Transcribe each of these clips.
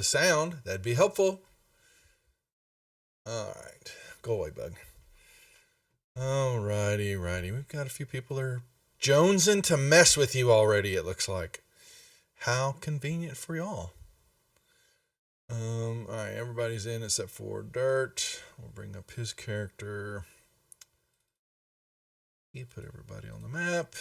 the sound, that'd be helpful. All right. Go away, bug. Alrighty, righty. We've got a few people that are jonesing to mess with you already, it looks like. How convenient for y'all. Alright, everybody's in except for Dirt. We'll bring up his character. You put everybody on the map.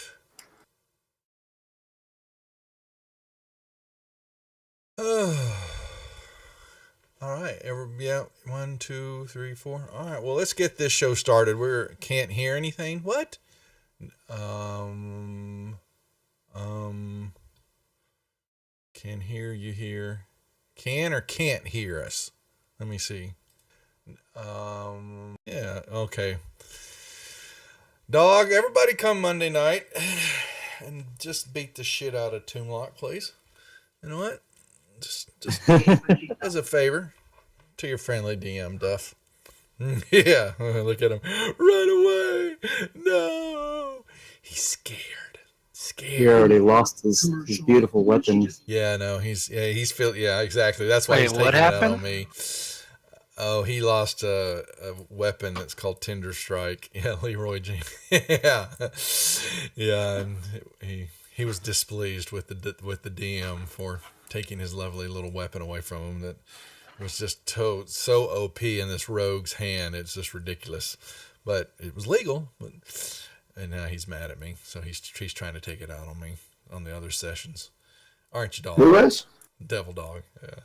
Alright, yeah, 1, 2, 3, 4. Alright, well, let's get this show started. We can't hear anything. What? Can hear you here. Can or can't hear us? Let me see. Yeah, okay. Dog, everybody come Monday night and just beat the shit out of Toonlock, please. You know what? Just as a favor to your friendly DM, Duff. Yeah, look at him. Right away. No. He's scared. He already lost his beautiful weapon. Yeah, no, he's exactly. That's why he's taking it out on me. Oh, he lost a weapon that's called Tender Strike. Yeah, Leroy James. Yeah, and he was displeased with the DM for taking his lovely little weapon away from him. That was just so OP in this rogue's hand. It's just ridiculous, but it was legal. And now he's mad at me, so he's trying to take it out on me on the other sessions. Aren't you, dog? Who is? Devil Dog. Yeah.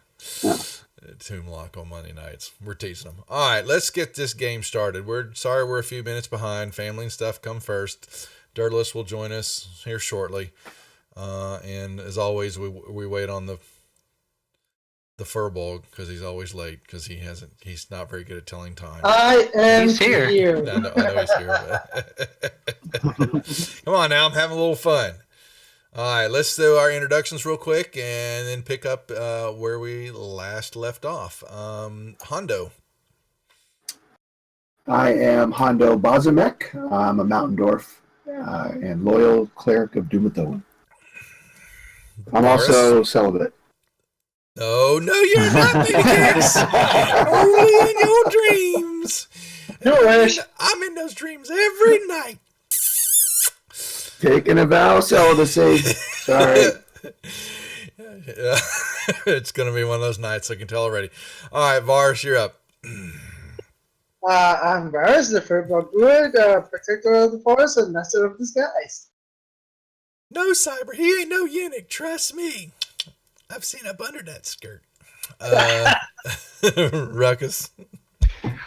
Toonlock on Monday nights. We're teasing them. All right, let's get this game started. We're sorry we're a few minutes behind. Family and stuff come first. Dirtless will join us here shortly. And as always, we wait on the Furball because he's always late because he's not very good at telling time. He's here. I know he's here. But come on now, I'm having a little fun. All right, let's do our introductions real quick and then pick up where we last left off. Hondo. I am Hondo Bazumek. I'm a Mountain Dwarf and loyal cleric of Dumathoa. I'm Boris? also celibate. Oh, no, you're not, baby Kicks. Only in your dreams. No wish. I'm in those dreams every night. Taking a vow of celibacy. Sorry. Yeah. It's going to be one of those nights, I can tell already. All right, Vars, you're up. I'm Varus, the Furball Druid, protector of the forest and master of the skies. No, Cyber, he ain't no eunuch, trust me. I've seen up under that skirt. Ruckus.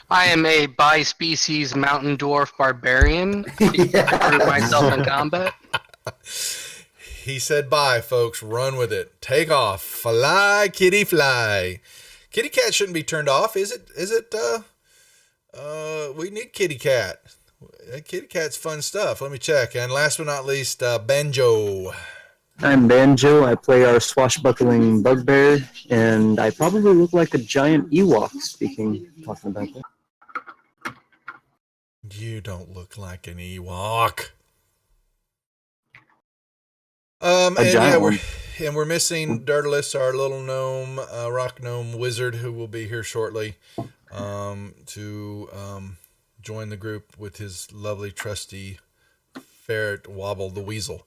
I am a bi-species mountain dwarf barbarian. I prove myself in combat. He said bye, folks. Run with it. Take off. Fly, kitty, fly. Kitty cat shouldn't be turned off, is it? We need kitty cat. Kitty cat's fun stuff. Let me check. And last but not least, Banjo. I'm Banjo. I play our swashbuckling bugbear, and I probably look like a giant Ewok, talking about that. You don't look like an Ewok. We're missing Dirtless, our little gnome, rock gnome wizard, who will be here shortly, to join the group with his lovely trusty ferret Wobble the Weasel.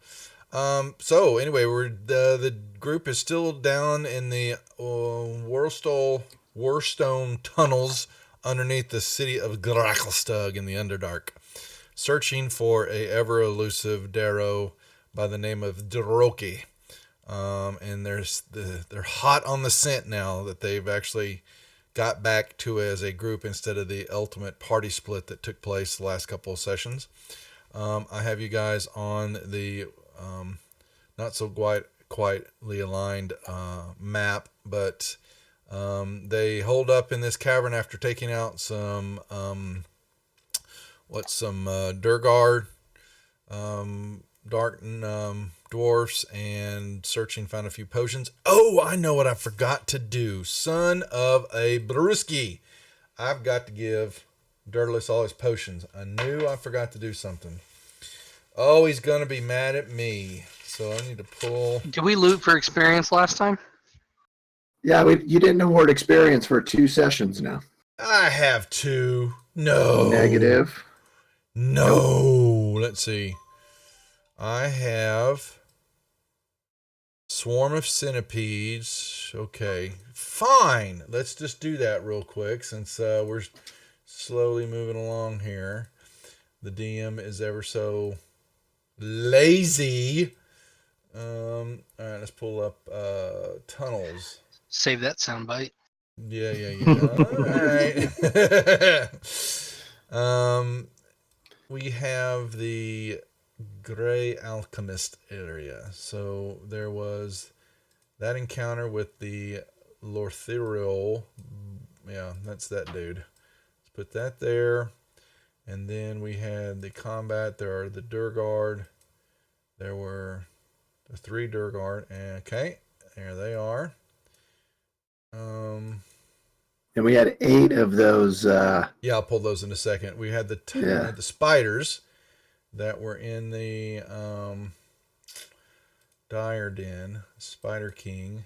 So anyway, the group is still down in the Warstone tunnels underneath the city of Gracklstug in the Underdark, searching for a ever elusive Darrow by the name of Droki. And they're hot on the scent now that they've actually got back to as a group instead of the ultimate party split that took place the last couple of sessions. I have you guys on the not so quietly aligned map, but they hold up in this cavern after taking out some Durgar dark dwarfs and searching, found a few potions. Oh, I know what I forgot to do. Son of a brewski. I've got to give Dirtless all his potions. I knew I forgot to do something. Oh, he's going to be mad at me. So I need to pull. Did we loot for experience last time? Yeah, you didn't award experience for 2 sessions now. I have 2. No. Negative. No. Let's see. I have Swarm of Centipedes. Okay. Fine. Let's just do that real quick since we're slowly moving along here. The DM is ever so lazy. All right, let's pull up tunnels. Save that soundbite. Yeah. All right. We have the Gray Alchemist area. So there was that encounter with the Lorthiriel. Yeah, that's that dude. Let's put that there. And then we had the combat. There are the Durgard. There were the 3 Durgard. Okay, there they are. And we had 8 of those. Yeah, I'll pull those in a second. We had the spiders that were in the Dire Den, Spider King.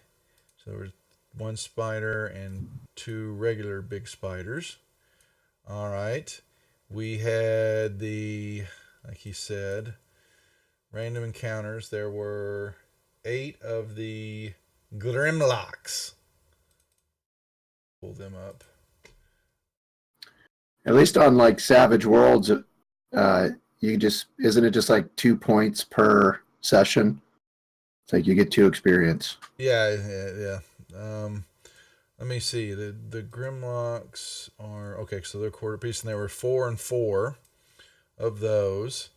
So there was 1 spider and 2 regular big spiders. All right. We had like he said, random encounters. There were 8 of the Grimlocks. Pull them up. At least on like Savage Worlds, you just isn't it just like 2 points per session? It's like you get 2 experience. Yeah. Let me see. The Grimlocks are okay. So they're quarter piece, and there were 4 and 4 of those.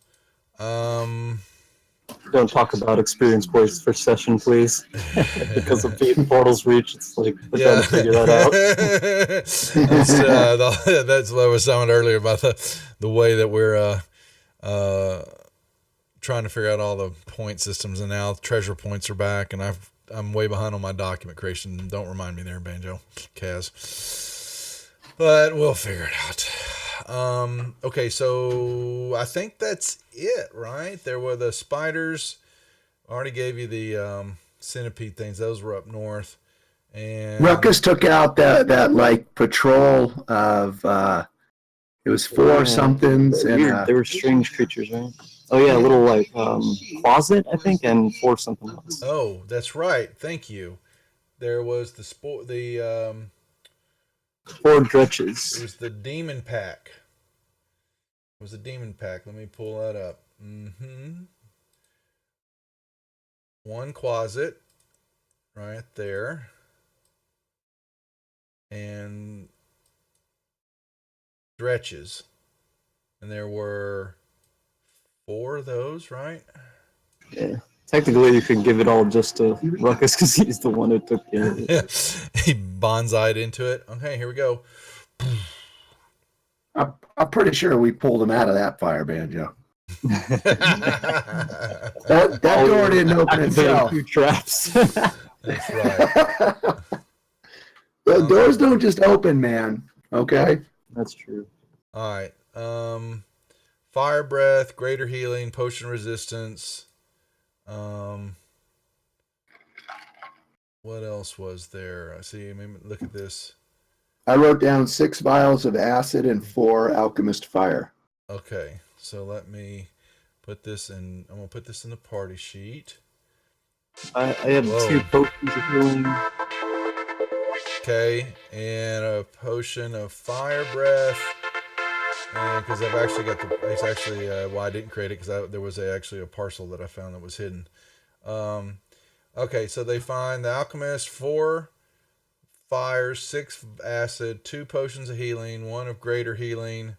Don't talk about experience points per session, please. Because of the portal's reach, it's like we're trying to figure that out. That's what I was saying earlier about the way that we're trying to figure out all the point systems, and now treasure points are back, and I'm way behind on my document creation. Don't remind me there, Banjo, Kaz. But we'll figure it out. Okay, so I think that's it, right? There were the spiders. I already gave you the centipede things. Those were up north. And Ruckus took out that like patrol of it was 4 somethings and Weird. They were strange creatures, right? Oh yeah, a little like closet, I think, and 4 something else. oh, that's right. Thank you. There was the 4 it dretches. was the demon pack. It was a demon pack. Let me pull that up. 1 closet right there. And dretches. And there were 4 of those, right? Yeah. Technically, you could give it all just to Ruckus because he's the one who took care of it. He bonsai'd into it. Okay, here we go. I'm pretty sure we pulled him out of that fire, Banjo. That door didn't open itself. 2 traps. That's right. The doors don't just open, man. Okay. That's true. All right. Fire breath, greater healing, potion resistance. What else was there? I see. Maybe look at this. I wrote down 6 vials of acid and 4 alchemist fire. Okay, so let me put this in. I'm gonna put this in the party sheet. I have Whoa. 2 potions of healing. Okay, and a potion of fire breath. And because I've actually got it's actually well, I didn't create it because there was actually a parcel that I found that was hidden. Okay, so they find the alchemist 4 fire, 6 acid, 2 potions of healing, 1 of greater healing,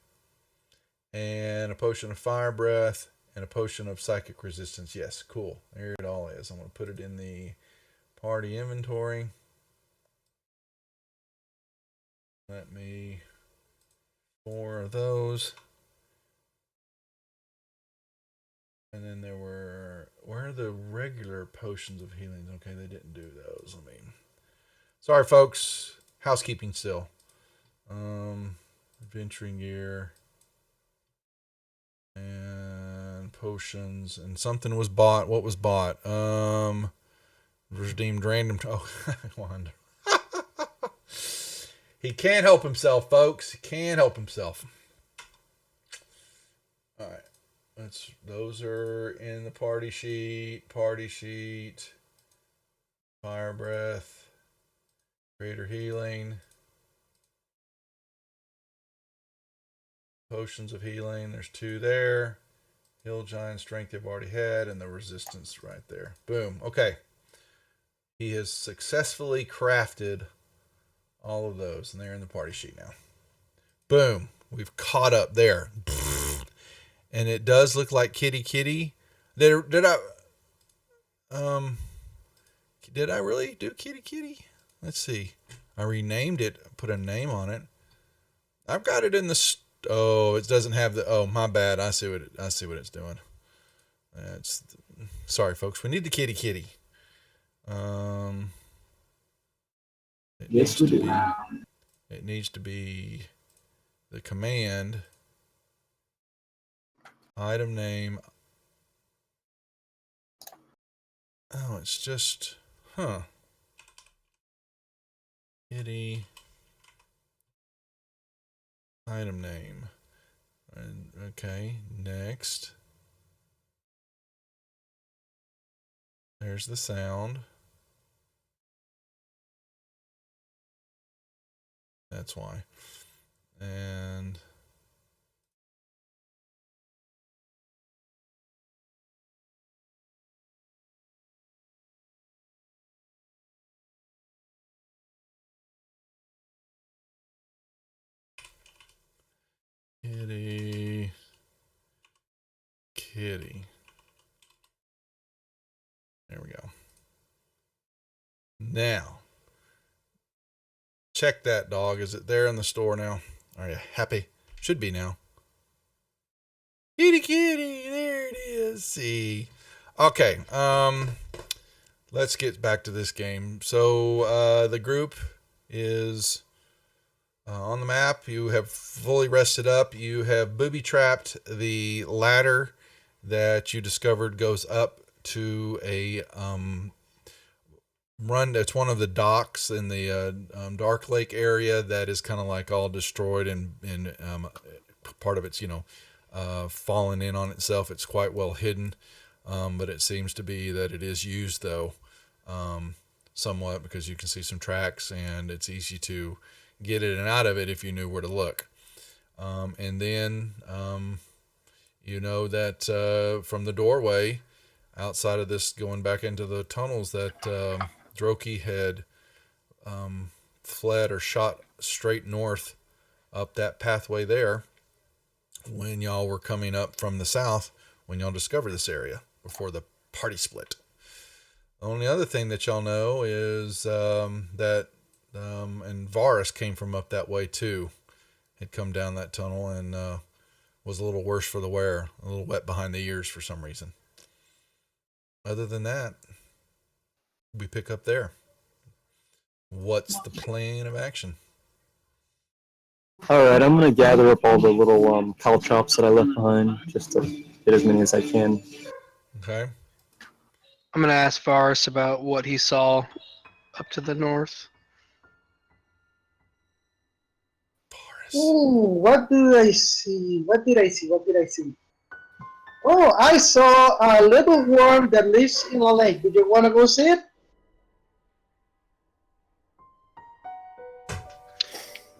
and a potion of fire breath, and a potion of psychic resistance. Yes, cool. There it all is. I'm going to put it in the party inventory. Let me 4 of those. And then there where are the regular potions of healing? Okay, they didn't do those. I mean, sorry, folks. Housekeeping still. Adventuring gear. And potions. And something was bought. What was bought? Redeemed random. Oh, wand. He can't help himself, folks. He can't help himself. All right. Those are in the party sheet. Party sheet. Fire breath. Greater healing. Potions of healing. There's 2 there. Hill giant strength you've already had, and the resistance right there. Boom. Okay. He has successfully crafted all of those, and they're in the party sheet now. Boom. We've caught up there. And it does look like Kitty Kitty. Did I really do Kitty Kitty? Let's see. I renamed it, put a name on it. I've got it in the it doesn't have the my bad. I see what it's doing. Sorry folks. We need the Kitty Kitty. Yes, we do. It needs to be the command item name. Oh, it's just Kitty item name. And okay, next. There's the sound. That's why. And Kitty. There we go. Now, check that dog. Is it there in the store now? Are you happy? Should be now. Kitty, there it is. See. Okay. Let's get back to this game. So, the group is on the map. You have fully rested up. You have booby-trapped the ladder that you discovered goes up to a run. It's one of the docks in the Dark Lake area that is kind of like all destroyed and part of it's fallen in on itself. It's quite well hidden, but it seems to be that it is used though somewhat, because you can see some tracks and it's easy to get in and out of it if you knew where to look. And then you know that from the doorway outside of this, going back into the tunnels, that Droki had fled or shot straight north up that pathway there when y'all were coming up from the south, when y'all discovered this area before the party split. The only other thing that y'all know is that and Varus came from up that way too. Had come down that tunnel and was a little worse for the wear, a little wet behind the ears for some reason. Other than that, we pick up there. What's the plan of action? All right, I'm gonna gather up all the little caltrops that I left behind, just to get as many as I can. Okay. I'm gonna ask Varus about what he saw up to the north. Varus. Ooh, what did I see? What did I see? Oh, I saw a little worm that lives in a lake. Did you want to go see it?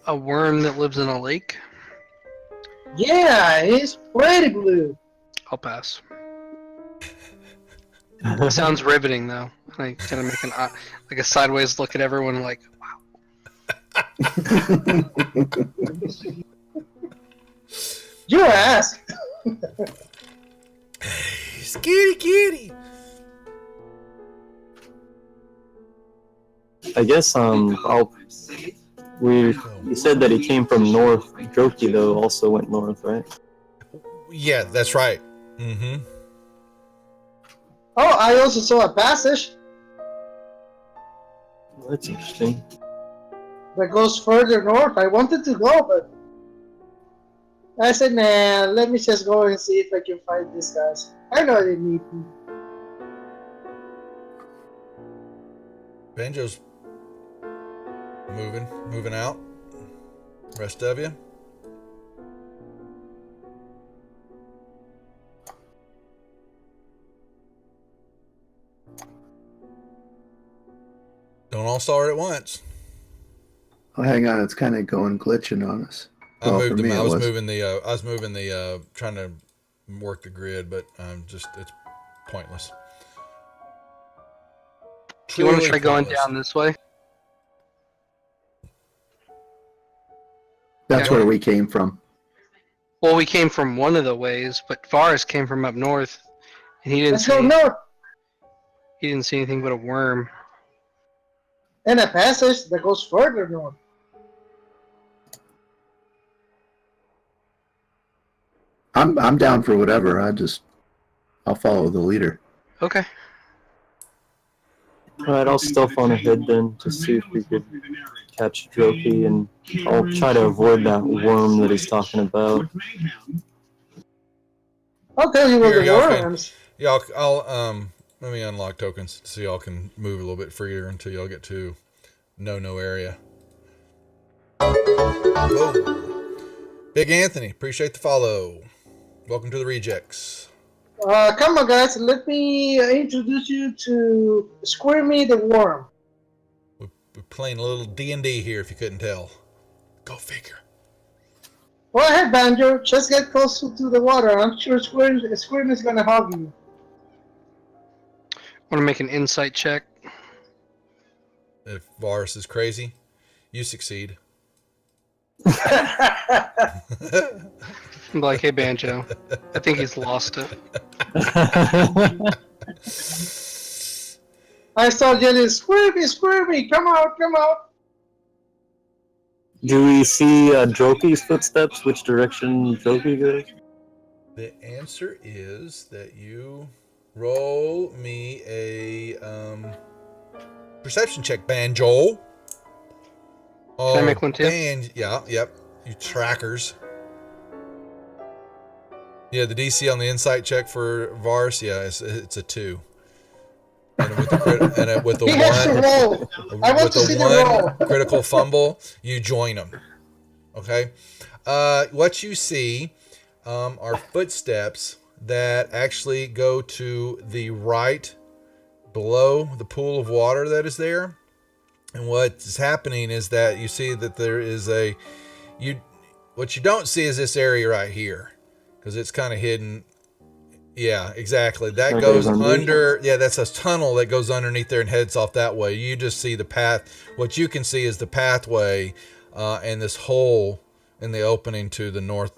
A worm that lives in a lake? Yeah, it's pretty blue. I'll pass. Sounds riveting though. I kind of make like a sideways look at everyone, like, wow. You asked. Kitty. I guess you said that he came from north. Droki though also went north, right? Yeah, that's right. Mm-hmm. Oh, I also saw a passage Well, that's interesting. that goes further north. I wanted to go, but I said, nah, let me just go and see if I can find these guys. I know they need me. Banjo's moving out. Rest of you? Don't all start at once. Oh, hang on, it's kind of going glitching on us. I Well, moved for them. me, I it was was. moving the trying to work the grid, but it's pointless. Do you want to Truly try going pointless. down this way? That's Yeah. where we came from. Well, we came from one of the ways, but Forrest came from up north, and he didn't Let's go see north. he didn't see anything but a worm. And a passage that goes further north. I'm down for whatever. I'll follow the leader. Okay. Alright, I'll stealth on ahead then to see if we could catch Jokey, and I'll try to avoid that worm that he's talking about. I'll tell you where Here, the y'all can. worms. Yeah, I'll let me unlock tokens so y'all can move a little bit freer until y'all get to no area. Whoa. Big Anthony, appreciate the follow. Welcome to the rejects. Come on, guys. Let me introduce you to Squirmy the Worm. We're playing a little D&D here, if you couldn't tell. Go figure. Go ahead, Banjo. Just get close to the water. I'm sure Squirmy's gonna hug you. Want to make an insight check? If Varus is crazy, you succeed. I'm like, hey, Banjo. I think he's lost it. I start yelling, Squirmy, Squirmy, come out, come out. Do we see Jokey's footsteps? Which direction Jokey goes? The answer is that you roll me a perception check, Banjo. Oh, Can I make one too? Yeah, yep. You trackers. Yeah, the DC on the insight check for Vars, yeah, it's a 2. And with the He has to roll. I want with to see the one roll. critical fumble, you join them. Okay. What you see are footsteps that actually go to the right below the pool of water that is there. And what's happening is that you see that there is what you don't see is this area right here, because it's kind of hidden. Yeah, exactly. That goes under. Yeah, that's a tunnel that goes underneath there and heads off that way. You just see the path. What you can see is the pathway and this hole in the opening to the north.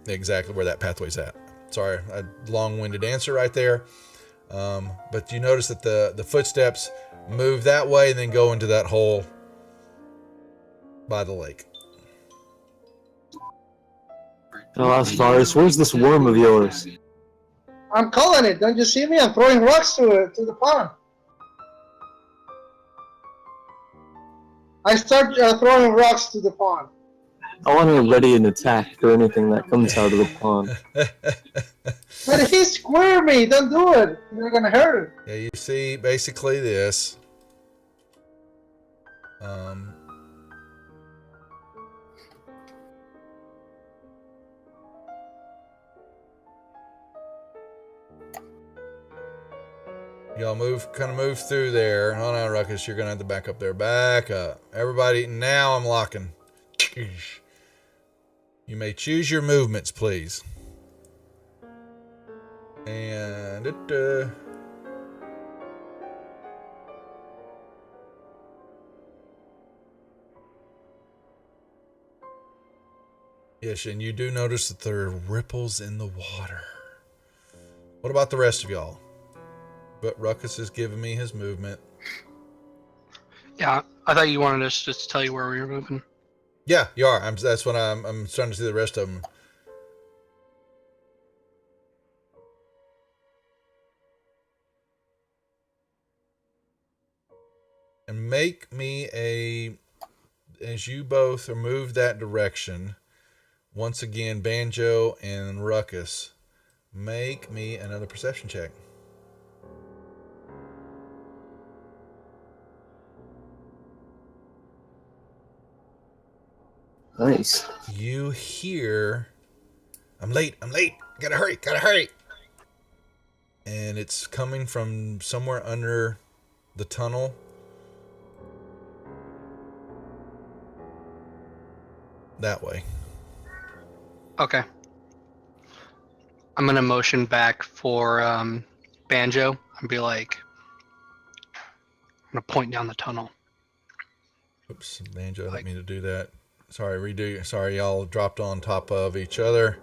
Exactly where that pathway's at. Sorry, a long-winded answer right there. But you notice that the footsteps move that way and then go into that hole by the lake. I'll ask Varus, where's this worm of yours? I'm calling it. Don't you see me? I'm throwing rocks to the pond. I start throwing rocks to the pond. I want to ready an attack for anything that comes out of the pond. But he's squirmy. Don't do it. You're gonna hurt it. Yeah, you see basically this. Y'all move through there. Hold on, Ruckus, you're gonna have to back up there. Back up. Everybody, now I'm locking. You may choose your movements, please. And yes, and you do notice that there are ripples in the water. What about the rest of y'all? But Ruckus is giving me his movement. Yeah, I thought you wanted us just to tell you where we were moving. Yeah, you are. That's what I'm starting to see the rest of them. And make me as you both are moved that direction, once again, Banjo and Ruckus, make me another perception check. Nice. You hear, I'm late, gotta hurry. And it's coming from somewhere under the tunnel. That way. Okay. I'm gonna motion back for Banjo and be like, I'm gonna point down the tunnel. Oops, Banjo, I didn't Like- mean to do that. Sorry, redo. Sorry, y'all dropped on top of each other.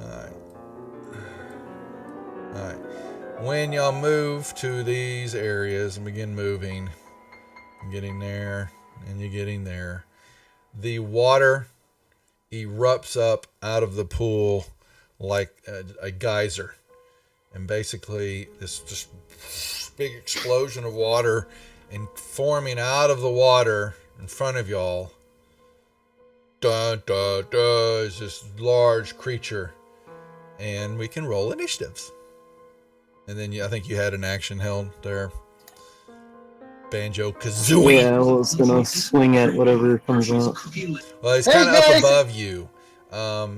Alright. When y'all move to these areas and begin moving, getting there, and you're getting there, the water erupts up out of the pool like a geyser. And basically, this just big explosion of water and forming out of the water in front of y'all. Dun, dun, dun, is this large creature. And we can roll initiatives. And then I think you had an action held there. Banjo Kazooie. Yeah, I was gonna swing at whatever comes out. Well, he's Hey, kind of up guys! above you.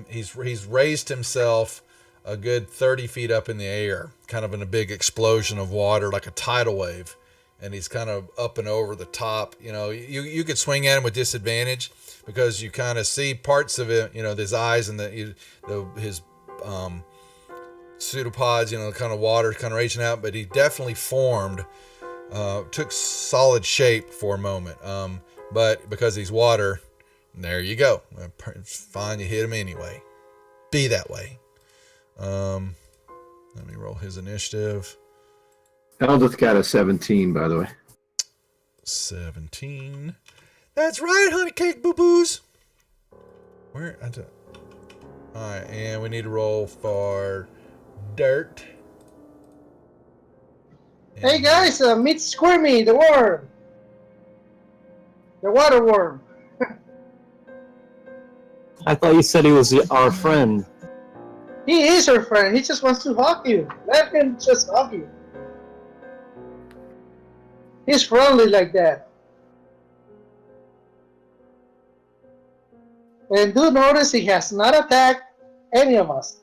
He's raised himself a good 30 feet up in the air, kind of in a big explosion of water, like a tidal wave. And he's kind of up and over the top. You know, you could swing at him with disadvantage because you kind of see parts of it. You know, his eyes and his pseudopods. You know, kind of water kind of raging out. But he definitely formed. Took solid shape for a moment. But because he's water, there you go. It's fine. You hit him anyway. Be that way. Let me roll his initiative. Eldith got a 17, by the way. 17. That's right, honey cake boo boos. Where? Alright, and we need to roll for dirt. Hey guys, meet Squirmy, the worm. The water worm. I thought you said he was our friend. He is your friend. He just wants to hug you. Let him just hug you. He's friendly like that. And do notice he has not attacked any of us.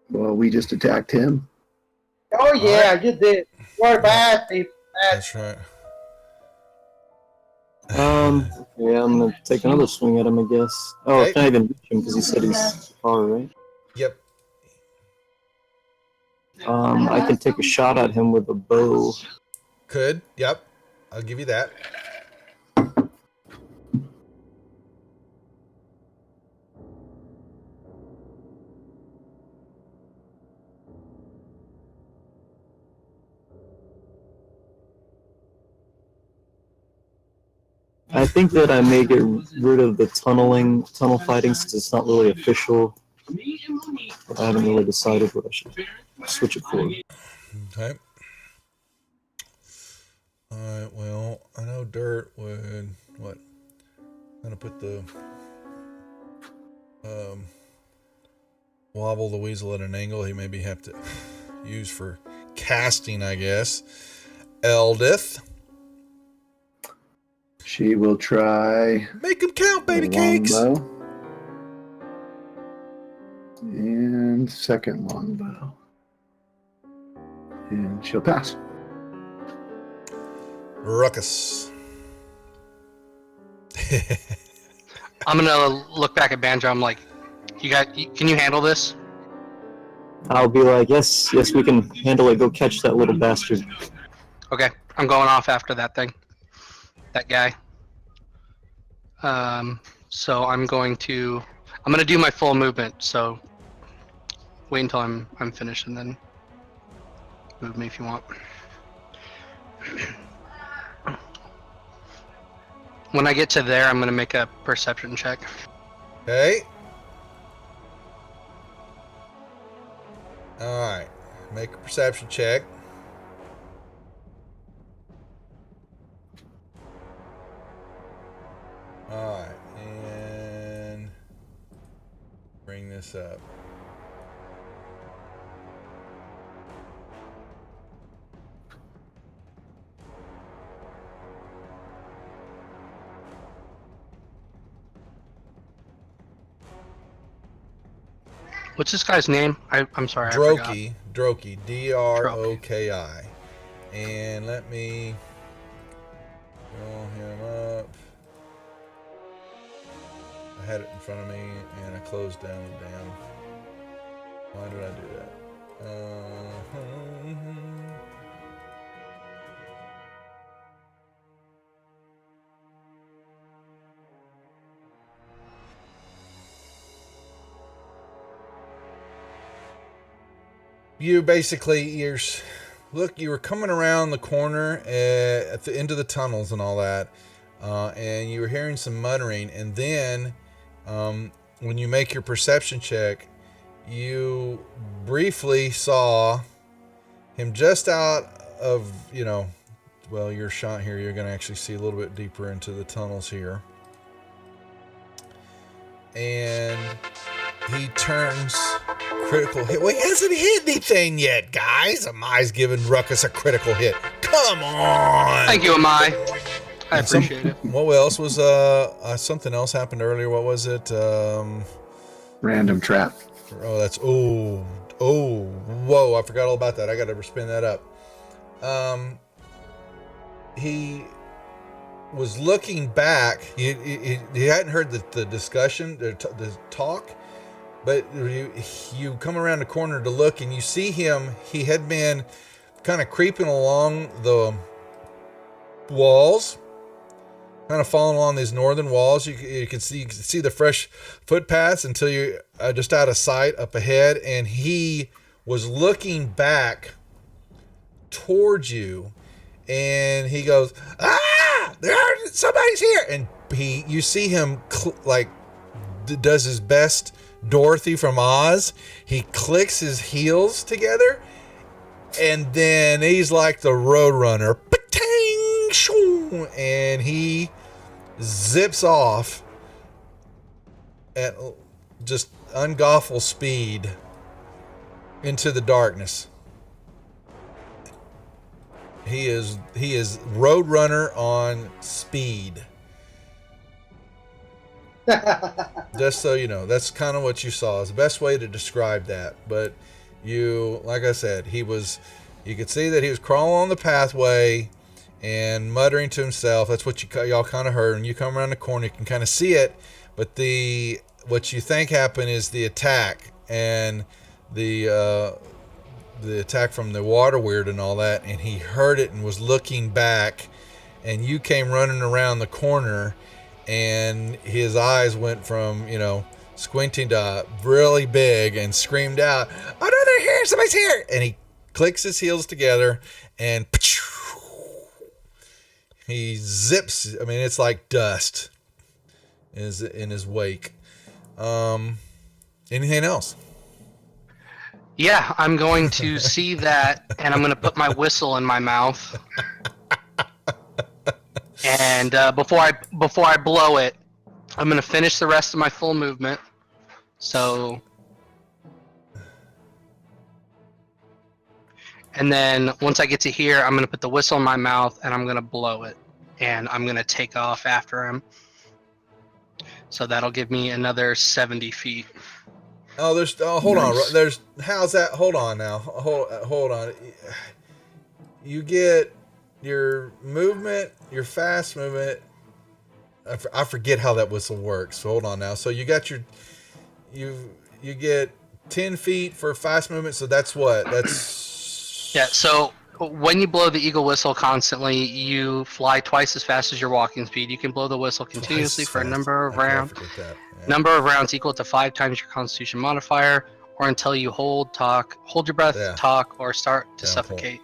Well, we just attacked him. Oh yeah, Alright. you did. You're bad, people. Bad. That's right. Yeah, I'm gonna take another swing at him, I guess. Oh, Okay. I can't even reach him because he said he's far, right? Yep. I can take a shot at him with a bow. Could. Yep. I'll give you that. I think that I may get rid of the tunnel fighting since it's not really official. But I haven't really decided what I should switch it for. Okay. Alright, well, I know Dirt would, what? I'm gonna put the, wobble the weasel at an angle he maybe have to use for casting, I guess. Eldith. She will try Make him count, baby the cakes. longbow. And second longbow. And she'll pass. Ruckus. I'm gonna look back at Banjo. I'm like, can you handle this? I'll be like, yes, we can handle it. Go catch that little bastard. Okay, I'm going off after that thing. That guy. So I'm gonna do my full movement. So wait until I'm finished and then move me if you want. When I get to there, I'm gonna make a perception check. Okay. Alright. Make a perception check. Alright. And bring this up. What's this guy's name? I'm sorry, I forgot. Droki, Droki. And let me roll him up. I had it in front of me and I closed down the damn. Why did I do that? You basically, you were coming around the corner at the end of the tunnels and all that, and you were hearing some muttering, and then when you make your perception check, you briefly saw him just out of, well, your shot here, you're going to actually see a little bit deeper into the tunnels here. And he turns critical hit. Well, he hasn't hit anything yet, guys. Amai's giving Ruckus a critical hit. Come on. Thank you, Amai. I appreciate it. What else was, something else happened earlier. What was it? Random trap. Oh, that's, whoa, I forgot all about that. I got to spin that up. He was looking back. He hadn't heard the discussion, the talk, but you come around the corner to look, and you see him. He had been kind of creeping along the walls, kind of following along these northern walls. You can see the fresh footpaths until you're just out of sight up ahead, and he was looking back towards you, and he goes, somebody's here, and you see him does his best Dorothy from Oz. He clicks his heels together, and then he's like the Roadrunner, and he zips off at just ungodful speed into the darkness. He is Roadrunner on speed. Just so you know, that's kind of what you saw. Is the best way to describe that. But like I said, you could see that he was crawling on the pathway and muttering to himself. That's what y'all kind of heard. And you come around the corner, you can kind of see it. But what you think happened is the attack, and the attack from the water weird and all that, and he heard it and was looking back, and you came running around the corner, and his eyes went from, squinting to really big, and screamed out, "Oh no, they're here, somebody's here!" And he clicks his heels together, and he zips. I mean, it's like dust in his wake. Anything else? Yeah, I'm going to see that, and I'm going to put my whistle in my mouth. And before I blow it, I'm going to finish the rest of my full movement. So, and then once I get to here, I'm going to put the whistle in my mouth, and I'm going to blow it, and I'm going to take off after him. So that'll give me another 70 feet. Oh, hold on. How's that? Hold on now. Hold on. You get your movement, your fast movement. I forget how that whistle works. So hold on now. So you got you get 10 feet for fast movement. So that's what? Yeah. So when you blow the eagle whistle constantly, you fly twice as fast as your walking speed. You can blow the whistle continuously for a number of rounds. Yeah. Number of rounds equal to 5 times your Constitution modifier, or until you hold your breath, talk, or start to suffocate.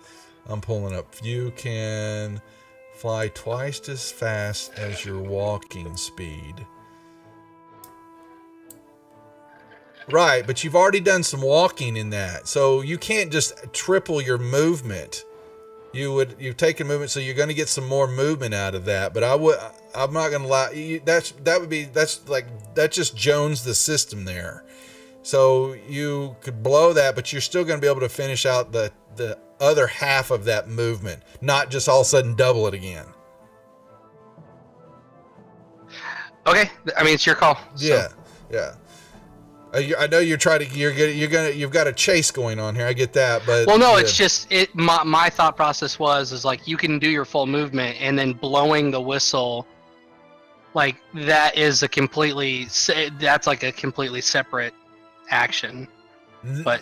I'm pulling up. You can fly twice as fast as your walking speed. Right, but you've already done some walking in that, so you can't just triple your movement. You've taken movement, so you're going to get some more movement out of that. But I'm not going to lie. That just Jones the system there. So you could blow that, but you're still going to be able to finish out the other half of that movement, not just all of a sudden double it again. Okay, I mean, it's your call. Yeah, yeah. I know you're trying to. You've got a chase going on here. I get that, but Well, no, yeah. it's just it. My thought process is like you can do your full movement and then blowing the whistle, like that is a completely that's like a completely separate action. But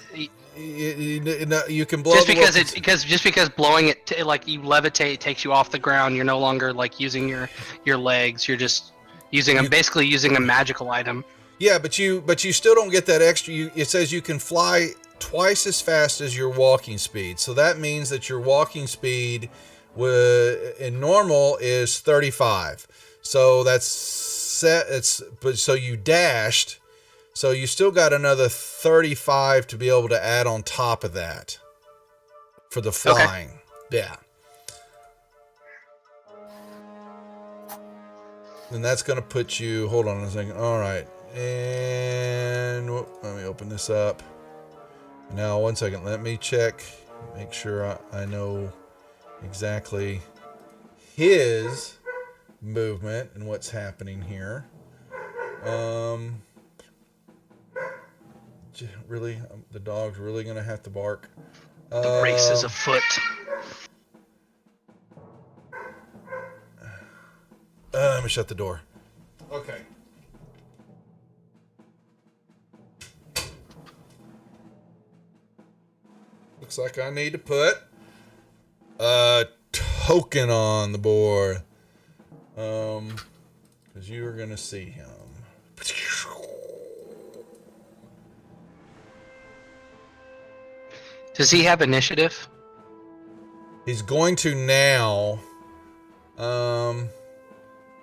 you can blow just the because whistle. because blowing it like you levitate takes you off the ground, you're no longer like using your legs. You're just basically using a magical item. Yeah, but you still don't get that extra. It says you can fly twice as fast as your walking speed. So that means that your walking speed in normal is 35. So that's set. So you dashed. So you still got another 35 to be able to add on top of that for the flying. Okay. Yeah. And that's going to put you. Hold on a second. All right. And let me open this up. Now, 1 second. Let me check. Make sure I know exactly his movement and what's happening here. Really, the dog's really gonna have to bark. The race is afoot. Let me shut the door. Okay. Looks like I need to put a token on the board. Because you are gonna see him. Does he have initiative? He's going to now.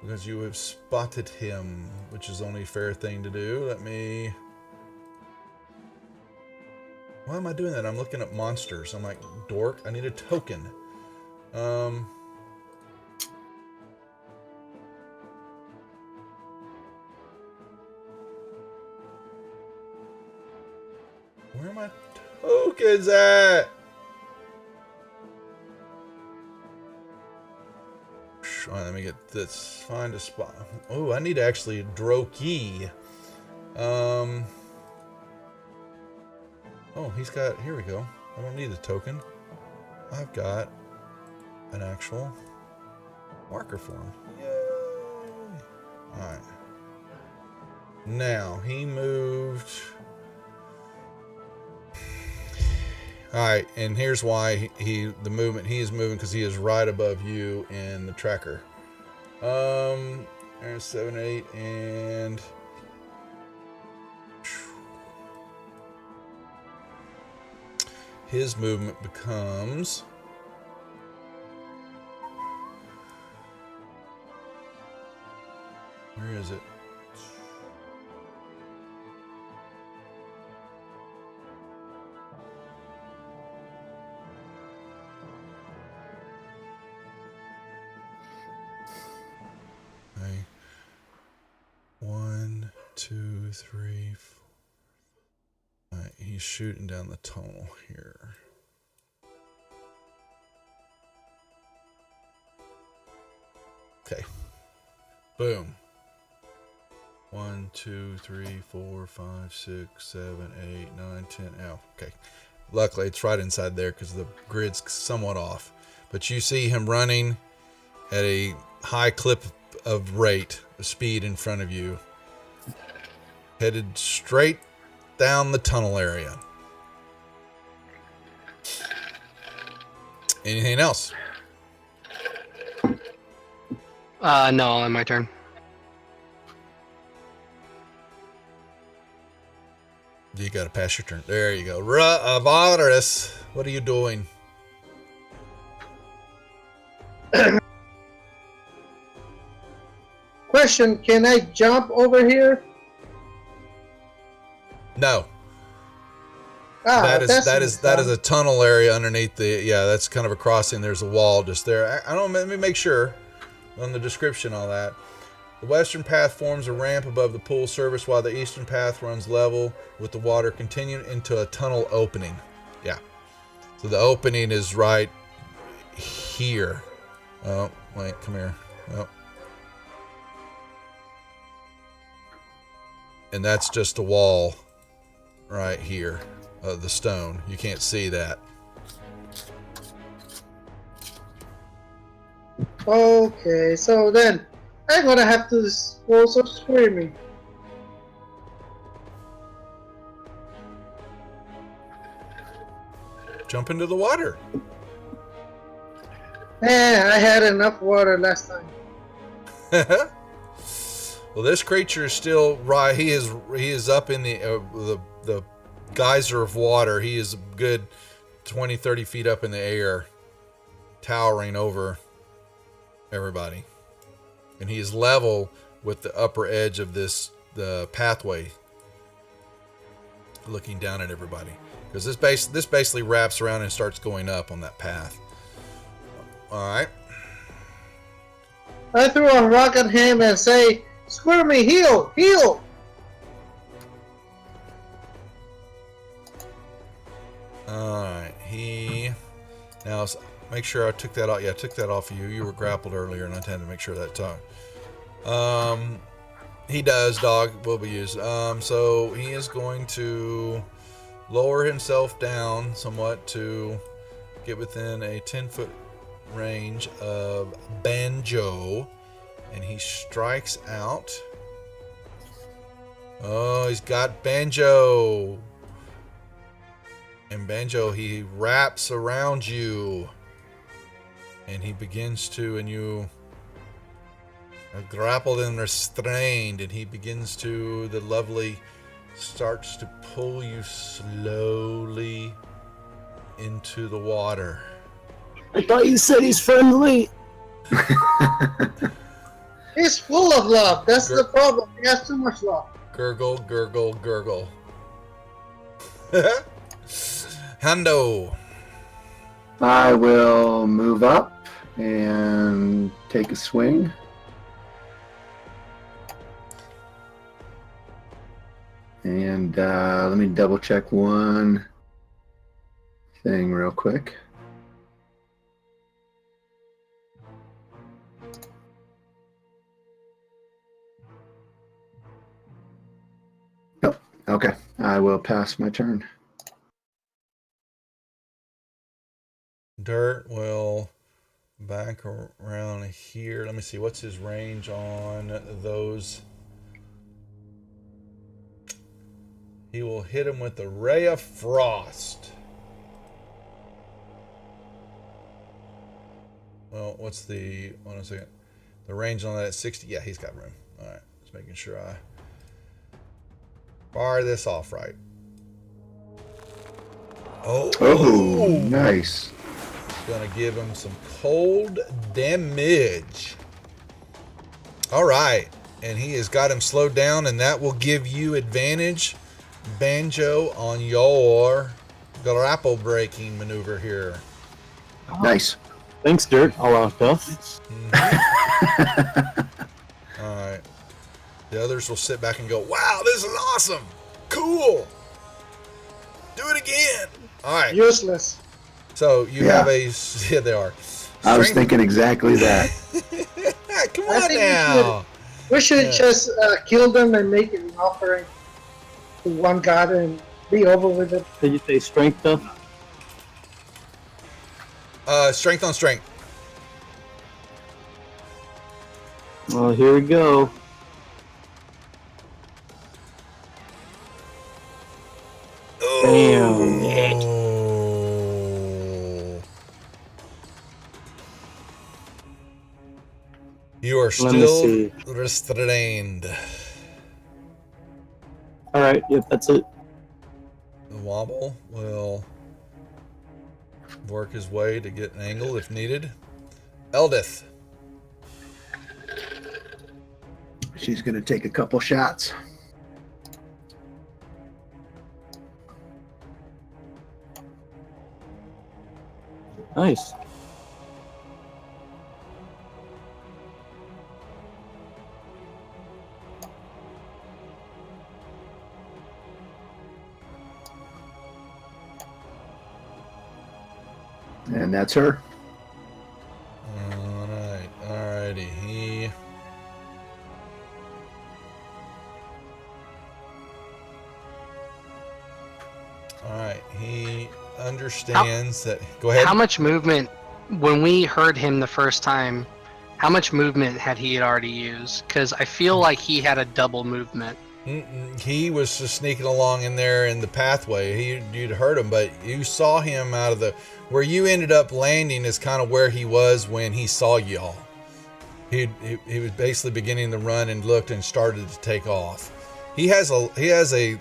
Because you have spotted him, which is only a fair thing to do. Let me. Why am I doing that? I'm looking at monsters. I'm like, dork, I need a token. Where are my tokens at? All right, let me get this. Find a spot. Oh, I need actually Droki. Oh, he's got. Here we go. I don't need a token. I've got an actual marker for him. Yay! All right. Now he moved. All right, and here's why the movement he is moving, because he is right above you in the tracker. There's 7, 8, and his movement becomes. Where is it? Okay. 1, 2, 3, 4. All right, he's shooting down the tunnel here. Okay. Boom. 1, 2, 3, 4, 5, 6, 7, 8, 9, 10. Oh, okay. Luckily, it's right inside there because the grid's somewhat off. But you see him running at a high clip of speed in front of you, headed straight down the tunnel area. Anything else? No, on my turn. You got to pass your turn. There you go. Varus, what are you doing? Question, can I jump over here? No. Ah, that is a tunnel area underneath the. Yeah, that's kind of a crossing. There's a wall just there. I don't. Let me make sure on the description. All that. The western path forms a ramp above the pool surface, while the eastern path runs level with the water, continuing into a tunnel opening. Yeah. So the opening is right here. Oh, wait, come here. Oh. And that's just a wall right here, the stone. You can't see that. Okay, so then I'm gonna have to dispose of Squirmy. Jump into the water. I had enough water last time. Well, this creature is still right. He is up in the geyser of water. He is a good 20, 30 feet up in the air, towering over everybody, and he is level with the upper edge of the pathway, looking down at everybody, because this basically wraps around and starts going up on that path. All right. I threw a rock at him and say, Squirmy, heal! Heal! Alright, now make sure I took that out. Yeah, I took that off of you. You were grappled earlier, and I had to make sure that time. He does, dog will be used. So he is going to lower himself down somewhat to get within a 10-foot range of Banjo, and he strikes out. Oh, he's got Banjo. And Banjo, he wraps around you, and he begins to, and you are grappled and restrained, and he begins to, the lovely, starts to pull you slowly into the water. I thought you said he's friendly. He's full of love. That's the problem. He has too much love. Gurgle, gurgle, gurgle. Hando. I will move up and take a swing. And let me double check one thing real quick. Nope. Okay. I will pass my turn. Dirt will back around here. Let me see. What's his range on those? He will hit him with the Ray of Frost. Well, what's the... Hold on a second. The range on that is 60. Yeah, he's got room. All right. Just making sure I fire this off right. Oh, nice. Gonna give him some cold damage. All right, and he has got him slowed down, and that will give you advantage, Banjo, on your grapple breaking maneuver here. Nice. Thanks, Dirt. I'll Duff. All right, the others will sit back and go, "Wow, this is awesome, cool. Do it again." All right. Useless. So you have a... Yeah, they are. I was thinking exactly that. Come on now. We should just kill them and make an offering to one god and be over with it. Did you say strength, Duff? Strength on strength. Well, here we go. Damn. Oh. You are still restrained. Alright, yep, that's it. The wobble will work his way to get an angle if needed. Eldith. She's going to take a couple shots. Nice. And that's her. Alright, alrighty. He... All right. He understands that. Go ahead. How much movement, when we heard him the first time, how much movement had he already used? Because I feel like he had a double movement. He was just sneaking along in there in the pathway. You'd heard him, but you saw him out of the where you ended up landing is kind of where he was when he saw y'all. He was basically beginning to run and looked and started to take off. He has a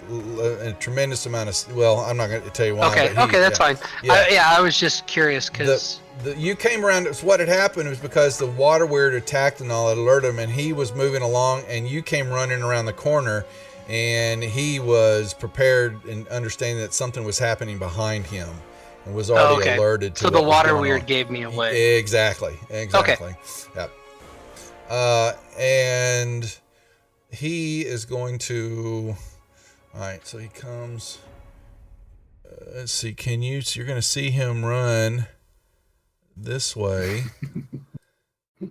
tremendous amount of. Well, I'm not going to tell you why. Okay, that's fine. Yeah. I was just curious because you came around. So what had happened was because the water weird attacked and all, it alerted him, and he was moving along, and you came running around the corner, and he was prepared and understanding that something was happening behind him, and was already alerted to. So the water weird gave me away. Exactly. Okay. Yep. And he is going to. All right. So he comes. Let's see. So you're going to see him run this way. All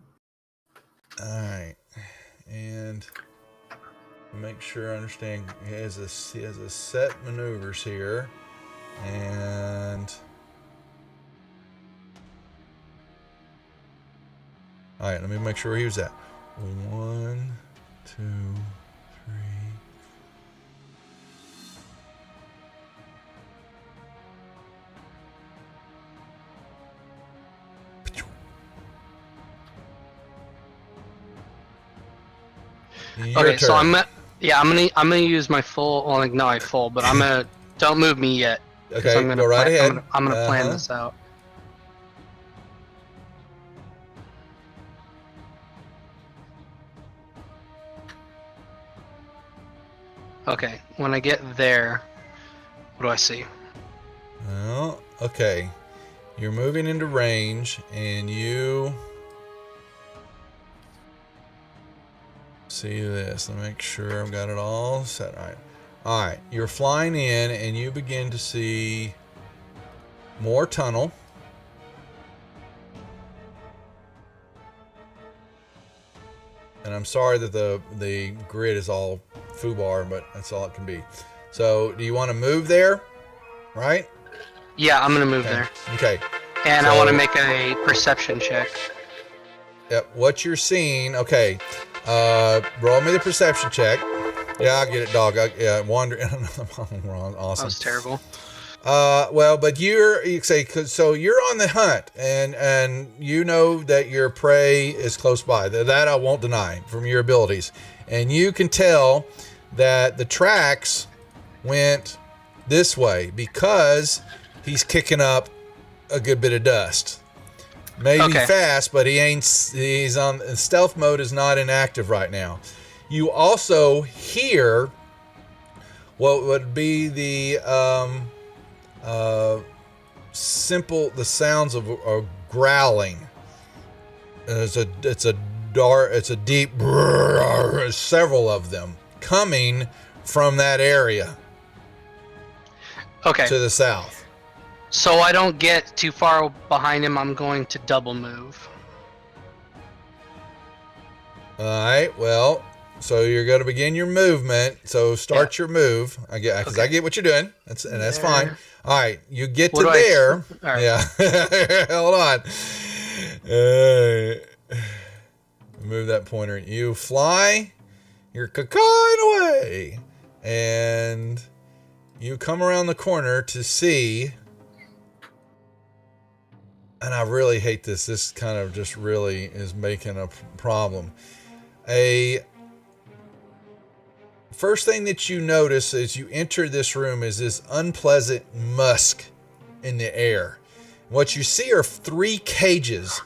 right, and make sure I understand. He has a set maneuvers here, and all right. Let me make sure he was at 1, 2, 3. Okay, so I'm gonna use my full. Well, like, no, I full, but I'm gonna don't move me yet. Okay, I'm gonna go right ahead. I'm gonna plan this out. Okay, when I get there, what do I see? Well, okay, you're moving into range, and you. See this. Let me make sure I've got it all set. All right. You're flying in, and you begin to see more tunnel. And I'm sorry that the grid is all foobar, but that's all it can be. So, do you want to move there? Right? Yeah, I'm gonna move there. Okay. And I want to make a perception check. Yep. What you're seeing. Okay. Roll me the perception check. Yeah, I get it, dog. Wander. Wrong. Awesome. That was terrible. Well, but you say so. You're on the hunt, and you know that your prey is close by. That I won't deny from your abilities, and you can tell that the tracks went this way because he's kicking up a good bit of dust. Maybe fast, but he's on stealth mode, is not inactive right now. You also hear what would be the sounds of growling. It's a deep several of them coming from that area. Okay. To the south. So I don't get too far behind him. I'm going to double move. All right. Well, so you're going to begin your movement. So start your move. I get what you're doing. That's fine. All right. You get to there. All right. Yeah. Hold on. Move that pointer. You fly. You're cacaing away, and you come around the corner to see. And I really hate this. This kind of just really is making a problem. First thing that you notice as you enter this room is this unpleasant musk in the air. What you see are 3 cages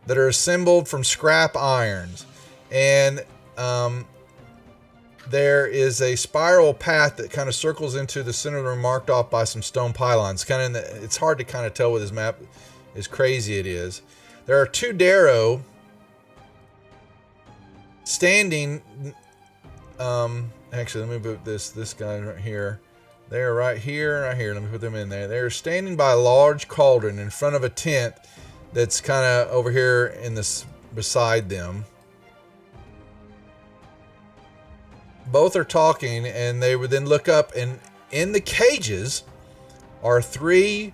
that are assembled from scrap irons. And there is a spiral path that kind of circles into the center of the room, marked off by some stone pylons. It's hard to kind of tell with this map. As crazy it is. There are 2 Darrow standing. Actually, let me put this guy right here. They're right here, right here. Let me put them in there. They're standing by a large cauldron in front of a tent that's kind of over here in this beside them. Both are talking, and they would then look up, and in the cages are 3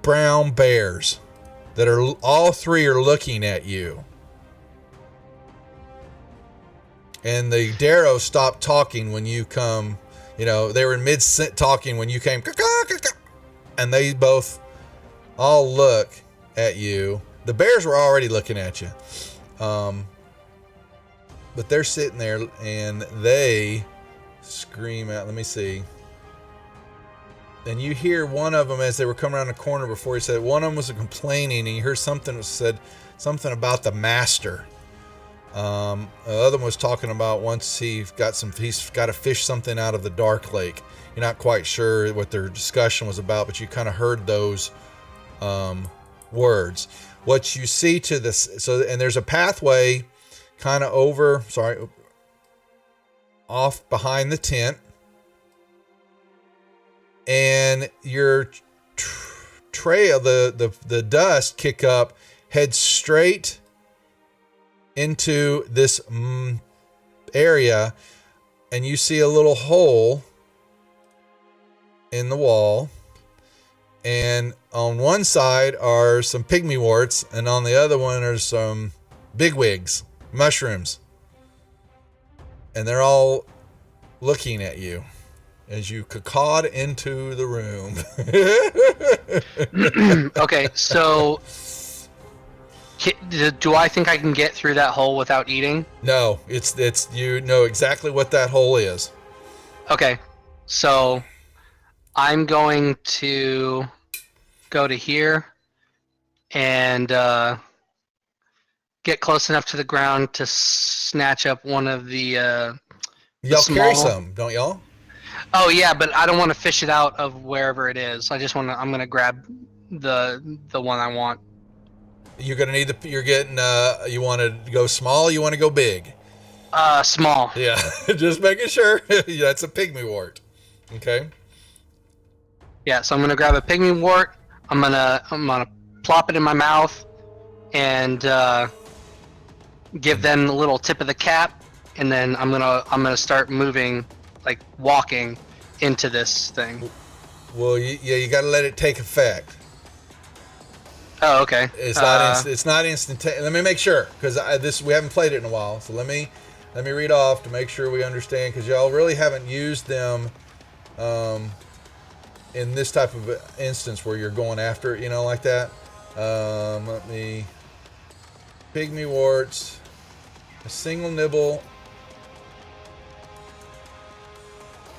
brown bears that are all 3 are looking at you. And the Darrow stopped talking when you come. You know, they were in mid talking when you came. And they both all look at you. The bears were already looking at you. But they're sitting there and they scream out. Let me see. And you hear one of them as they were coming around the corner before he said, one of them was complaining, and you heard something that said something about the master. The other one was talking about once he's got to fish something out of the dark lake. You're not quite sure what their discussion was about, but you kind of heard those words. What you see to this, and there's a pathway kind of off behind the tent, and your trail, the dust kick up, head straight into this area, and you see a little hole in the wall, and on one side are some pygmy-worts, and on the other one are some bigwigs, mushrooms, and they're all looking at you as you cacawed into the room. Okay, so do I think I can get through that hole without eating? No, it's you know exactly what that hole is. Okay, so I'm going to go to here and get close enough to the ground to snatch up one of the Y'all small... carry some, don't y'all? Oh yeah, but I don't want to fish it out of wherever it is. I'm gonna grab the one I want. You're gonna need you're getting you want to go small, you want to go big? Small. Yeah, just making sure. That's a pygmy-wort. Okay. Yeah, so I'm gonna grab a pygmy wart. I'm gonna plop it in my mouth and give them the little tip of the cap, and then I'm gonna start moving, like walking into this thing. Well, you got to let it take effect. Oh, okay. It's not instantaneous. Let me make sure, because we haven't played it in a while. So let me read off to make sure we understand, because y'all really haven't used them in this type of instance where you're going after it, you know, like that. Pygmy-worts, a single nibble.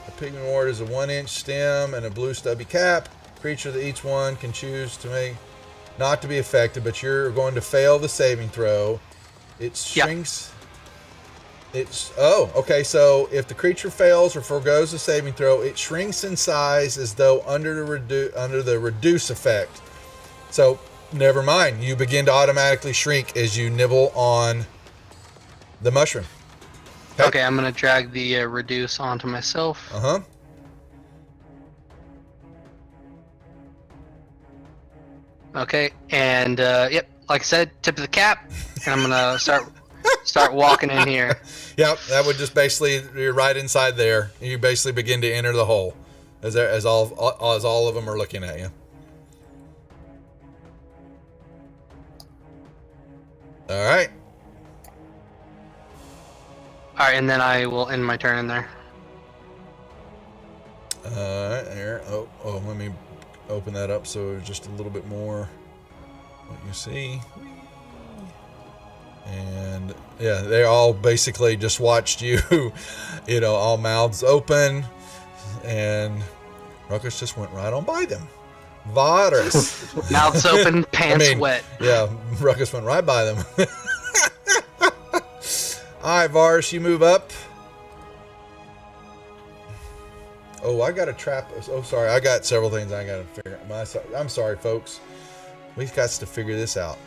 A pygmy-wort is a 1-inch stem and a blue stubby cap. Creature that eats one can choose to make not to be affected, but you're going to fail the saving throw. It shrinks. Yep. Okay. So if the creature fails or forgoes the saving throw, it shrinks in size as though under the reduce effect. So never mind. You begin to automatically shrink as you nibble on the mushroom. Okay, I'm gonna drag the reduce onto myself. Okay, and yep, like I said, tip of the cap, and I'm gonna start walking in here. Yep, that would just basically, you're right inside there. You basically begin to enter the hole as all of them are looking at you. All right. All right, and then I will end my turn in there. There. Oh, let me open that up so just a little bit more what you see. And yeah, they all basically just watched you, you know, all mouths open, and Ruckus just went right on by them. Varus. Mouths open, pants wet. Yeah, Ruckus went right by them. All right, Varus, you move up. Oh, I got a trap. Oh, sorry. I got several things I got to figure out. I'm sorry, folks. We've got to figure this out.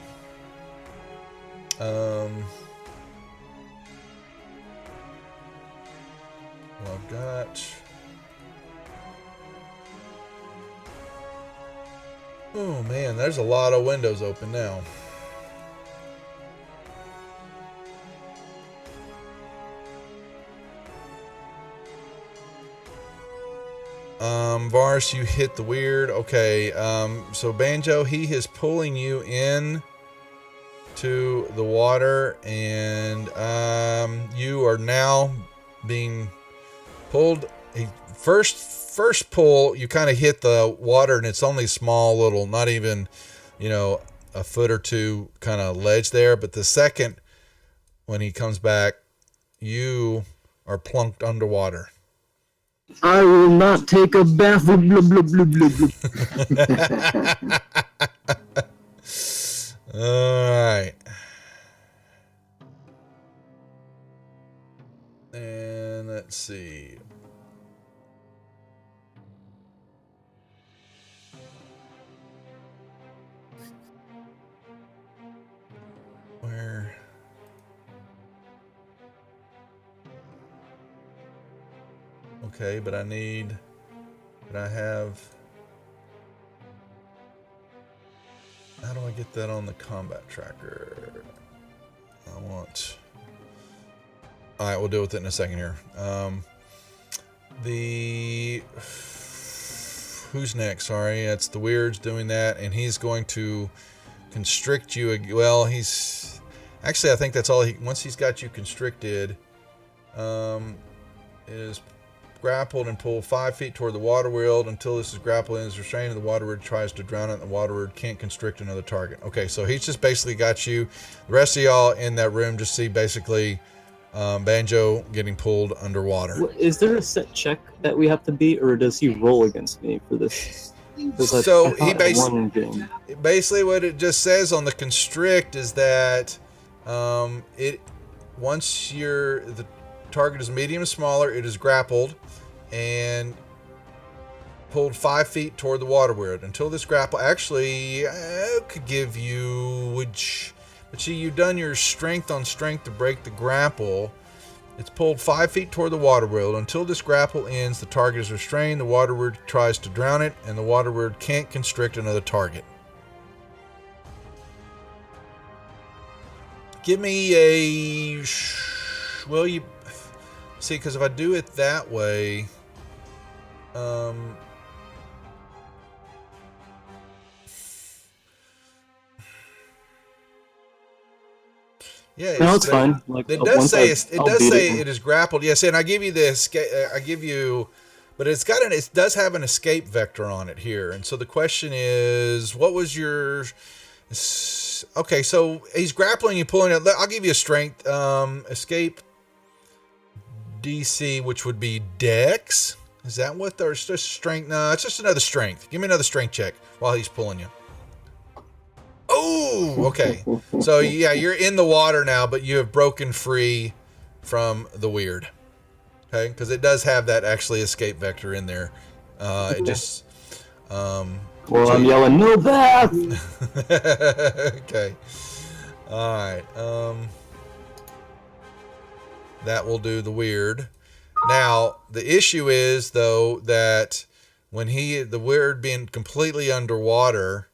Well, I've got... Oh, man. There's a lot of windows open now. Vars, you hit the weird. Okay. So Banjo, he is pulling you in to the water, and you are now being pulled. First pull, you kind of hit the water, and it's only small little, not even, a foot or two kind of ledge there. But the second, when he comes back, you are plunked underwater. I will not take a bath. Blah, blah, blah, blah, blah, blah. All right. And let's see. Where? Okay, but I have. How do I get that on the combat tracker? I want. All right, we'll deal with it in a second here. Who's next? Sorry, that's the Weird's doing that, and he's going to constrict you. Well, he's actually, I think that's all. Once he's got you constricted, is grappled and pulled 5 feet toward the water world until this is grappled and is restrained, and the water bird tries to drown it, and the water bird can't constrict another target. Okay, so he's just basically got you. The rest of y'all in that room just see basically Banjo getting pulled underwater. Is there a set check that we have to beat, or does he roll against me for this? So he basically what it just says on the constrict is that once the target is medium smaller, it is grappled and pulled 5 feet toward the water world until this grapple actually could give you but see, you've done your strength on strength to break the grapple. It's pulled 5 feet toward the water world until this grapple ends. The target is restrained. The water bird tries to drown it, and the water bird can't constrict another target. Give me a well, you see, because if I do it that way, yeah, no, it's fine. Like, it does say it is grappled. Yes, and I give you the escape. But it does have an escape vector on it here. And so the question is, what was your? Okay, so he's grappling you, pulling it. I'll give you a strength escape DC, which would be Dex. Is that what there's just strength? No, it's just another strength. Give me another strength check while he's pulling you. Oh, okay. So yeah, you're in the water now, but you have broken free from the weird. Okay, because it does have that actually escape vector in there. It just. Well, I'm yelling, no bath! Okay. All right. That will do the weird. Now, the issue is, though, that when the weird being completely underwater,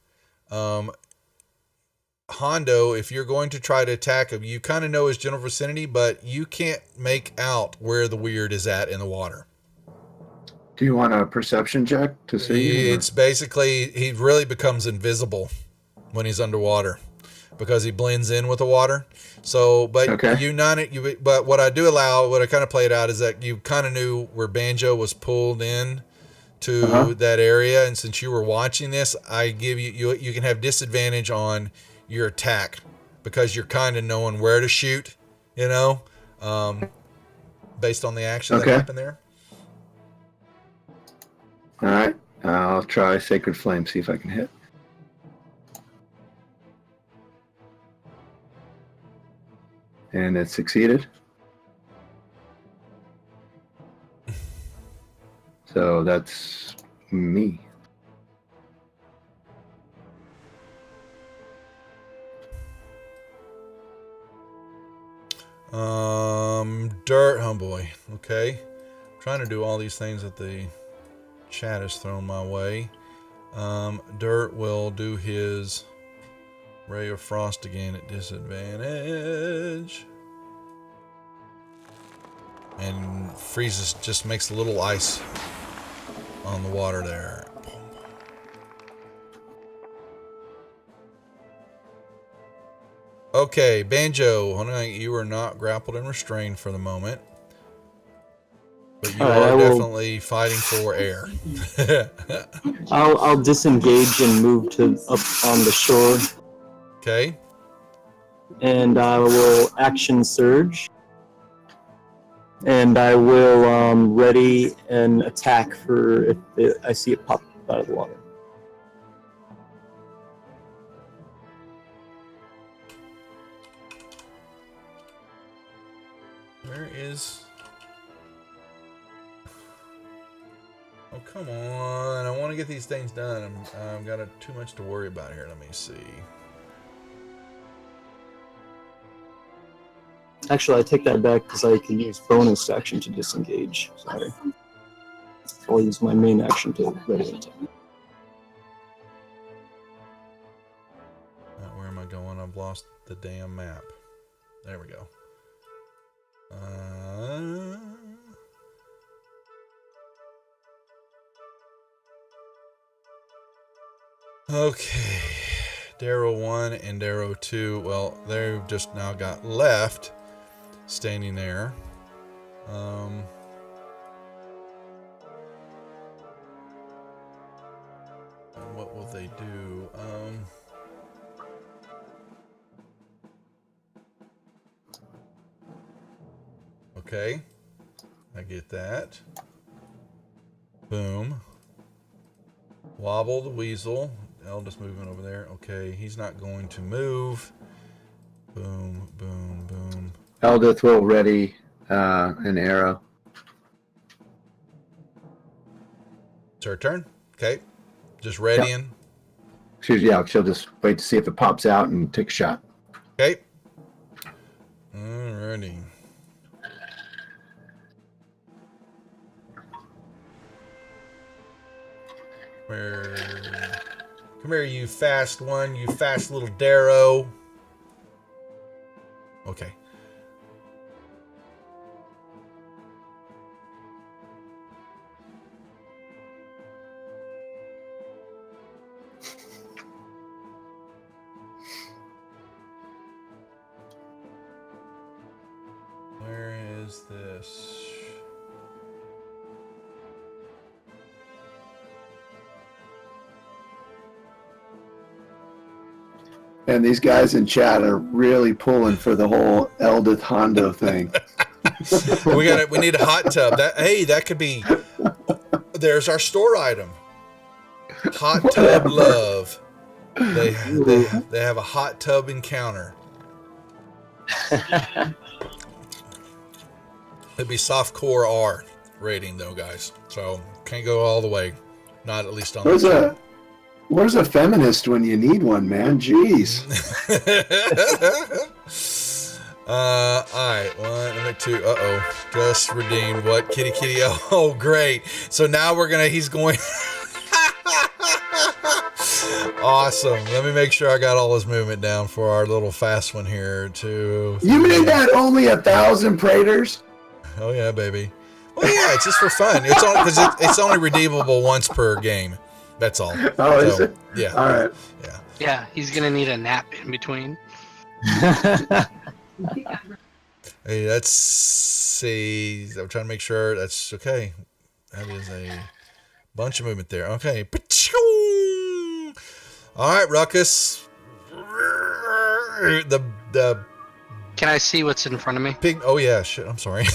Hondo, if you're going to try to attack him, you kind of know his general vicinity, but you can't make out where the weird is at in the water. Do you want a perception check to see? It's basically, he really becomes invisible when he's underwater because he blends in with the water. So, but okay. But what I do allow, what I kind of played out is that you kind of knew where Banjo was pulled in to that area, and since you were watching this, I give you can have disadvantage on your attack because you're kind of knowing where to shoot, based on the action that happened there. All right, I'll try Sacred Flame, see if I can hit. And it succeeded. So that's me. Dirt, oh boy. Okay. I'm trying to do all these things that the chat has thrown my way. Dirt will do his Ray of Frost again at disadvantage. And freezes, just makes a little ice on the water there. Okay, Banjo, hold on, you are not grappled and restrained for the moment. But you are definitely fighting for air. I'll disengage and move to up on the shore. Okay. And I will action surge. And I will ready an attack for if I see it pop out of the water. Where is... Oh, come on. I want to get these things done. I've got too much to worry about here. Let me see. Actually, I take that back because I can use bonus action to disengage. Sorry. I'll use my main action to ready an attack. Where am I going? I've lost the damn map. There we go. Okay. Darrow 1 and Darrow 2. Well, they've just now got left standing there. And what will they do? Okay. I get that. Boom. Wobble the weasel. Eldest movement over there. Okay, he's not going to move. Boom, boom, boom. Eldith will ready an arrow. It's her turn. Okay. Just readying. Yep. She'll just wait to see if it pops out and take a shot. Okay. Alrighty. Come here, you fast one, you fast little Darrow. Okay. Where is this? And these guys in chat are really pulling for the whole Eldith Hondo thing. We need a hot tub. That could be. There's our store item. Hot tub love. They have a hot tub encounter. It'd be softcore R rating though, guys. So can't go all the way. Not at least on the Where's a feminist when you need one, man? Jeez. Alright, 1 and 2. Uh-oh. Just redeemed. What? Kitty kitty. Oh, great. So now he's going. Awesome. Let me make sure I got all his movement down for our little fast one here. 2, 3. You made that only 1,000 Praters? Oh yeah, baby. Well, yeah, it's just for fun. It's only redeemable once per game. That's all. Oh, is it? Yeah. All right. Yeah. Yeah, he's gonna need a nap in between. Hey, let's see. I'm trying to make sure that's okay. That is a bunch of movement there. Okay. All right, Ruckus. The Can I see what's in front of me? pig. Oh yeah, shit. I'm sorry.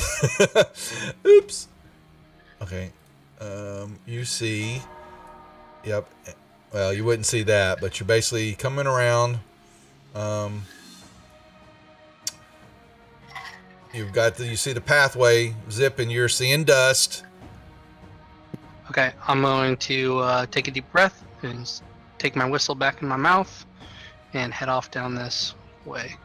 Oops. Okay. You see. Yep. Well, you wouldn't see that, but you're basically coming around. You see the pathway zip, and you're seeing dust. Okay, I'm going to take a deep breath and take my whistle back in my mouth and head off down this way.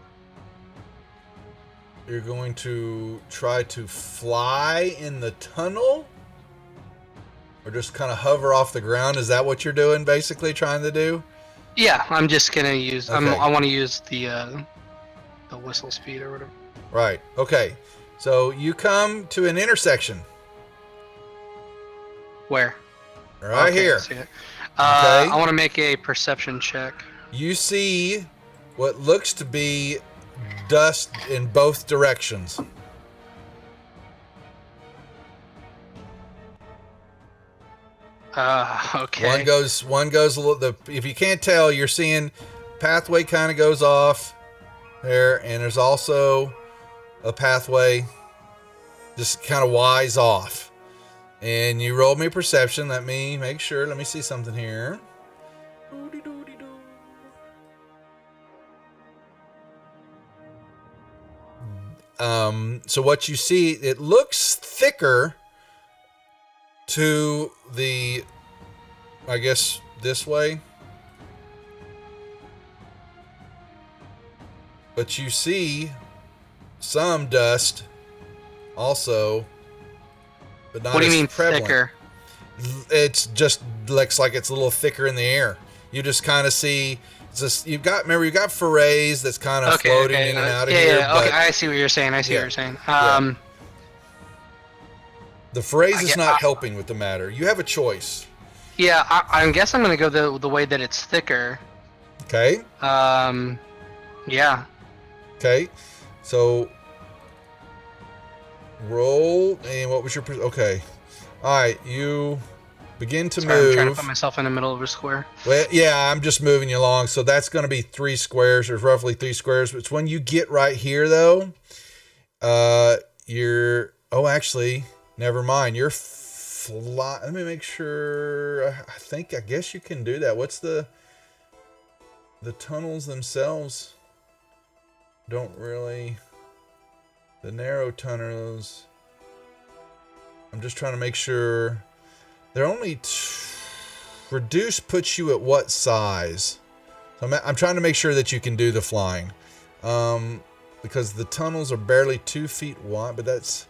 You're going to try to fly in the tunnel? Or just kind of hover off the ground? Is that what you're doing, basically, trying to do? Yeah, I'm just going to use... Okay. I want to use the whistle speed or whatever. Right. Okay. So you come to an intersection. Where? Right Okay, here. I see it. Okay. I want to make a perception check. You see what looks to be dust in both directions. Okay. One goes a little. If you can't tell, you're seeing pathway kind of goes off there, and there's also a pathway just kind of wise off. And you rolled me perception. Let me make sure. Let me see something here. So what you see, it looks thicker to the, I guess, this way. But you see some dust also, but not What do you as mean prevalent. thicker? It's just looks like it's a little thicker in the air. You just kind of see, it's just, you've got forays that's kind of floating in and out of here. Yeah, but okay, I see what you're saying. I see what you're saying. the phrase is get- not helping with the matter. You have a choice. Yeah, I guess I'm gonna go the way that it's thicker. Okay. Yeah. Okay. So roll, and what was your okay? All right, you begin to Sorry, I'm trying to move. put myself in the middle of a square. Well, yeah, I'm just moving you along. So that's going to be 3 squares. There's roughly 3 squares. It's when you get right here, though. You're. Oh, actually, never mind. You're fly. Let me make sure. I guess you can do that. What's the tunnels themselves? Don't really. The narrow tunnels. I'm just trying to make sure. They're only. Reduce puts you at what size? So I'm trying to make sure that you can do the flying. Because the tunnels are barely 2 feet wide, but that's...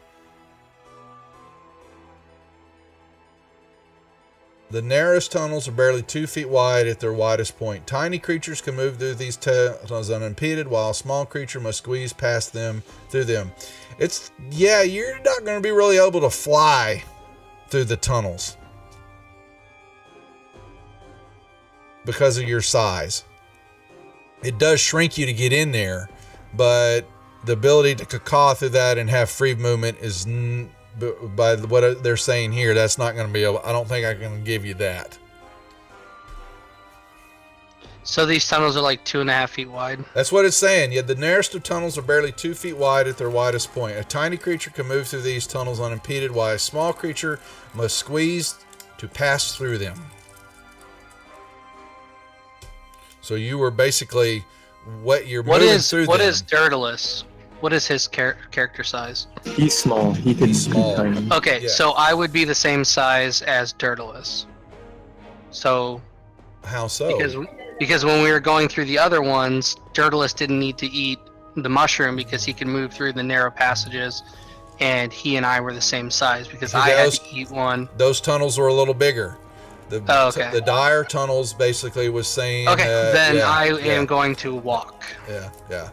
The narrowest tunnels are barely 2 feet wide at their widest point. Tiny creatures can move through these tunnels unimpeded, while a small creature must squeeze past them through them. You're not going to be really able to fly through the tunnels because of your size. It does shrink you to get in there, but the ability to caw through that and have free movement is, by what they're saying here, that's not going to be able. I don't think I can give you that. So these tunnels are like 2.5 feet wide. That's what it's saying. Yeah, the narrowest of tunnels are barely 2 feet wide at their widest point. A tiny creature can move through these tunnels unimpeded, while a small creature must squeeze to pass through them. So you were basically moving through them. What is Dirtless? What is his character size? He's small. He's small. Tiny. Okay, Yeah. so I would be the same size as Dirtless. So How so? because when we were going through the other ones, Dirtless didn't need to eat the mushroom because he could move through the narrow passages, and he and I were the same size because I had to eat one. Those tunnels were a little bigger. Okay. The dire tunnels basically was saying. Okay, then yeah, I yeah, am going to walk. Yeah.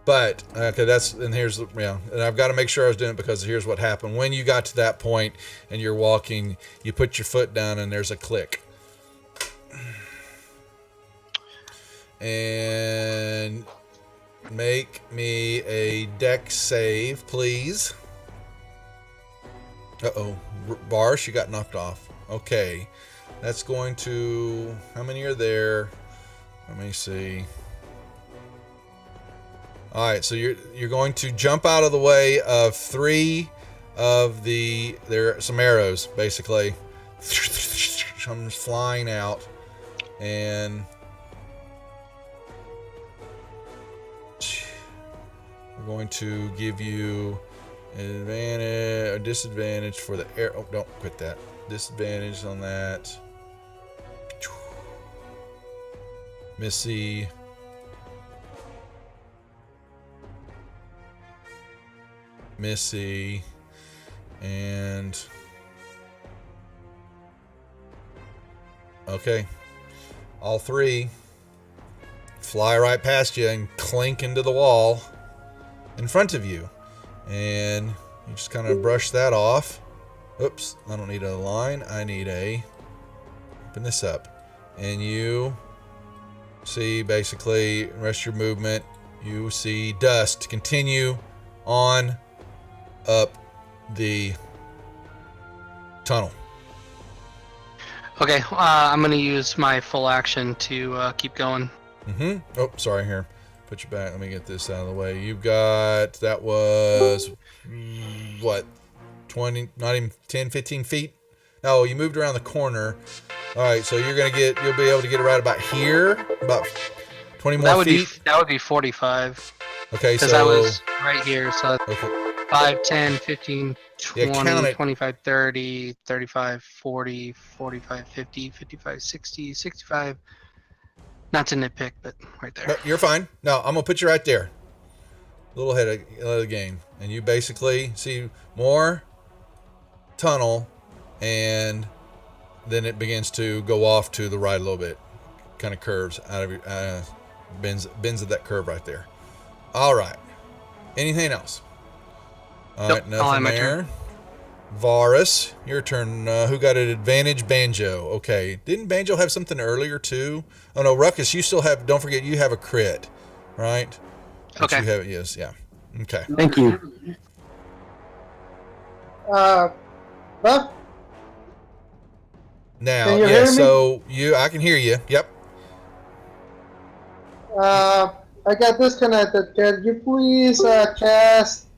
But okay, and I've got to make sure I was doing it because here's what happened. When you got to that point and you're walking, you put your foot down and there's a click. And make me a dex save, please. Uh-oh. Barsh, you got knocked off. Okay. That's going to... How many are there? Let me see. Alright, so you're going to jump out of the way of 3 of the... There are some arrows, basically. Comes flying out. And... We're going to give you an advantage, a disadvantage for the air. Oh, don't quit that. Disadvantage on that. Missy. And okay. All 3 fly right past you and clink into the wall in front of you, and you just kind of brush that off. Oops, I don't need a line, I need a open this up, and you see basically the rest of your movement. You see dust continue on up the tunnel. Okay, I'm gonna use my full action to keep going. Oh, sorry. Here, put you back. Let me get this out of the way. You've got that was what 20, not even 10, 15 feet. No, you moved around the corner. All right, so you'll be able to get it right about here, about 20 more feet. That would be 45. Okay, Because so I was right here, so okay. 5, 10, 15, 20, count it. 25, 30, 35, 40, 45, 50, 55, 60, 65. Not to nitpick, but right there. No, you're fine. No, I'm gonna put you right there, a little ahead of the game, and you basically see more tunnel, and then it begins to go off to the right a little bit, kind of curves out of your bends at that curve right there. All right. Anything else? All right, nothing there. Turn. Varus, your turn. Who got an advantage? Banjo. Okay. Didn't Banjo have something earlier too? Oh no, Ruckus, you still have. Don't forget, you have a crit, right? Okay. You have, yes, yeah. Okay. Thank you. Buff? Now, Can you yeah. hear me? So I can hear you. Yep. I got disconnected. Can you please cast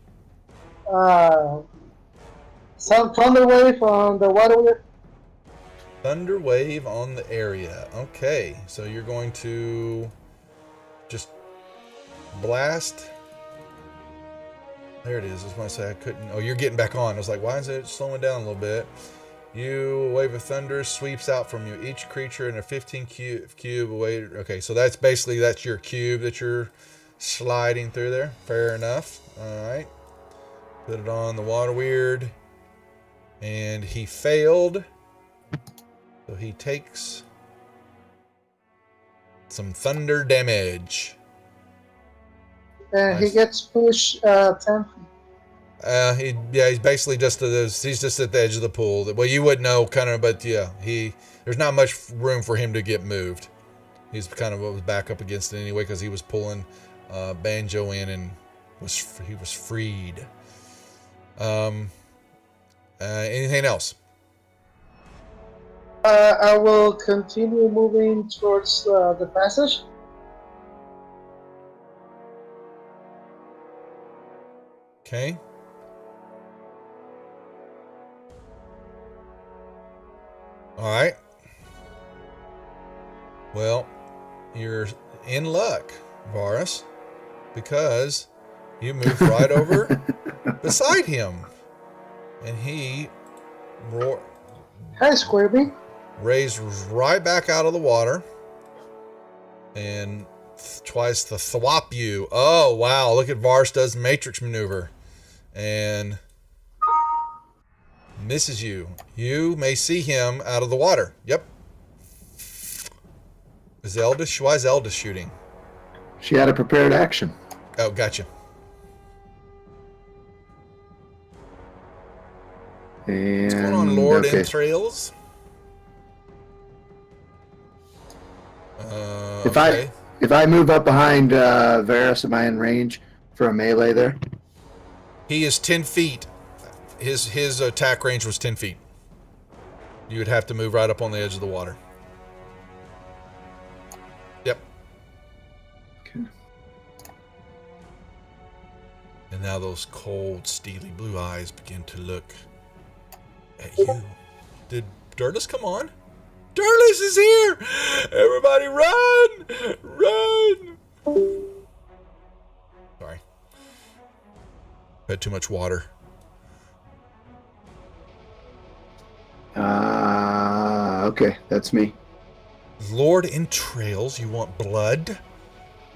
some thunder wave on the water? Thunder wave on the area. Okay, so you're going to just blast. There it is. I was going to say I couldn't. Oh, you're getting back on. I was like, why is it slowing down a little bit? You, a wave of thunder sweeps out from you. Each creature in a 15 cube away. Okay, so that's basically your cube that you're sliding through there. Fair enough. All right. Put it on the water weird. And he failed. So he takes some thunder damage. And he gets pushed 10 feet. He's basically he's just at the edge of the pool. Well, you wouldn't know, kind of, but yeah, there's not much room for him to get moved. He's kind of was back up against it anyway because he was pulling Banjo in and he was freed. Anything else? I will continue moving towards the passage. Okay. All right. Well, you're in luck, Varus, because you moved right over beside him, and he Hi, Squirby. raised right back out of the water, and twice to thwop you. Oh wow! Look at Varus does matrix maneuver, and misses you. You may see him out of the water. Yep. Why is Zelda shooting? She had a prepared action. Oh, gotcha. And What's going on, Lord okay. Entrails? If I move up behind Varus, am I in range for a melee there? He is 10 feet. His attack range was 10 feet. You would have to move right up on the edge of the water. Yep. Okay. And now those cold, steely blue eyes begin to look at you. Did Dirtless come on? Dirtless is here! Everybody run! Run! Sorry. Had too much water. Okay, that's me. Lord Entrails, you want blood?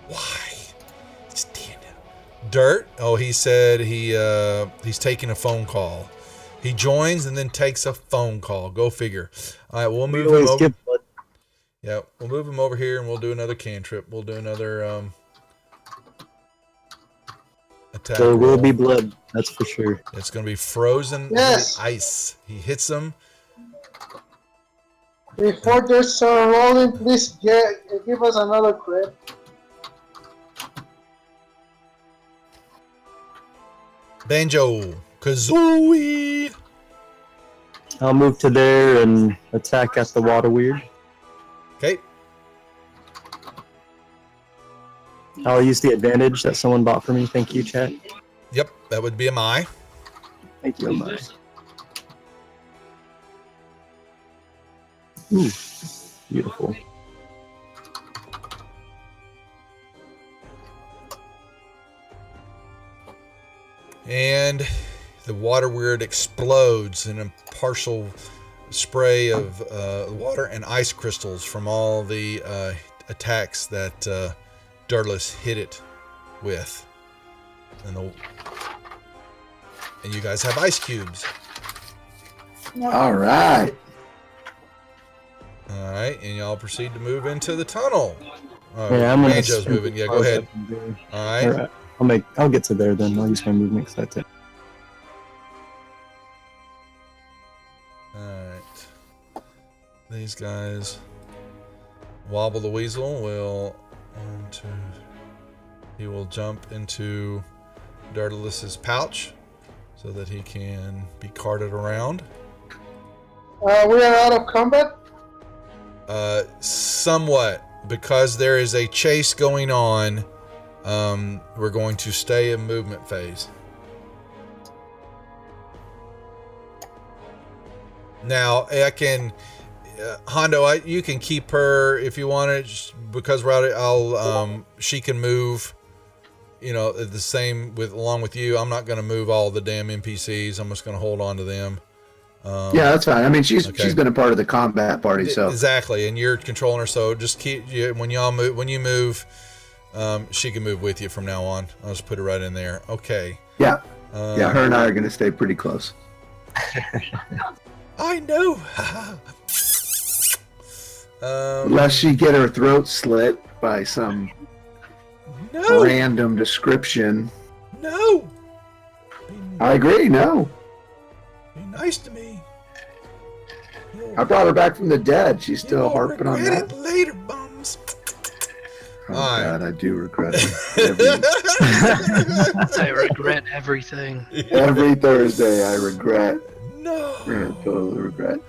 Why? Stand up. Dirt? Oh, he said he's taking a phone call. He joins and then takes a phone call. Go figure. All right, we'll move him over. Yeah, we'll move him over here and we'll do another cantrip. We'll do another attack. There will roll. be blood, that's for sure. It's going to be frozen Yes. ice. He hits him. Before there's rolling, please give us another crit. Banjo Kazooie. I'll move to there and attack at the water weird. Okay. I'll use the advantage that someone bought for me. Thank you, chat. Yep, that would be a my. Thank you, Omar. Ooh, beautiful. And the water weird explodes in a partial spray of water and ice crystals from all the attacks that Darlis hit it with. And you guys have ice cubes. All right. All right, and y'all proceed to move into the tunnel. Yeah, I'm gonna Banjo's sprint moving. as Yeah, far go as I ahead. can go. All right. Alright, I'll get to there then. I'll use my movement because that's it. All right. These guys. Wobble the Weasel will he will jump into Dardalus's pouch so that he can be carted around. We are out of combat. Somewhat, because there is a chase going on. We're going to stay in movement phase. Now I can, Hondo. You can keep her if you want it, just because she can move. You know, the same along with you. I'm not going to move all the damn NPCs. I'm just going to hold on to them. Yeah, that's fine. I mean, she's been a part of the combat party, so exactly. And you're controlling her, so just keep when you move, she can move with you from now on. I'll just put her right in there. Okay. Yeah. Her and I are going to stay pretty close. I know. Unless she get her throat slit by some random description. No. I agree. No. Be nice to me. I brought her back from the dead. She's still harping on regret that. it later, bums. Oh All right. God, I do regret it. I regret everything. Every Thursday, I regret. No. I totally regret.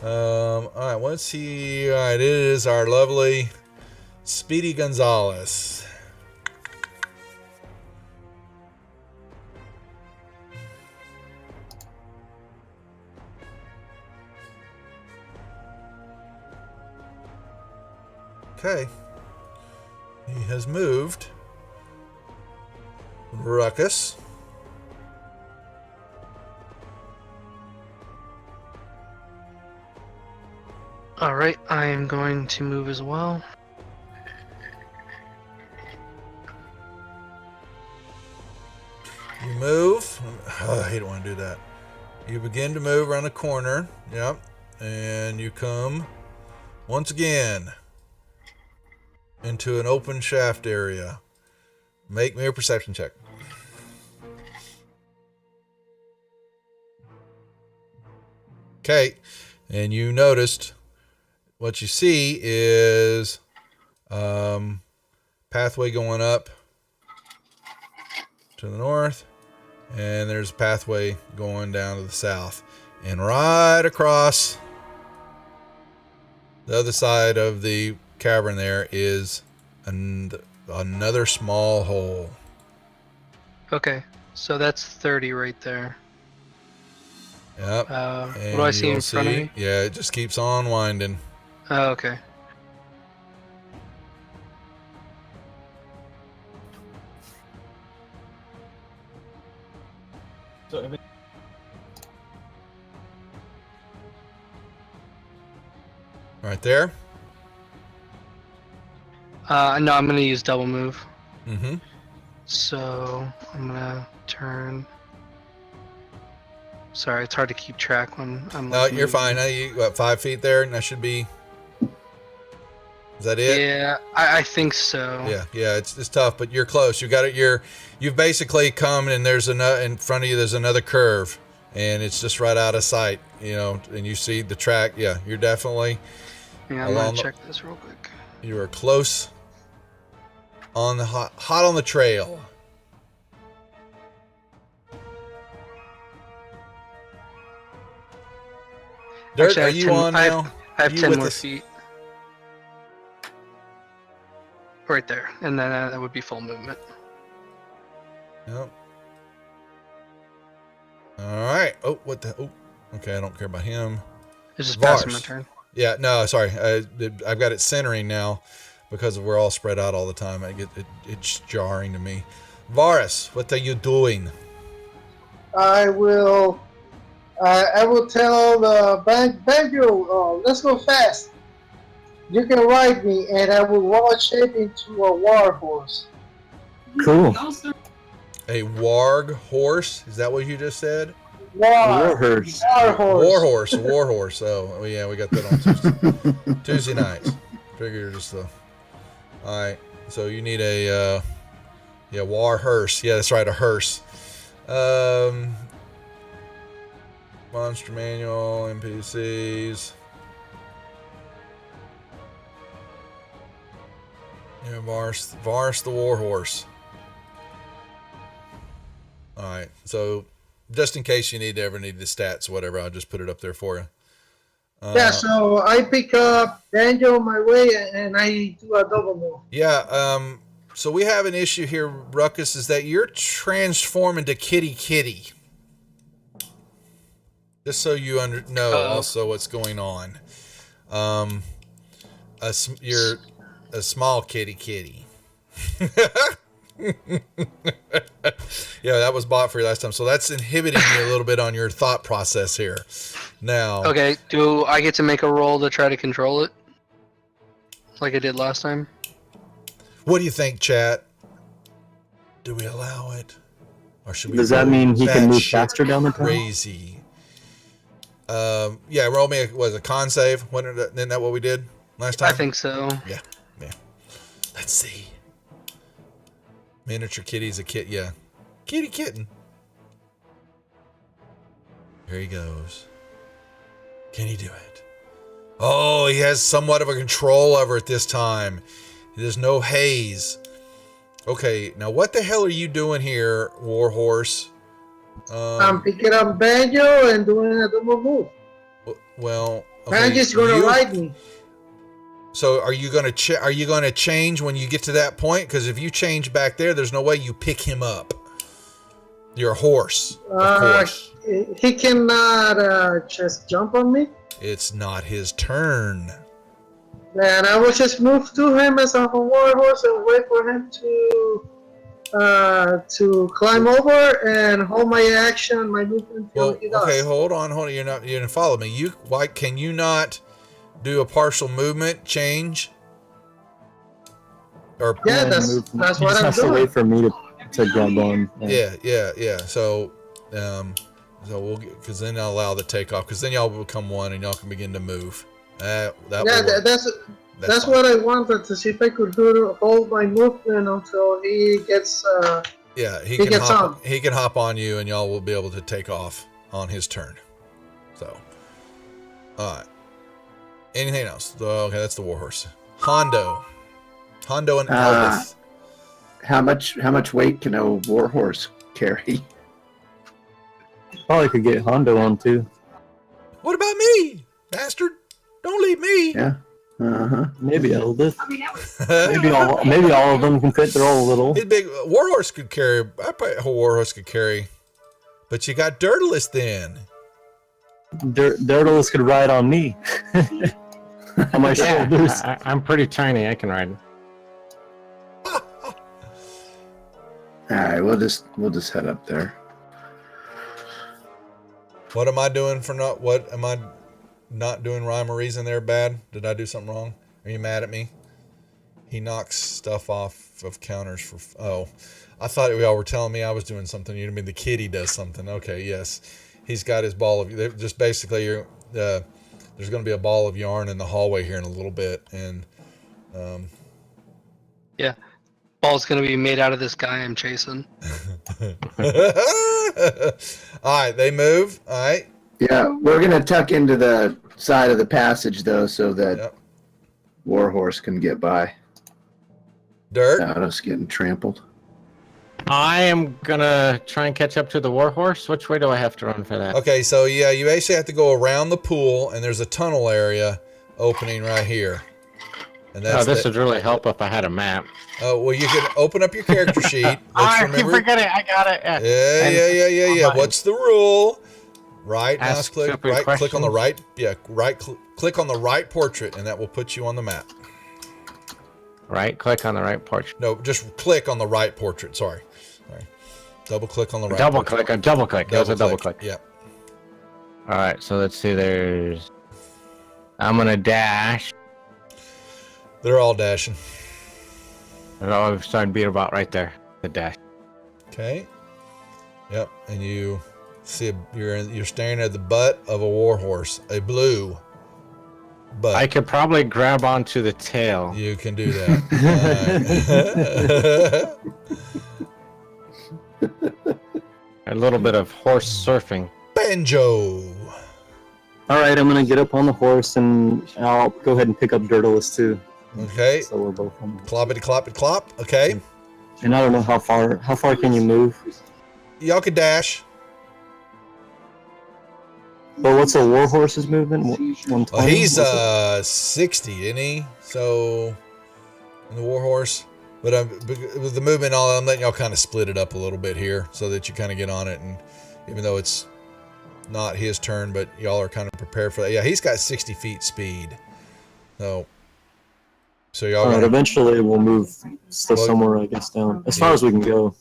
All right. Let's see. All right. It is our lovely Speedy Gonzalez. Okay. He has moved. Ruckus. Alright, I am going to move as well. You move. Oh, I don't want to do that. You begin to move around the corner. Yep. And you come once again into an open shaft area. Make me a perception check. Okay. And you noticed what you see is pathway going up to the north, and there's a pathway going down to the south, and right across the other side of the cavern there is another small hole. Okay, so that's 30 right there. Yep. What do I see in front of me? Yeah, it just keeps on winding. Oh, okay. Right there. No, I'm gonna use double move. Mm-hmm. So I'm gonna turn. Sorry, it's hard to keep track when I'm. No, you're fine. You got 5 feet there, and that should be. Is that it? Yeah, I think so. Yeah. It's tough, but you're close. You got it. You've basically come, and there's in front of you. There's another curve, and it's just right out of sight, and you see the track. Yeah, you're definitely Yeah, I'm gonna check this real quick. You are close on the hot on the trail. Dirt, Actually, are you on now? I have You 10 with more us? feet. Right there, and then that would be full movement. Yep. All right. Oh, what the? Oh, okay. I don't care about him. It's just passing my Vars. turn. Yeah. No, sorry. I've got it centering now because we're all spread out all the time. It's jarring to me. Varus, what are you doing? I will tell the Banjo, let's go fast. You can ride me, and I will watch shape into a war horse. Cool. A warg horse? Is that what you just said? Warhorse. War horse. Oh, yeah, we got that on Tuesday, Tuesday nights. Figure you're just the. All right, so you need a war hearse. Yeah, that's right, a hearse. Monster manual, NPCs. Yeah, Vars the war horse. All right, so just in case you ever need the stats, whatever, I'll just put it up there for you. Yeah, so I pick up Banjo my way, and I do a double move. Yeah, so we have an issue here, Ruckus, is that you're transforming to Kitty. Just so you know also what's going on. You're a small kitty. Yeah, that was bought for you last time. So that's inhibiting you a little bit on your thought process here. Now. Okay, do I get to make a roll to try to control it? Like I did last time? What do you think, chat? Do we allow it? Or should we? Does that mean he can move faster down the tunnel? Crazy. Yeah, roll me a con save. Isn't that what we did last time? I think so. Yeah. Let's see. Miniature kitty's a kit. Yeah. Kitten. Here he goes. Can he do it? Oh, he has somewhat of a control over it this time. There's no haze. Okay, now what the hell are you doing here, Warhorse? I'm picking up Banjo and doing a double move. Well, okay, Banjo's gonna ride me. So are you gonna change when you get to that point? Because if you change back there, there's no way you pick him up. You're a horse, of course. He cannot just jump on me. It's not his turn. Then I will just move to him as a warhorse and wait for him to climb over and hold my action, my movement until he does. Okay, hold on. You're gonna follow me. Why can you not do a partial movement change? Or yeah, that's what I'm doing. He just has to wait for me to grab on. Yeah. So we'll because then I'll allow the takeoff because then y'all will become one and y'all can begin to move. That's what I wanted to see if I could hold my movement until he gets. He can hop on you and y'all will be able to take off on his turn. So, all right. Anything else? Okay, that's the warhorse. Hondo and Elvis. How much weight can a warhorse carry? Probably could get Hondo on too. What about me, bastard? Don't leave me. Yeah. Maybe Elvis. maybe all of them can fit. They're all little. His big warhorse could carry. I bet a warhorse could carry. But you got Dirtless then. Dirtless could ride on me. On my shoulders. I'm pretty tiny. I can ride. All right, we'll just head up there. What am I doing for not? What am I not doing? Rhyme or reason there? Bad? Did I do something wrong? Are you mad at me? He knocks stuff off of counters for. Oh, I thought y'all were telling me I was doing something. You mean the kitty does something? Okay, yes. He's got his ball of. Just basically, there's going to be a ball of yarn in the hallway here in a little bit, and. Yeah, ball's going to be made out of this guy I'm chasing. All right, they move. All right. Yeah, we're gonna tuck into the side of the passage though, so that Yep. Warhorse can get by Dirt. without us getting trampled. I am gonna try and catch up to the warhorse. Which way do I have to run for that? Okay, so yeah, you actually have to go around the pool, and there's a tunnel area opening right here. And Oh, this would really help if I had a map. Oh, well, you can open up your character sheet. I keep forgetting. I got it. Yeah. What's the rule? Right mouse Ask click. stupid Right click on the questions. right. Yeah, click on the right portrait, and that will put you on the map. Right click on the right portrait. No, just click on the right portrait. Sorry. Double click on the right. Double portrait. click. A double click. It was a double click. Yeah. All right. So let's see. I'm gonna dash. They're all dashing. And I've started beat about right there. The dash. Okay. Yep. And you see you're staring at the butt of a warhorse, a blue butt. I could probably grab onto the tail. You can do that. A little bit of horse surfing. Banjo. All right, I'm gonna get up on the horse and I'll go ahead and pick up Dirtless too. Okay. So we're both on. Cloppity cloppity clop. Okay. And I don't know how far can you move? Y'all can dash. But what's a warhorse's movement? 120? Well, he's Was it? 60, isn't he? So in the warhorse. But with the movement, I'm letting y'all kind of split it up a little bit here so that you kind of get on it. And even though it's not his turn, but y'all are kind of prepared for that. Yeah, he's got 60 feet speed. So y'all All right, gonna, eventually we'll move somewhere, I guess, down. As far as we can go.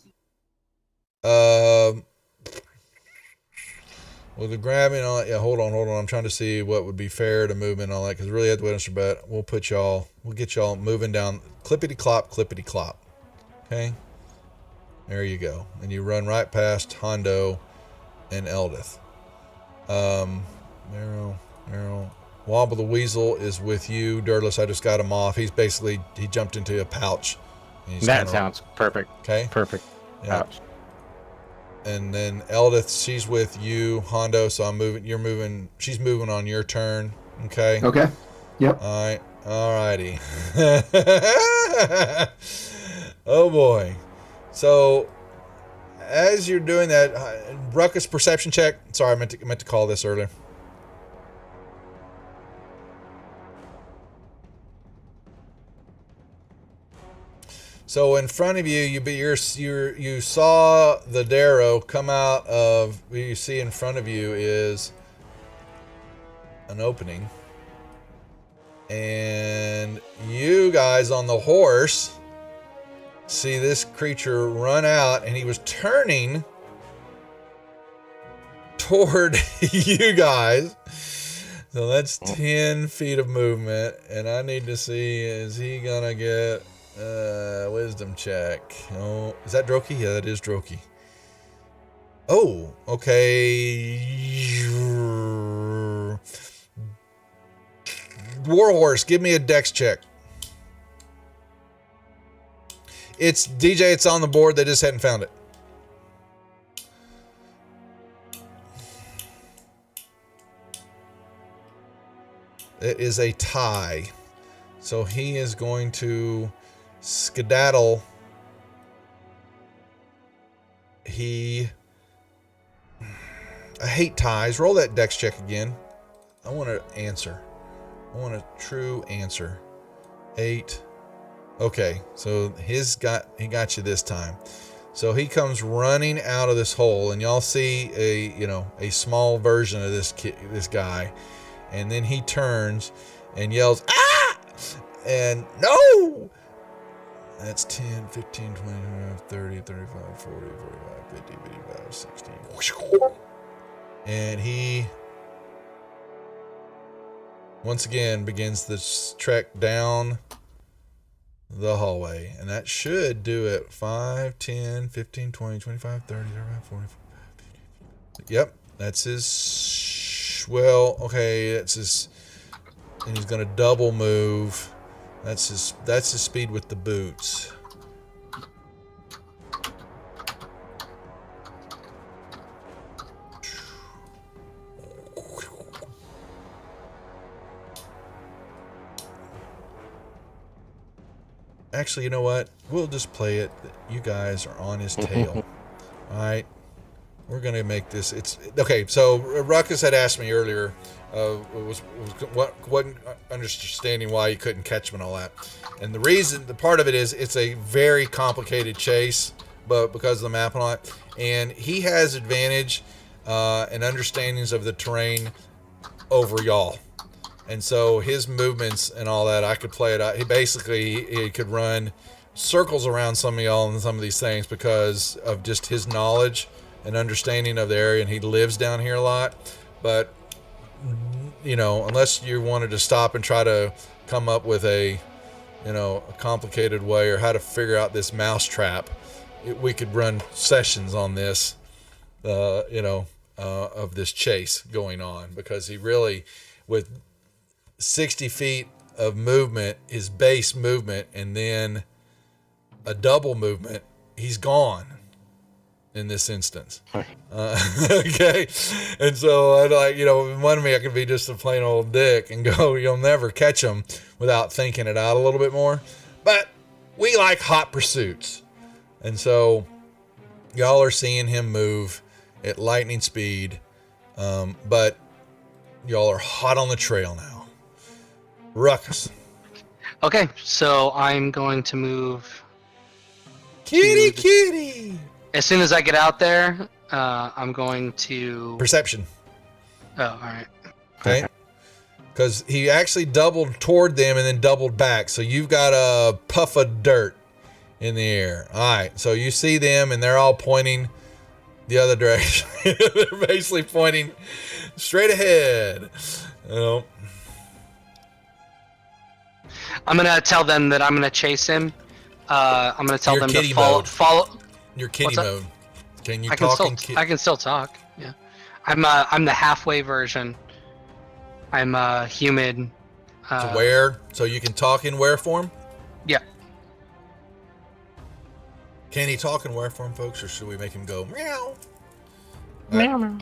Well, the grabbing and all that. Yeah, hold on. I'm trying to see what would be fair to movement and all that because really have to wait on your bet. We'll get y'all moving down. Clippity clop. Okay. There you go. And you run right past Hondo and Eldith. Narrow. Wobble the Weasel is with you. Dirtless, I just got him off. He jumped into a pouch. That sounds perfect. Okay. Perfect. Yeah. Ouch. And then Eldith, she's with you, Hondo. So you're moving. She's moving on your turn. Okay. Okay. Yep. All right. Alrighty. Oh boy. So as you're doing that, Ruckus perception check. Sorry, I meant to call this earlier. So in front of you, you saw the Darrow come out of. What you see in front of you is an opening, and you guys on the horse see this creature run out, and he was turning toward you guys. So that's 10 feet of movement, and I need to see, is he gonna get wisdom check? Oh, is that Droki? Yeah, that is Droki. Oh, okay. Warhorse, give me a dex check. It's DJ, it's on the board, they just hadn't found it. It is a tie. So he is going to skedaddle. I hate ties. Roll that dex check again. I want an answer. I want a true answer. 8. Okay, so he got you this time. So he comes running out of this hole, and y'all see a small version of this guy, and then he turns and yells, "Ah!" and no! That's 10, 15, 20, 25, 30, 35, 40, 45, 50, 55, 60. And he once again begins this trek down the hallway. And that should do it. 5, 10, 15, 20, 25, 30, 35, 40, 50. Yep, that's his. Well, okay, that's his. And he's going to double move. That's his speed with the boots. Actually, you know what? We'll just play it. You guys are on his tail. All right. We're gonna make this. It's okay. So Ruckus had asked me earlier, was what understanding why you couldn't catch him and all that, and the part of it is it's a very complicated chase, but because of the map and all that, and he has advantage and understandings of the terrain over y'all, and so his movements and all that, I could play it out. He could run circles around some of y'all and some of these things because of just his knowledge and understanding of the area, and he lives down here a lot. But unless you wanted to stop and try to come up with a complicated way or how to figure out this mouse trap, we could run sessions on this of this chase going on, because he really, with 60 feet of movement, his base movement, and then a double movement, he's gone in this instance. Okay. And so in one of me, I could be just a plain old dick and go, you'll never catch him without thinking it out a little bit more. But we like hot pursuits. And so y'all are seeing him move at lightning speed. But y'all are hot on the trail now. Ruckus. Okay, so I'm going to move. Kitty. As soon as I get out there, I'm going to. Perception. Oh, all right. Okay. Because he actually doubled toward them and then doubled back. So you've got a puff of dirt in the air. All right. So you see them and they're all pointing the other direction. They're basically pointing straight ahead. I'm going to tell them that I'm going to chase him. I'm going to tell them to follow. Your kitty mode. Can you I can still talk. Yeah. I'm the halfway version. I'm human. To where? So you can talk in where form? Yeah. Can he talk in where form, folks, or should we make him go meow? Meow meow.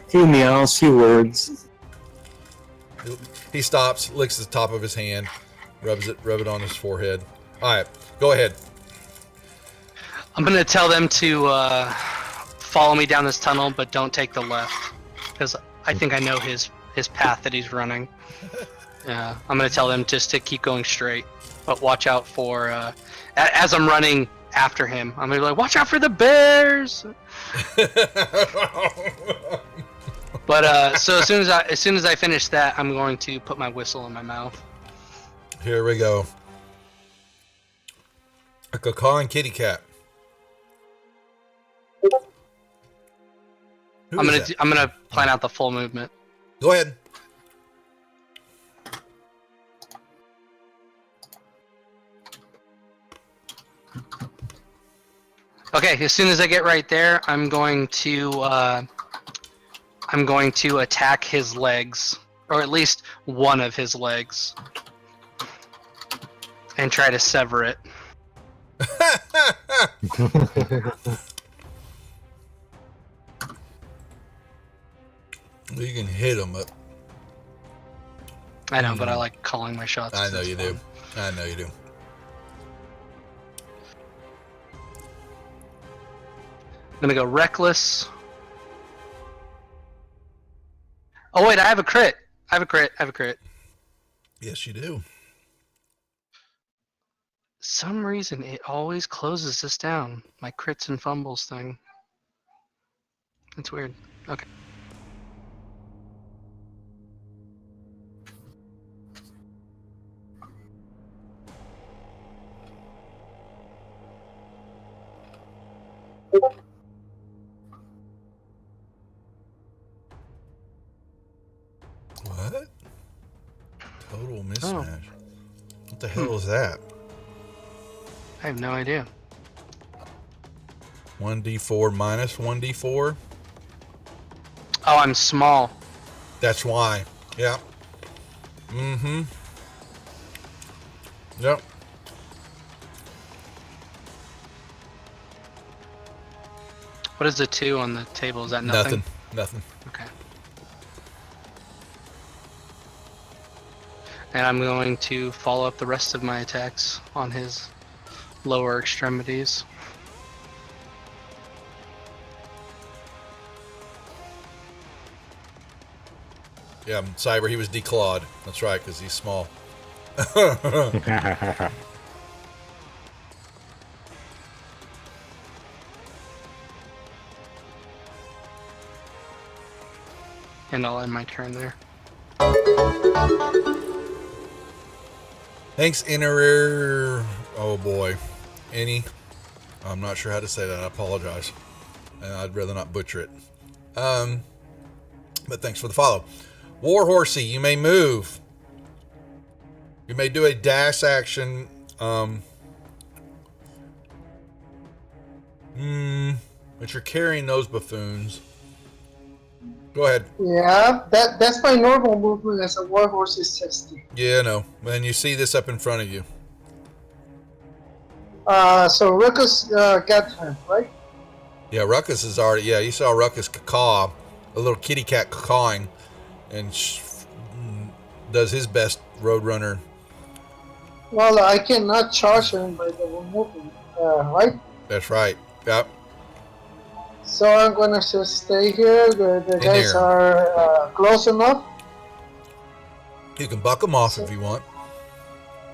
Few meows, few words. He stops, licks the top of his hand, rub it on his forehead. All right, go ahead. I'm gonna tell them to follow me down this tunnel, but don't take the left, because I think I know his path that he's running. Yeah, I'm gonna tell them just to keep going straight, but watch out for as I'm running after him. I'm gonna be like, watch out for the bears. But so as soon as I finish that, I'm going to put my whistle in my mouth. Here we go. A caw and kitty cat. I'm gonna plan out the full movement. Go ahead. Okay, as soon as I get right there, I'm going to attack his legs, or at least one of his legs, and try to sever it. You can hit him up. I know, but I like calling my shots. I know you do. I know you do. I'm gonna go reckless. Oh wait, I have a crit. I have a crit. Yes, you do. Some reason it always closes this down. My crits and fumbles thing. It's weird. Okay. What? Total mismatch. What the hell is that? I have no idea. 1d4 minus 1d4? Oh, I'm small. That's why. Yeah. Mm-hmm. Yep. What is the 2 on the table? Is that nothing? Nothing. Okay. And I'm going to follow up the rest of my attacks on his lower extremities. Yeah, Cyber, he was declawed. That's right, because he's small. And I'll end my turn there. Thanks, Inner. Oh boy. Any. I'm not sure how to say that. I apologize. And I'd rather not butcher it. But thanks for the follow. Warhorsey, you may move. You may do a dash action. But you're carrying those buffoons. Go ahead. Yeah, that's my normal movement as a warhorse is 60. Yeah, no. And you see this up in front of you. So Ruckus got time, right? Yeah, Ruckus is already. Yeah, you saw Ruckus caw, a little kitty cat cawing, and does his best Roadrunner. Well, I cannot charge him by the movement, right? That's right. Yep. So I'm gonna just stay here. The guys there. are close enough. You can buck them off if you want.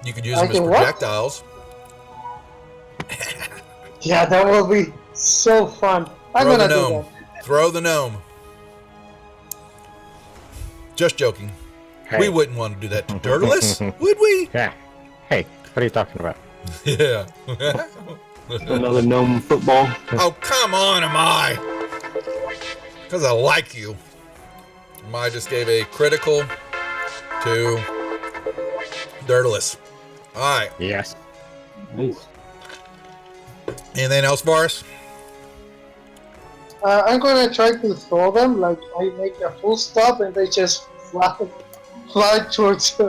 You could use I them as can what? projectiles. Yeah, that will be so fun. I'm Throw the gonna do gnome. Throw the gnome. Just joking. Hey. We wouldn't want to do that to Dirtless, would we? Yeah. Hey, what are you talking about? Yeah. Another gnome football. Oh, come on, am I? Because I like you. I just gave a critical to Dirtless. All right. Yes. Nice. Anything else for us? that. I'm gonna try to throw them. Like I make a full stop and they just fly towards me.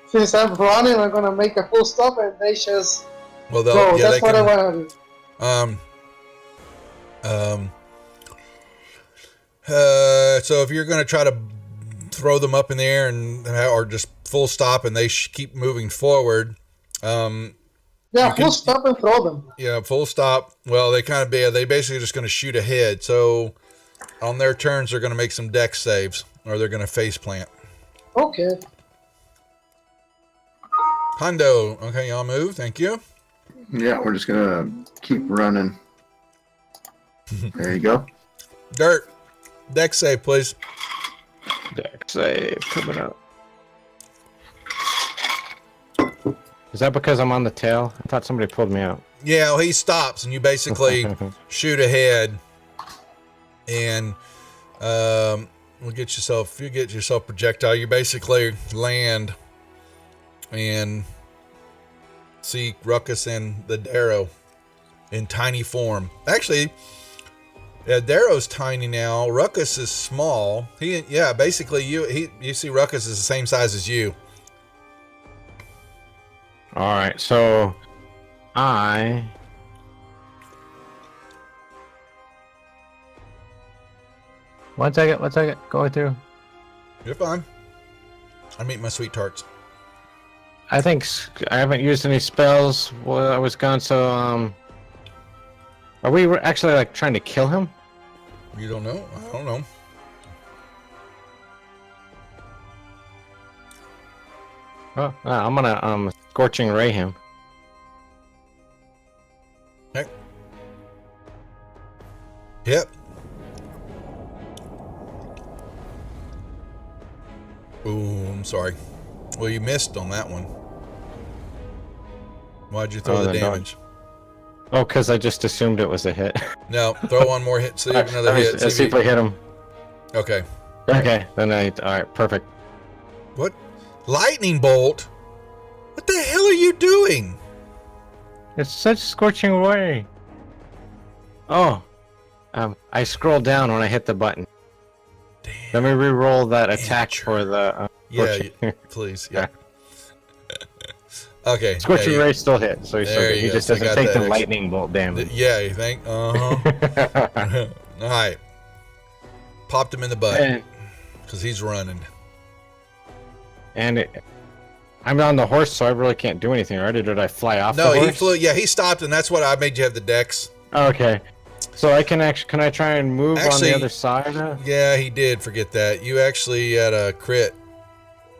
Since I'm running, I'm gonna make a full stop and they just Well, go. yeah, That's they what I can. wanna do. So if you're going to try to throw them up in the air and or just full stop and they keep moving forward, Yeah, you can- full stop and throw them. yeah, full stop. Well, they kind of they basically just going to shoot ahead. So on their turns, they're going to make some dex saves or they're going to face plant. Okay. Hondo, okay, y'all move. Thank you. Yeah, we're just gonna keep running. There you go. Dirt, dex save, please. Dex save coming up. Is that because I'm on the tail? I thought somebody pulled me out. Yeah, well, he stops and you basically shoot ahead, and you get yourself projectile. You basically land and see Ruckus and the Darrow in tiny form. Actually, Darrow's tiny now. Ruckus is small. Basically you see Ruckus is the same size as you. All right, so I. One second, going through. You're fine. I'm eating my sweet tarts. I think I haven't used any spells while I was gone, so are we actually like trying to kill him? You don't know? I don't know. Oh, I'm gonna scorching ray him. Okay. Yep. Ooh, I'm sorry. Well, you missed on that one. Why'd you throw the damage? Oh, because I just assumed it was a hit. No, throw one more hit. See if another hit. Let's see if I hit him. Okay. Okay, then all right, perfect. What? Lightning bolt? What the hell are you doing? It's such scorching ray. Oh, I scrolled down when I hit the button. Damn. Let me re-roll that attack Amateur. for the. Yeah, please. Yeah. Okay. Scorching yeah, ray still hit, so There you he go, just so you doesn't got take that the extra- lightning bolt damage. Yeah, you think? Uh-huh. All right. Popped him in the butt And because he's running. And I'm on the horse, so I really can't do anything, right? Or did I fly off No, the horse? he flew. Yeah, he stopped, and that's what I made you have the dex. Okay. So I can actually, can I try and move on Actually, the other side? Yeah, he did. Forget that. You actually had a crit.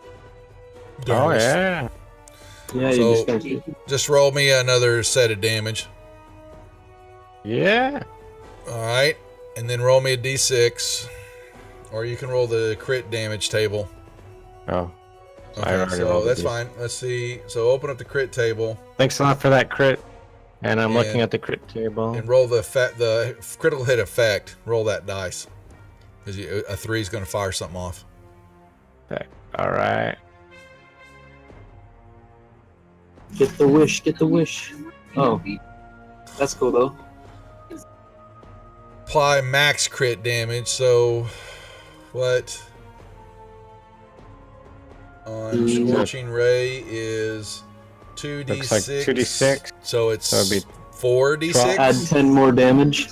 Oh, Darvish. yeah. Yeah, So- you just gotta Just roll me another set of damage. Yeah. All right, and then roll me a d6, or you can roll the crit damage table. Oh. I Okay, already so rolled a that's D6. fine. Let's see. So open up the crit table Thanks a lot for that crit. And I'm looking And- at the crit table. and roll the critical hit effect. Roll that dice, because a 3 is going to fire something off. Okay. All right. get the wish, get the wish. Oh, that's cool though. Apply max crit damage. So what? On Mm. Scorching Ray is Looks like 2d6. 2d6. So it's So it'd be 4d6. Add 10 more damage.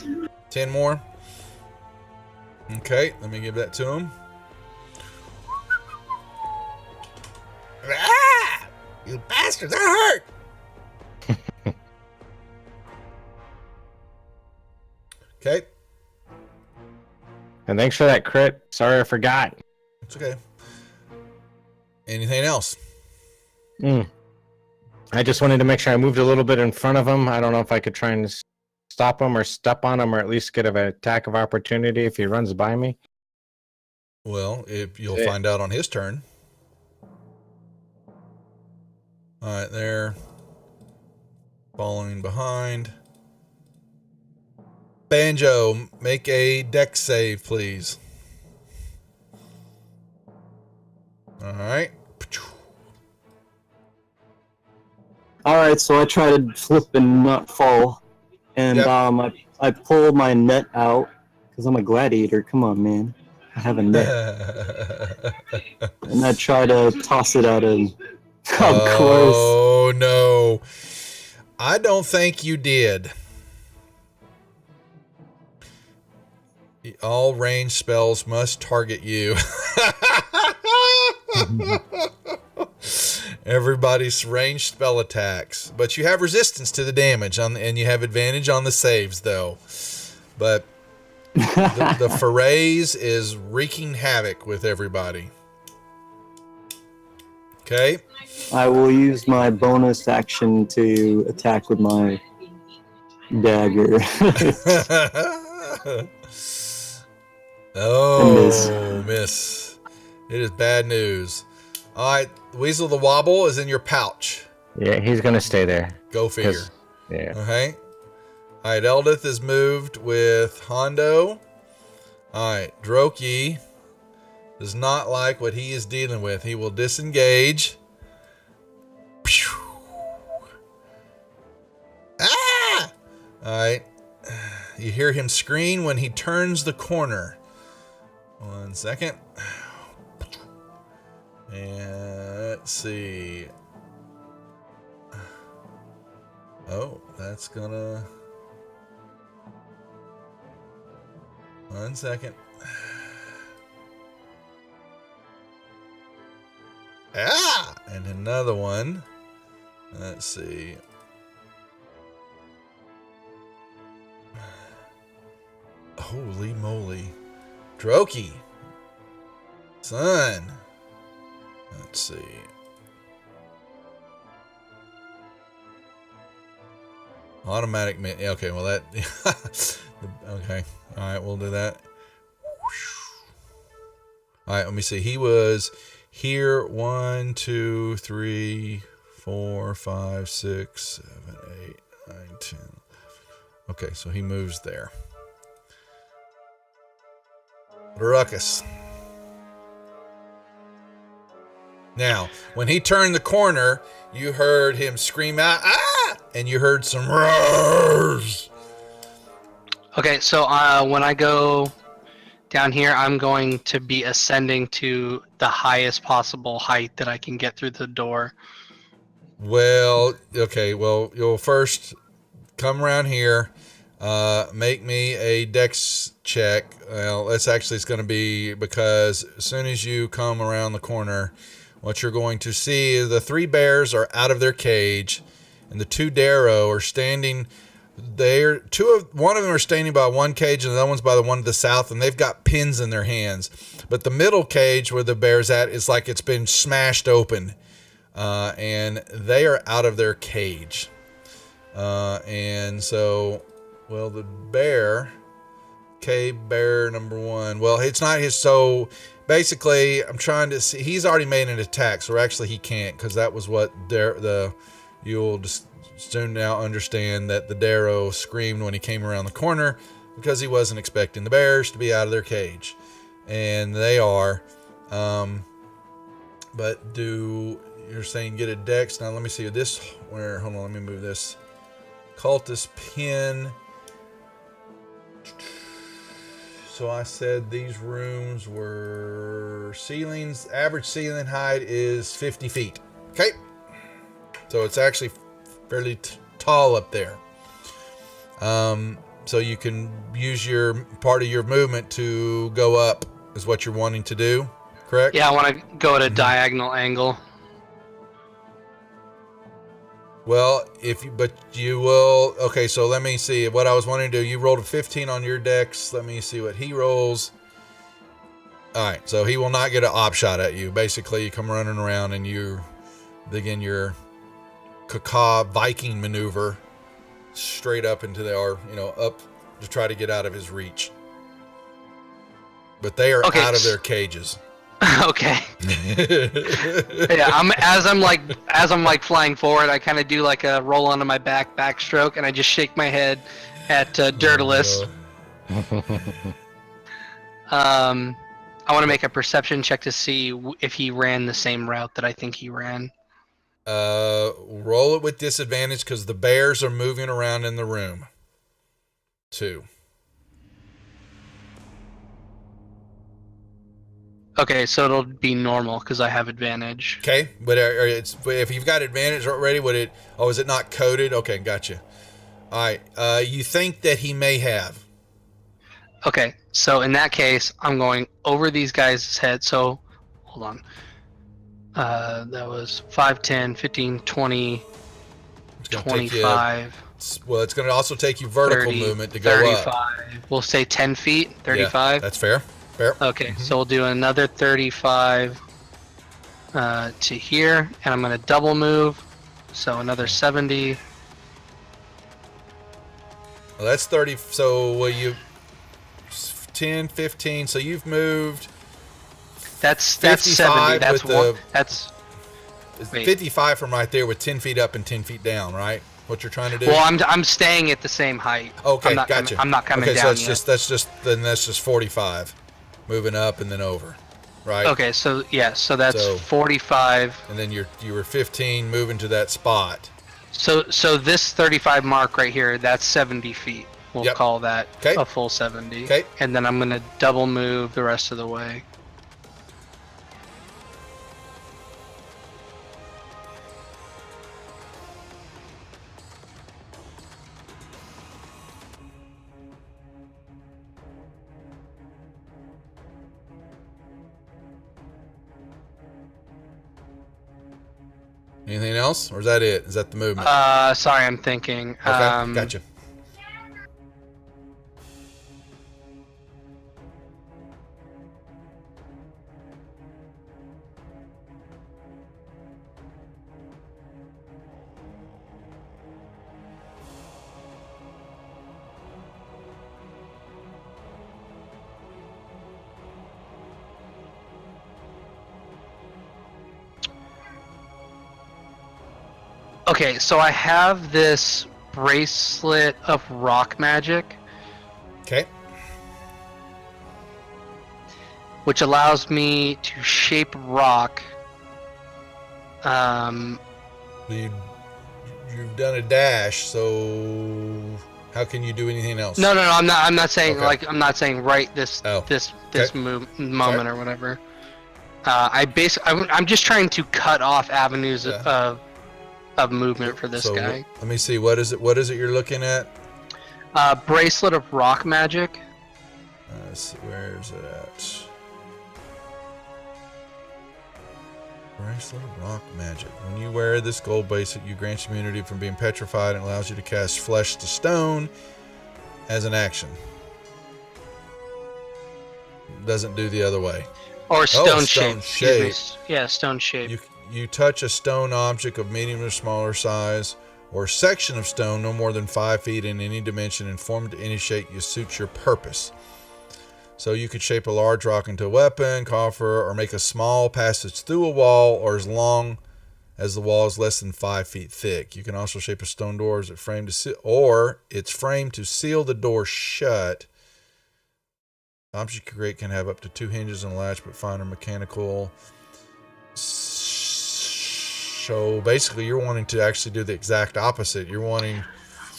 10 more. Okay, let me give that to him. Ah! You bastards, that hurt! Okay, And thanks for that crit. Sorry, I forgot. it's okay. Anything else? I just wanted to make sure I moved a little bit in front of him. I don't know if I could try and stop him or step on him or at least get an attack of opportunity if he runs by me. Well, if you'll Yeah. find out on his turn. All right, there. Following behind. Banjo, make a dex save, please. All right. All right, so I try to flip and not fall, and Yep. I pull my net out because I'm a gladiator. Come on, man, I have a net, and I try to toss it out of. Of course. Oh no, I don't think you did. All range spells must target you. Everybody's ranged spell attacks, but you have resistance to the damage and you have advantage on the saves though. But the forays is wreaking havoc with everybody. Okay. I will use my bonus action to attack with my dagger. Oh, miss. It is bad news. All right, Weasel the Wobble is in your pouch. Yeah, he's gonna stay there. Go figure. 'Cause- Yeah. Okay. All right, Eldith is moved with Hondo. All right, Droki does not like what he is dealing with. He will disengage. Ah! All right. You hear him scream when he turns the corner. 1 second. And let's see. Oh, that's gonna. 1 second. Ah! And another one. Let's see. Holy moly. Droki. Son. Let's see. Automatic min. Yeah, okay, well that. Okay. All right, we'll do that. All right, let me see. He was here 1, 2, 3, 4, 5, 6, 7, 8, 9, 10. Okay, so he moves there. Ruckus. Now, when he turned the corner, you heard him scream out, "Ah!" And you heard some roars. Okay, so when I go down here, I'm going to be ascending to the highest possible height that I can get through the door. Well, okay, well, you'll first come around here. Make me a dex check. Well, that's actually it's going to be because as soon as you come around the corner, what you're going to see is the 3 bears are out of their cage, and the 2 Darrow are standing. One of them are standing by one cage, and the other one's by the one to the south, and they've got pins in their hands. But the middle cage where the bear's at is like it's been smashed open, and they are out of their cage. And so, well, the bear, bear number 1. Well, it's not his. So basically, I'm trying to see. He's already made an attack, so actually he can't, because that was what you'll just soon now understand that the Darrow screamed when he came around the corner, because he wasn't expecting the bears to be out of their cage, and they are. But you're saying get a dex? Now let me see this. Hold on, let me move this. Cultist pin. So I said these rooms were ceilings. Average ceiling height is 50 feet. Okay. So it's actually fairly tall up there. So you can use your part of your movement to go up, is what you're wanting to do, correct? Yeah, I want to go at a diagonal angle. Well, you will. Okay, so let me see what I was wanting to do. You rolled a 15 on your dex. Let me see what he rolls. All right, so he will not get an op shot at you. Basically, you come running around and you begin your caca Viking maneuver straight up into up to try to get out of his reach. But they are out of their cages. Okay. Yeah, as I'm like flying forward, I kind of do like a roll onto my backstroke, and I just shake my head at Dirtless. I want to make a perception check to see if he ran the same route that I think he ran. Roll it with disadvantage because the bears are moving around in the room. 2. Okay, so it'll be normal because I have advantage. Okay, but if you've got advantage already, is it not coded? Okay, gotcha. All right, you think that he may have. Okay, so in that case, I'm going over these guys' heads. So, hold on. That was 5, 10, 15, 20, 25. It's going to also take you vertical 30, movement to go 35. up. We'll say 10 feet, 35. Yeah, that's fair. Okay, so we'll do another 35 to here, and I'm going to double move, so another 70. Well, that's 30. So you 10, 15. So you've moved. That's 70. That's one. That's 55 from right there with 10 feet up and 10 feet down, right? What you're trying to do? Well, I'm staying at the same height. Okay, gotcha. I'm not coming down so that's just 45. Moving up and then over, right? Okay, so that's 45. And then you were 15 moving to that spot. So this 35 mark right here, that's 70 feet. We'll call that a full 70. Okay. And then I'm gonna double move the rest of the way. Anything else, or is that it? Is that the movement? Sorry, I'm thinking. Okay, gotcha. Okay, so I have this bracelet of rock magic. Okay. Which allows me to shape rock. You've done a dash, so how can you do anything else? No, I'm not saying I'm not saying right this moment or whatever. I'm just trying to cut off avenues of movement for this guy. Let me see. What is it you're looking at? Bracelet of rock magic. Where is it at? Bracelet rock magic. When you wear this gold bracelet, you grant immunity from being petrified and allows you to cast flesh to stone as an action. Doesn't do the other way. Or stone stone shape. shape. Yeah, stone shape. You touch a stone object of medium or smaller size, or a section of stone no more than 5 feet in any dimension and formed to any shape you suits your purpose. So you could shape a large rock into a weapon, coffer, or make a small passage through a wall, or as long as the wall is less than 5 feet thick. You can also shape a stone door as it's framed to seal the door shut. The object you create can have up to 2 hinges and a latch, but finer mechanical. So basically, you're wanting to actually do the exact opposite. You're wanting.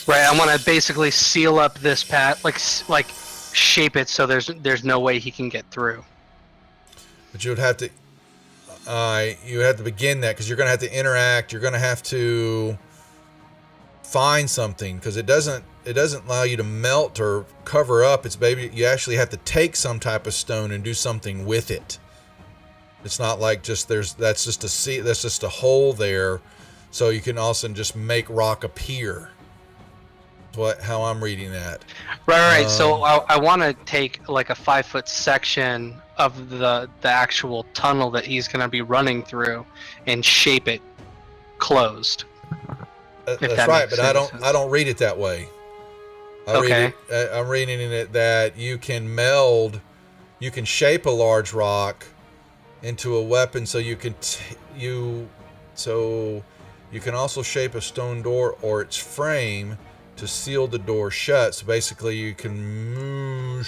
Right, I want to basically seal up this path, like shape it so there's no way he can get through. But you would have to. You have to begin that because you're going to have to interact. You're going to have to find something because it doesn't allow you to melt or cover up. You actually have to take some type of stone and do something with it. It's not like that's just a hole there, so you can also just make rock appear. How I'm reading that. Right. So I want to take like a 5-foot section of the actual tunnel that he's going to be running through and shape it closed. That's right, but I don't read it that way. I'm reading it that you can shape a large rock into a weapon, so you can also shape a stone door or its frame to seal the door shut. So basically, you can move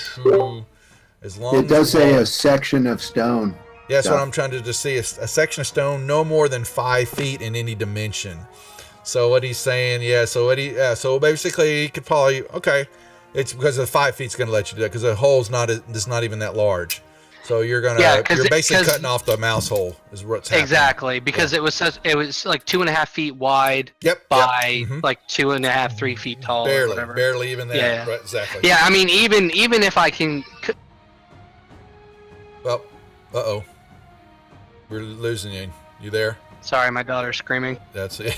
as long. It does say a section of stone. Yeah, that's what I'm trying to just see. A section of stone, no more than 5 feet in any dimension. So what he's saying, so basically, he could probably It's because the 5 feet's going to let you do that because the hole's not even that large. So you're basically cutting off the mouse hole is what's happening. Exactly, because it was like 2.5 feet wide by like 2.5, 3 feet tall. Barely even that. Yeah. Right, exactly. Yeah, I mean, even if I can. Well, we're losing you. You there? Sorry, my daughter's screaming. That's it.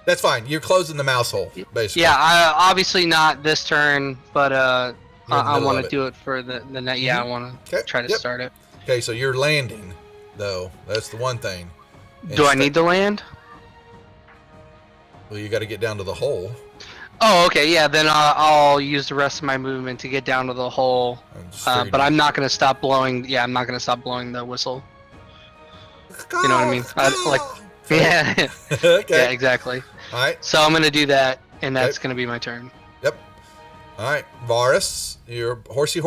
That's fine. You're closing the mouse hole, basically. Yeah, obviously not this turn, but I want to do it for the net. Yeah, I want to try to start it. Okay, so you're landing, though. That's the one thing. Do I need to land? Well, you got to get down to the hole. Oh, okay. Yeah, then I'll use the rest of my movement to get down to the hole. But I'm not gonna stop blowing. Yeah, I'm not gonna stop blowing the whistle. You know what I mean? Yeah. Okay. Yeah, exactly. All right. So I'm gonna do that, and that's gonna be my turn. Yep. All right, Varus, you're horsey.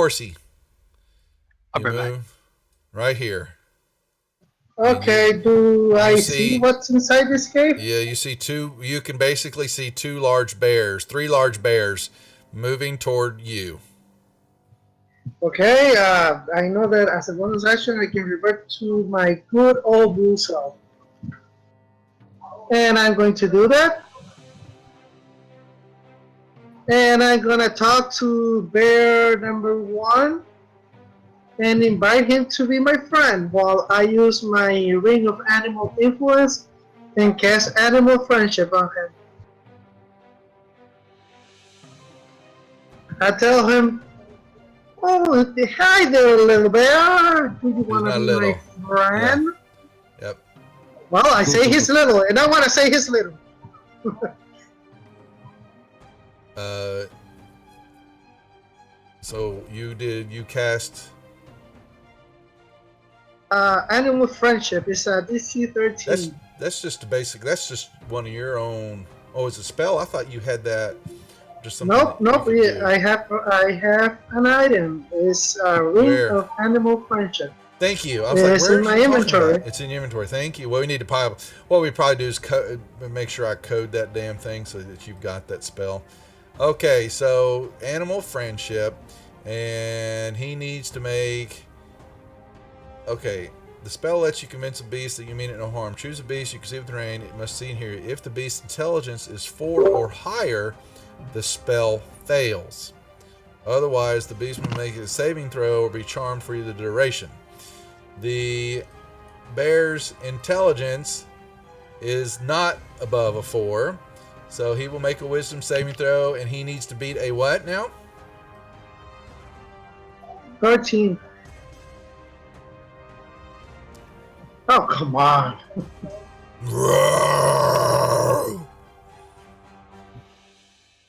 I'll You be back. move right here. Okay, do I see what's inside this cave? Yeah, you see two. You can basically see three large bears moving toward you. Okay, I know that as a bonus action, I can revert to my good old blue self. And I'm going to do that. And I'm going to talk to bear number 1 and invite him to be my friend while I use my ring of animal influence and cast animal friendship on him. I tell him, "Oh, hi there, little bear. Do you want to be my friend?" Yeah. Yep. Well, I say he's little, and I want to say he's little. So you cast animal friendship is DC 13. That's just a basic. That's just one of your own. Oh, it's a spell. I thought you had that. Just something. Nope. Yeah, I have an item. It's a ring of animal friendship. Thank you. I was it's in my inventory. It's in your inventory. Thank you. What we probably do is make sure I code that damn thing so that you've got that spell. Okay, so animal friendship, and he needs to make. Okay, the spell lets you convince a beast that you mean it no harm. Choose a beast you can see with the rain. It must see and hear. If the beast's intelligence is 4 or higher, the spell fails. Otherwise, the beast will make a saving throw or be charmed for the duration. The bear's intelligence is not above a 4. So he will make a wisdom saving throw, and he needs to beat a what now? 13. Oh, come on.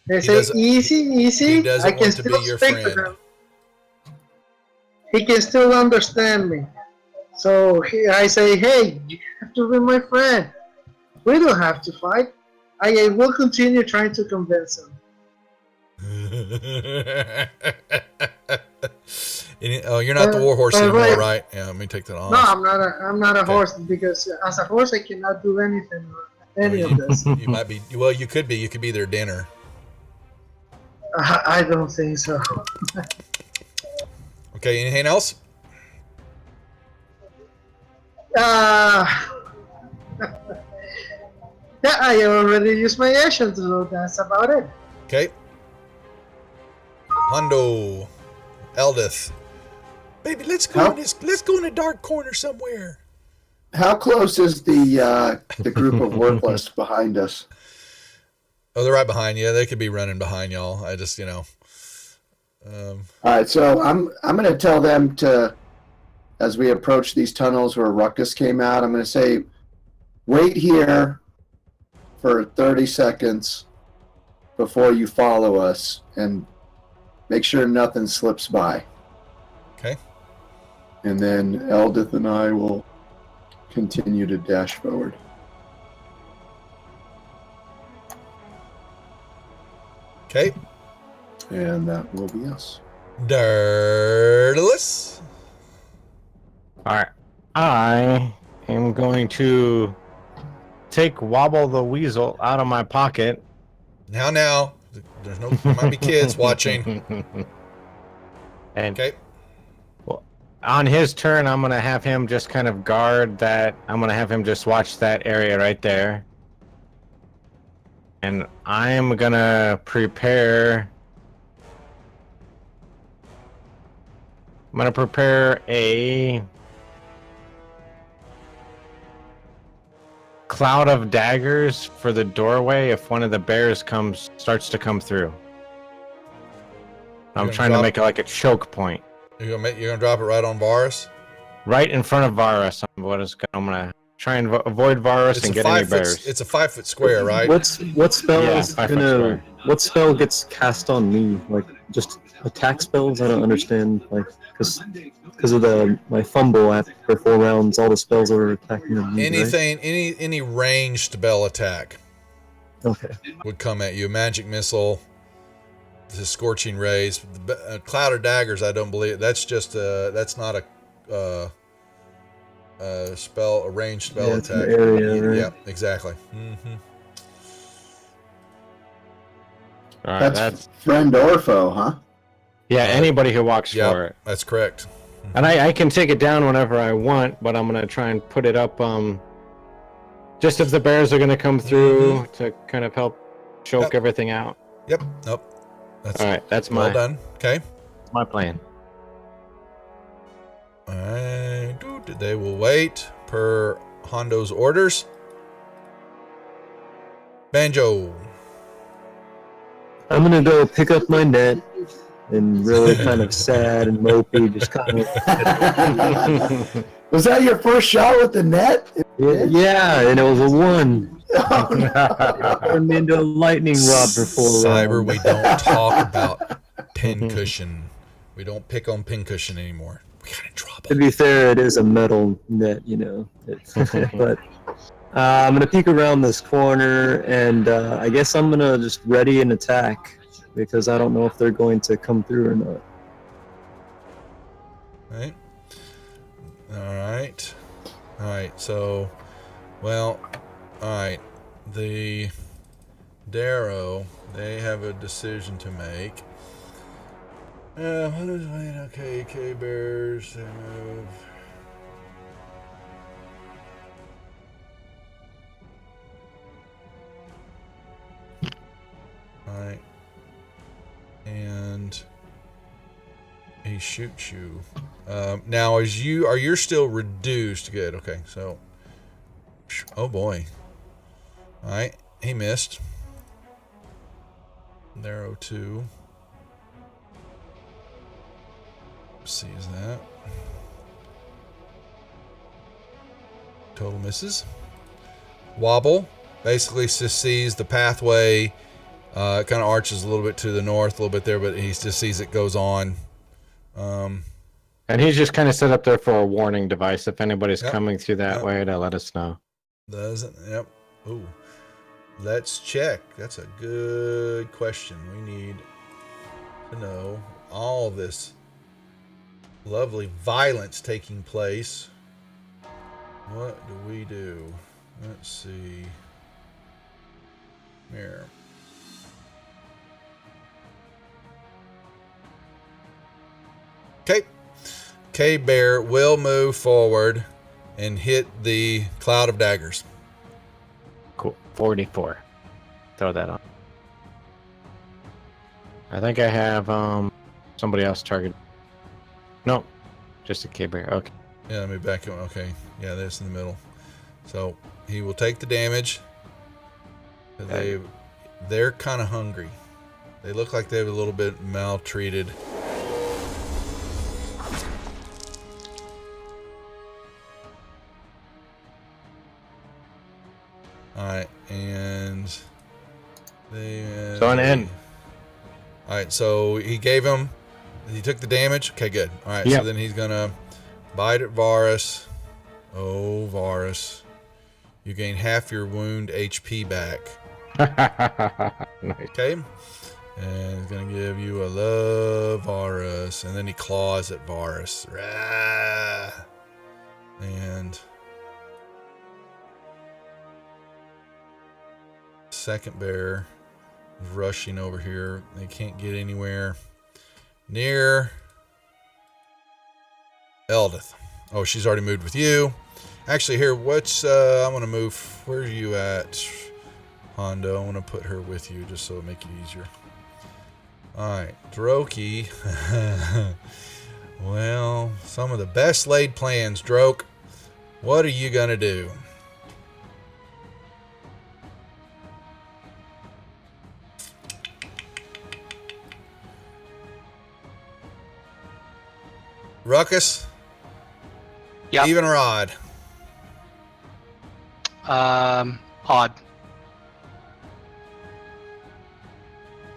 They say easy, easy. He I doesn't can want to still be your speak to friend. him. He can still understand me. So I say, hey, you have to be my friend. We don't have to fight. I will continue trying to convince him. Oh, you're not the war horse But anymore, wait. right? Yeah, let me take that off. No, I'm not a Okay. horse because as a horse I cannot do anything, any Well, of this. You might be. Well, you could be. You could be their dinner. I don't think so. Okay. Anything else? Uh, yeah, I already used my action, so that's about it. Okay. Hondo, Eldith, baby, let's go. Let's go in a dark corner somewhere. How close is the group of worthless behind us? Oh, they're right behind you. They could be running behind y'all. I just, All right, so I'm going to tell them to, as we approach these tunnels where Ruckus came out, I'm going to say, wait here for 30 seconds before you follow us, and make sure nothing slips by. Okay. And then Eldith and I will continue to dash forward. Okay. And that will be us. Dirtless. All right. I am going to take Wobble the Weasel out of my pocket. Now. There might be kids watching. And Okay. well, on his turn, I'm going to have him just kind of guard that. I'm going to have him just watch that area right there. And I am going to prepare... I'm going to prepare a cloud of daggers for the doorway if one of the bears starts to come through. I'm trying to make it like a choke point. You're gonna drop it right on Varus? Right in front of Varus. I'm gonna try and avoid Varus and get any bears. It's a 5-foot square, right? What spell Yeah, is 5 foot gonna? square. What spell gets cast on me? Like just attack spells? I don't understand. Like because of my fumble after 4 rounds, all the spells are attacking me. Anything, any ranged spell attack Right? Okay. would come at you. Magic missile, the scorching rays, cloud of daggers. I don't believe that's just that's not a spell, a ranged spell It's an attack. area, right? Yeah, exactly. Mm-hmm. All right, That's friend or foe, huh? yeah. Anybody who walks Yeah, for it, that's correct. and I can take it down whenever I want, but I'm gonna try and put it up. Just if the bears are gonna come through to kind of help choke everything out. Yep. Nope. That's All right, that's well done. Okay. my plan. All right. They will wait per Hondo's orders. Banjo. I'm gonna go pick up my net and really kind of sad and mopey, just kind of. Was that your first shot with the net? Yeah, and it was a 1. Oh, no. Turned me into a lightning rod for 4 Cyber, rounds. we don't talk about pincushion. We don't pick on pincushion anymore. We got in trouble. To be fair, it is a metal net, you know. But I'm gonna peek around this corner, and I guess I'm gonna just ready an attack because I don't know if they're going to come through or not. Right. All right. So, well, all right. The Darrow, they have a decision to make. What is wait? Okay, K-Bears, they move. Alright. And he shoots you. Now, are you still reduced? Good. Okay. So, oh boy. All right. He missed. Narrow 2. Sees that. Total misses. Wobble. Basically just sees the pathway. It kind of arches a little bit to the north, a little bit there, but he just sees it goes on. And he's just kind of set up there for a warning device if anybody's Yep. coming through that Yep. way to let us know. Doesn't. Yep. Ooh. Let's check. That's a good question. We need to know all this lovely violence taking place. What do we do? Let's see. Here. Okay. K-Bear will move forward and hit the cloud of daggers. Cool. 44. Throw that on. I think I have somebody else target. No, just a K-Bear. Okay. Yeah, let me back him. Okay. Yeah, that's in the middle. So he will take the damage. They're kind of hungry. They look like they're a little bit maltreated. Alright, and they... So an end. Alright, so he took the damage. Okay, good. Alright, Yep. So then he's gonna bite at Varus. Oh, Varus. You gain half your wound HP back. Nice. Okay. And he's gonna give you a love, Varus. And then he claws at Varus. Rah! And second bear is rushing over here. They can't get anywhere near Eldith. Oh, she's already moved with you. Actually, here, I'm gonna move. Where are you at, Hondo? I want to put her with you just so it'll make it easier. Alright, Droki. Well, some of the best laid plans, Droke. What are you gonna do? Ruckus? Yep. Even or odd? Odd.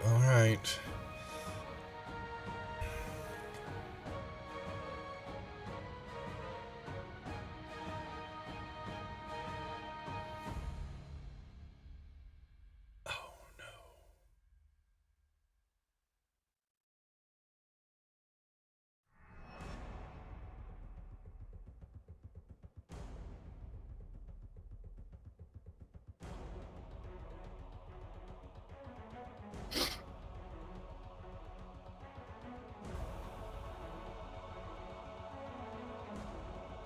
Alright.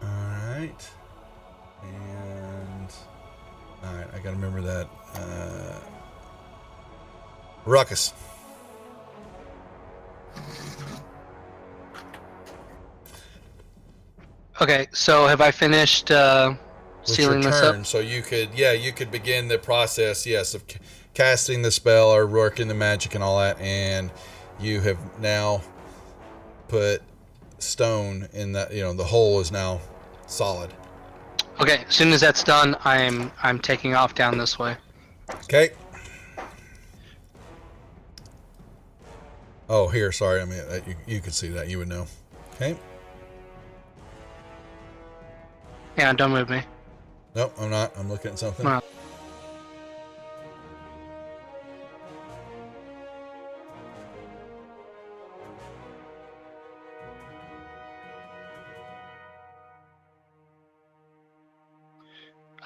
Alright. And... Alright, I gotta remember that. Ruckus. Okay, so have I finished It's sealing your this turn, up? so you could begin the process, yes, of casting the spell or working the magic and all that, and you have now put stone in that, the hole is now solid. Okay, as soon as that's done, I'm taking off down this way. Okay. Oh, here, sorry, I mean, you could see that, you would know. Okay. Yeah, don't move me. Nope, I'm not. I'm looking at something. No.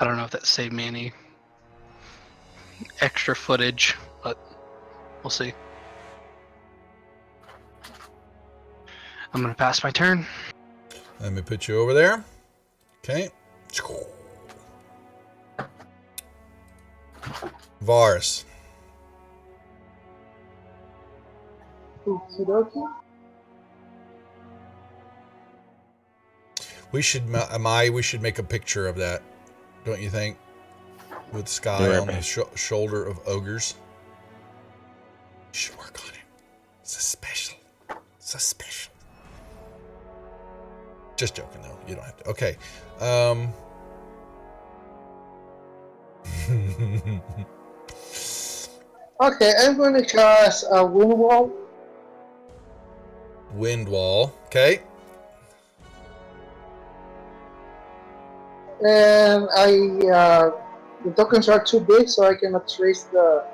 I don't know if that saved me any extra footage, but we'll see. I'm gonna pass my turn. Let me put you over there. Okay. Varus. Okie dokie. We should make a picture of that, don't you think? With Sky on the shoulder of ogres. You should work on it. It's a special. Just joking though. You don't have to. Okay. Okay, I'm going to cast a wind wall. Wind wall. Okay. And the tokens are too big, so I cannot trace the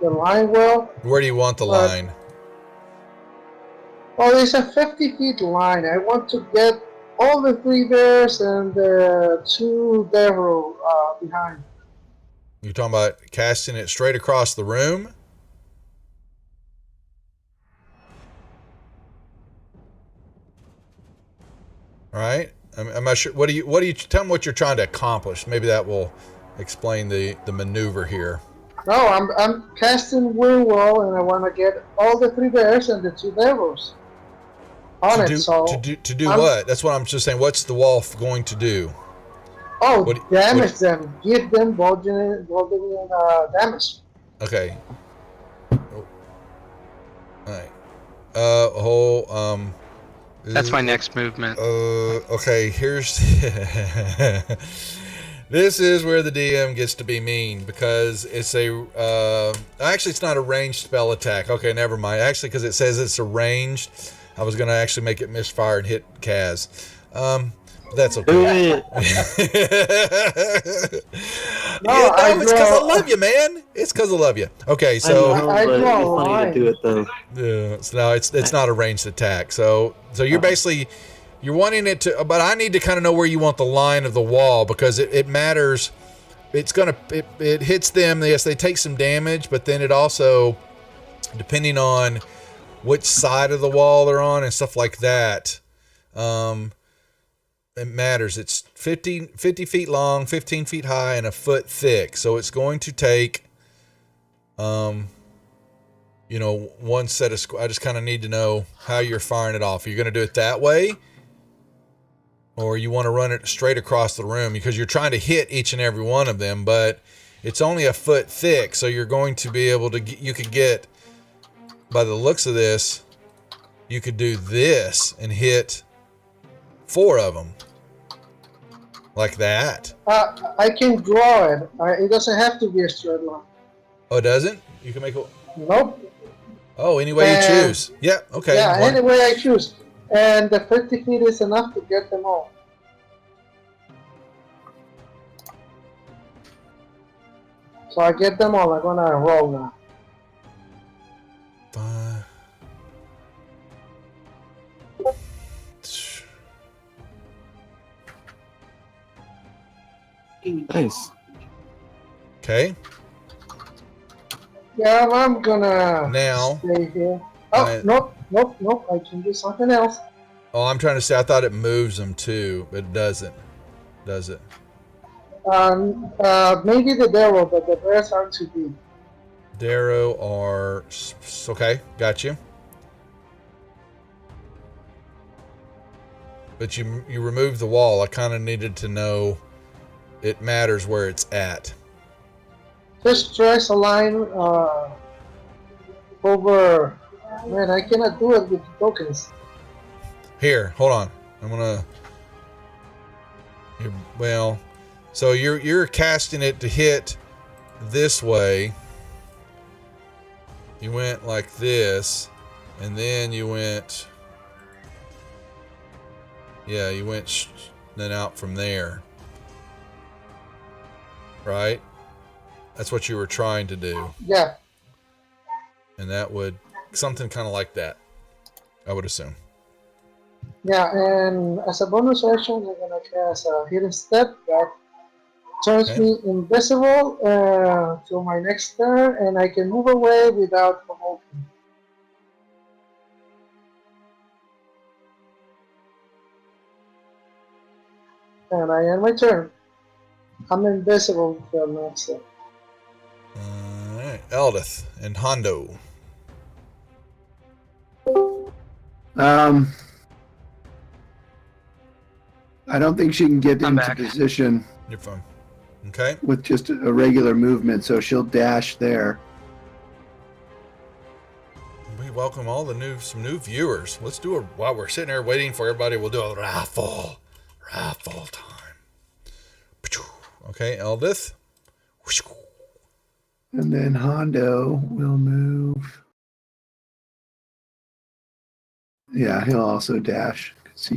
line well. Where do you want the line? Well, it's a 50 feet line. I want to get all the 3 bears and the 2 devil behind. You're talking about casting it straight across the room? All right. I'm not sure. What do you tell me what you're trying to accomplish? Maybe that will explain the maneuver here. No, I'm casting wind wall, and I want to get all the 3 bears and the 2 devils on it. To do what? That's what I'm just saying. What's the wall going to do? Damage them. Give them bludgeoning damage. Okay. Oh. All right. That's my next movement. Okay, here's this is where the DM gets to be mean, because it's actually it's not a ranged spell attack. Okay, never mind. Actually, because it says it's a ranged, I was gonna actually make it misfire and hit Kaz. That's okay. It's because I love you, man. It's because I love you. Okay, so I know, but funny to do it though. Yeah, so no, it's not a ranged attack. So you're basically you're wanting it to, but I need to kind of know where you want the line of the wall, because it matters. It hits them. Yes, they take some damage, but then it also, depending on which side of the wall they're on and stuff like that, it matters. It's 50 feet long, 15 feet high, and a foot thick. So it's going to take, one set of I just kind of need to know how you're firing it off. Are you going to do it that way? Or you want to run it straight across the room, because you're trying to hit each and every one of them, but it's only a foot thick. So you're going to be able to you could get, by the looks of this, you could do this and hit 4 of them. Like that. I can draw it. It doesn't have to be a straight line. Oh, it doesn't? You can make it. Nope. Oh, any way you choose. Yeah, okay. Yeah, any way I choose. And the 50 feet is enough to get them all. So I get them all. I'm gonna roll now. 5. Nice. Okay. Yeah, I'm gonna now stay here. Oh, nope. I can do something else. Oh, I'm trying to say, I thought it moves them too, but it doesn't. Does it? Maybe the Darrow, but the bears are too big. Darrow are okay. Got you. But you removed the wall. I kind of needed to know. It matters where it's at. Just trace a line over. Man, I cannot do it with the tokens. Here, hold on. I'm gonna. Well, so you're casting it to hit this way. You went like this, and then you went. Yeah, you went then out from there. Right? That's what you were trying to do. Yeah. And that would, something kind of like that, I would assume. Yeah, and as a bonus action, I'm gonna cast a hidden step that turns me invisible till my next turn, and I can move away without provoking. And I end my turn. I'm invisible for the next turn. Alright, Eldith and Hondo. I don't think she can get I'm into back. position You're fine. Okay. with just a regular movement, so she'll dash there. We welcome all some new viewers. Let's do while we're sitting there waiting for everybody. We'll do a raffle time. Okay, Eldith. And then Hondo will move. Yeah, he'll also dash because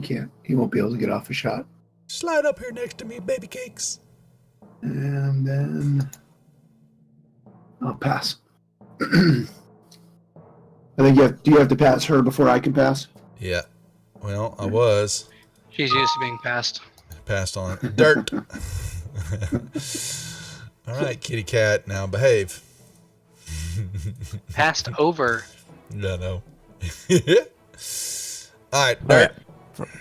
he won't be able to get off a shot. Slide up here next to me, baby cakes. And then I'll pass. I think do you have to pass her before I can pass? Yeah. Well, I was. She's used to being passed. Passed on it. Dirt. All right, kitty cat, now behave. Passed over. Yeah, no. All right, Alright.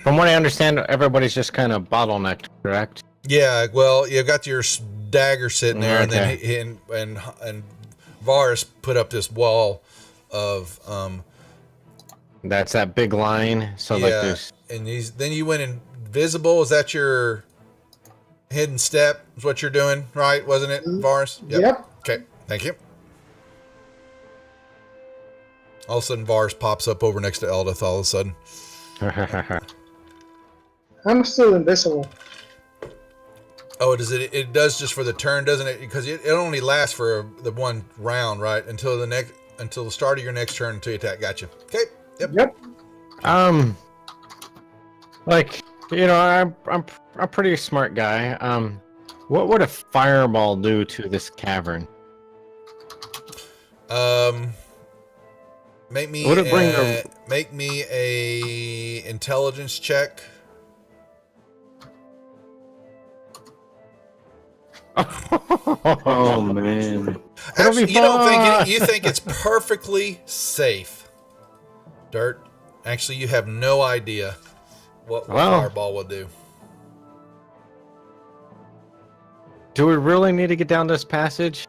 From what I understand, everybody's just kind of bottlenecked, correct? Yeah, well, you got your dagger sitting there, Okay. and then and Varus put up this wall of That's that big line. So like yeah, there's and then you went invisible. Is that your hidden step? Is what you're doing, right? Wasn't it, Varus? Yep. Okay, thank you. All of a sudden, Varus pops up over next to Eldith. All of a sudden, I'm still invisible. oh, does it? It does just for the turn, doesn't it? Because it only lasts for the one round, right? Until the start of your next turn until you attack. Gotcha. Okay. Yep. like I'm a pretty smart guy. What would a fireball do to this cavern? Make me Would it bring make me a intelligence check. Oh man. Actually, be you don't fun. think you think it's perfectly safe. Dirt. Actually, you have no idea what Well. fireball will do. Do we really need to get down this passage?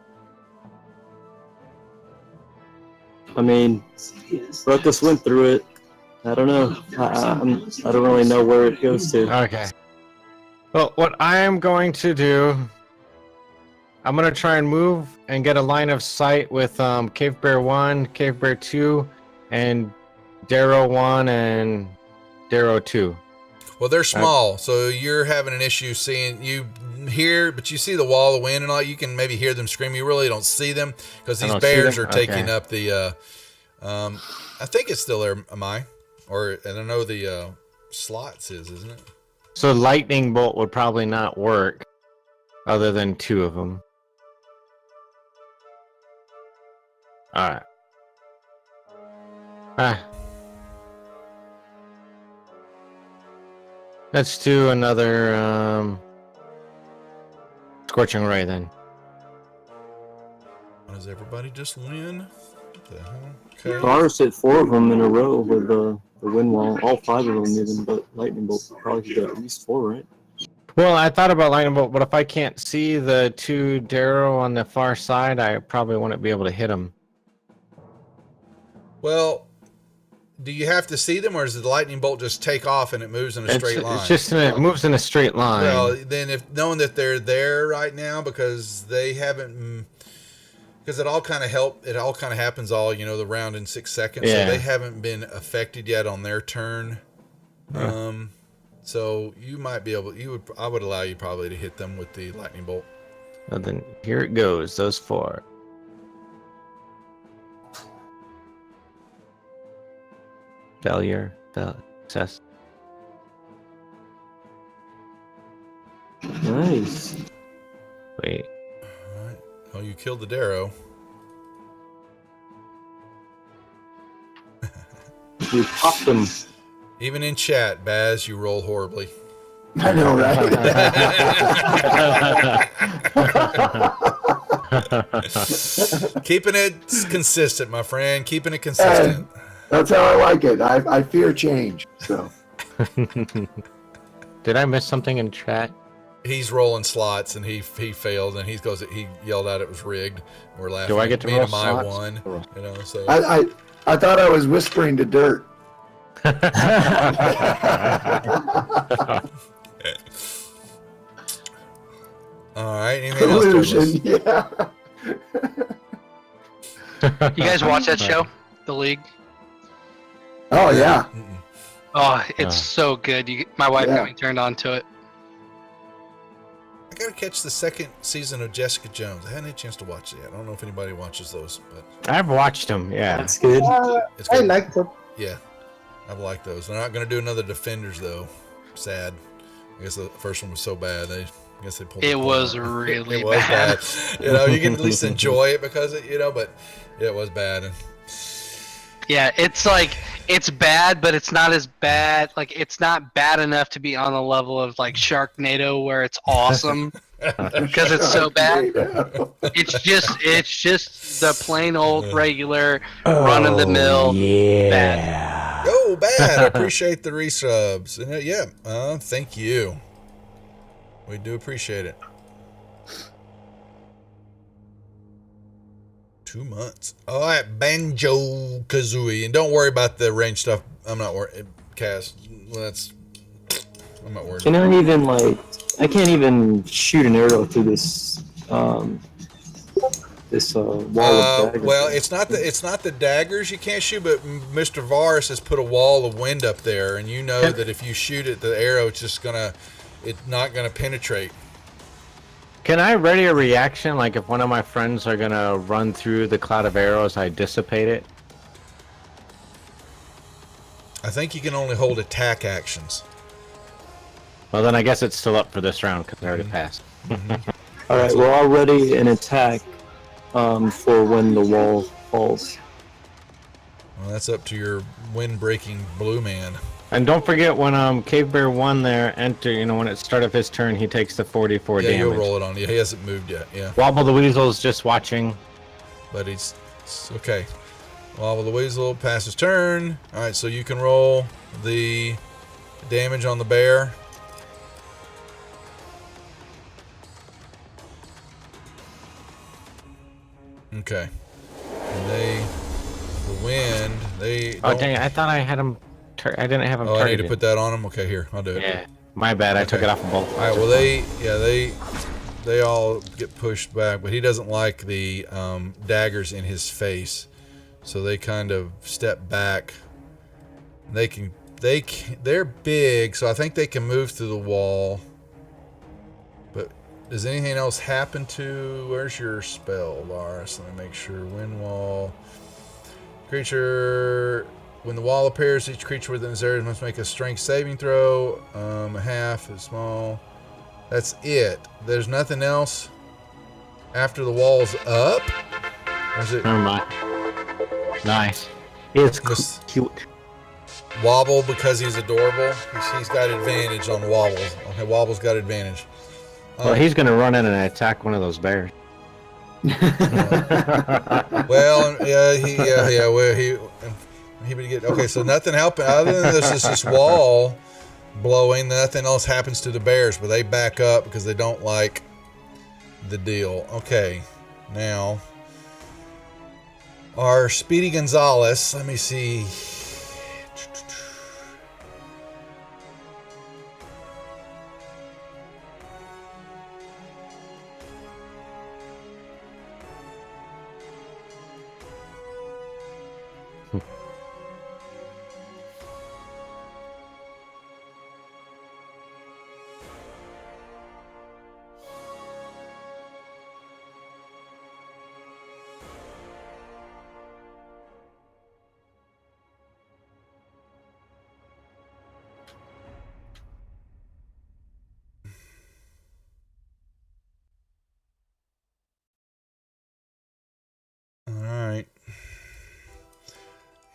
I mean, Ruckus went through it. I don't know. I don't really know where it goes to. Okay. Well, what I am going to do, I'm going to try and move and get a line of sight with Cave Bear 1, Cave Bear 2, and Darrow 1 and Darrow 2. Well, they're small, so you're having an issue seeing you hear, but you see the wall of wind and all. You can maybe hear them scream. You really don't see them because these bears are taking up the. I think it's still there. Am I? Or I don't know. The slots isn't it? So lightning bolt would probably not work, other than 2 of them. All right. Let's do another scorching ray then. Does everybody just win? What the hell? Okay. Varus hit 4 of them in a row with the wind wall. All 5 of them even, but lightning bolt probably could get at least 4, right? Well, I thought about lightning bolt, but if I can't see the 2 Darrow on the far side, I probably wouldn't be able to hit them. Well, do you have to see them, or does the lightning bolt just take off and it moves in a straight line? It's just it moves in a straight line. Well, then if knowing that they're there right now because they haven't, because it all kind of happens all the round in 6 seconds. Yeah. So they haven't been affected yet on their turn. So you might be able. I would allow you probably to hit them with the lightning bolt. Well, then here it goes. Those 4. Failure. Success. Nice. Wait. All right. Oh, you killed the Darrow. You popped them. Even in chat, Baz, you roll horribly. I know, right? Keeping it consistent, my friend. Keeping it consistent. That's how I like it. I fear change. So Did I miss something in chat? He's rolling slots and he failed and he yelled out it was rigged. We're laughing. Do I get to Me roll and my slots? one, so I thought I was whispering to dirt. All right. Anything else, Douglas? Illusion, yeah. You guys watch that show, The League? Oh yeah. Mm-mm. Oh, it's so good. My wife Yeah. got me turned on to it. I gotta catch the second season of Jessica Jones. I hadn't had a chance to watch it yet. I don't know if anybody watches those, but I've watched them. Yeah. That's good. it's I good. liked it. Yeah, I've liked those. They're not gonna do another Defenders though. Sad. I guess the first one was so bad. I guess they pulled. It the plug was on really it was bad. You know, you can at least enjoy it because but it was bad. And Yeah, it's like it's bad, but it's not as bad. Like it's not bad enough to be on the level of like Sharknado, where it's awesome because it's so bad. It's just the plain old regular run of the mill bad. oh, bad! I appreciate the resubs. And thank you. We do appreciate it. 2 months. All right, Banjo Kazooie, and don't worry about the range stuff. I'm not worried. Cass, I'm not worried. Can I even I can't even shoot an arrow through this wall of daggers. Well, it's not the daggers you can't shoot, but Mr. Varus has put a wall of wind up there, and you know that if you shoot it, the arrow it's not gonna penetrate. Can I ready a reaction? Like if one of my friends are gonna run through the cloud of arrows, I dissipate it. I think you can only hold attack actions. Well, then I guess it's still up for this round because I already passed. All right, well, I'll ready an attack for when the wall falls. Well, that's up to your wind-breaking blue man. And don't forget when Cave Bear 1 there when it started his turn, he takes the 44 Yeah, damage. you'll roll it on. Yeah, he hasn't moved yet. Yeah, Wobble the Weasel's just watching. but it's okay. Wobble the Weasel passes turn. All right, so you can roll the damage on the bear. Okay. And the wind, they. Oh dang! I thought I had him. I didn't have him Oh, I need targeted. to put that on him. Okay, here, I'll do it. Yeah, my bad. I took Okay. it off of both. All right. Well, they all get pushed back, but he doesn't like the daggers in his face, so they kind of step back. They're big, so I think they can move through the wall. But does anything else happen to? Where's your spell, Lars? Let me make sure. Wind wall. Creature. When the wall appears, each creature within this area must make a strength saving throw. A half is small. That's it. There's nothing else after the wall's up? Or is it Never mind. Nice. It's Miss- cute. Wobble because he's adorable? He's got advantage on Wobbles. Okay, Wobble's got advantage. Well, he's gonna run in and attack one of those bears. Well, he would get okay. So nothing happened other than there's just this wall blowing. Nothing else happens to the bears, but they back up because they don't like the deal. Okay, now our Speedy Gonzalez. Let me see. All right.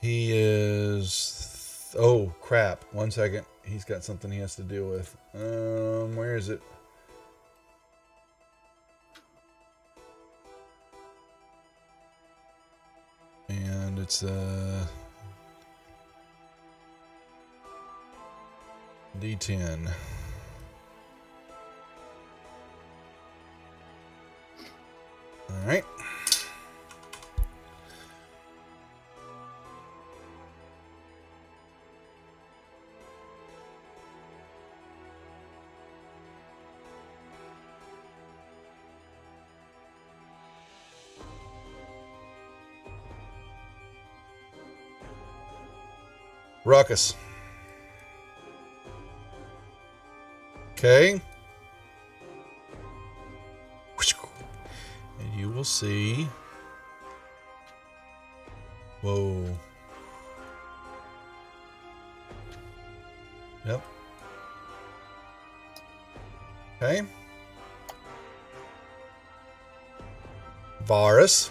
He is. Oh crap! 1 second. He's got something he has to deal with. Where is it? And it's D10. All right. Ruckus. Okay. And you will see. Whoa. Yep. Okay. Varus.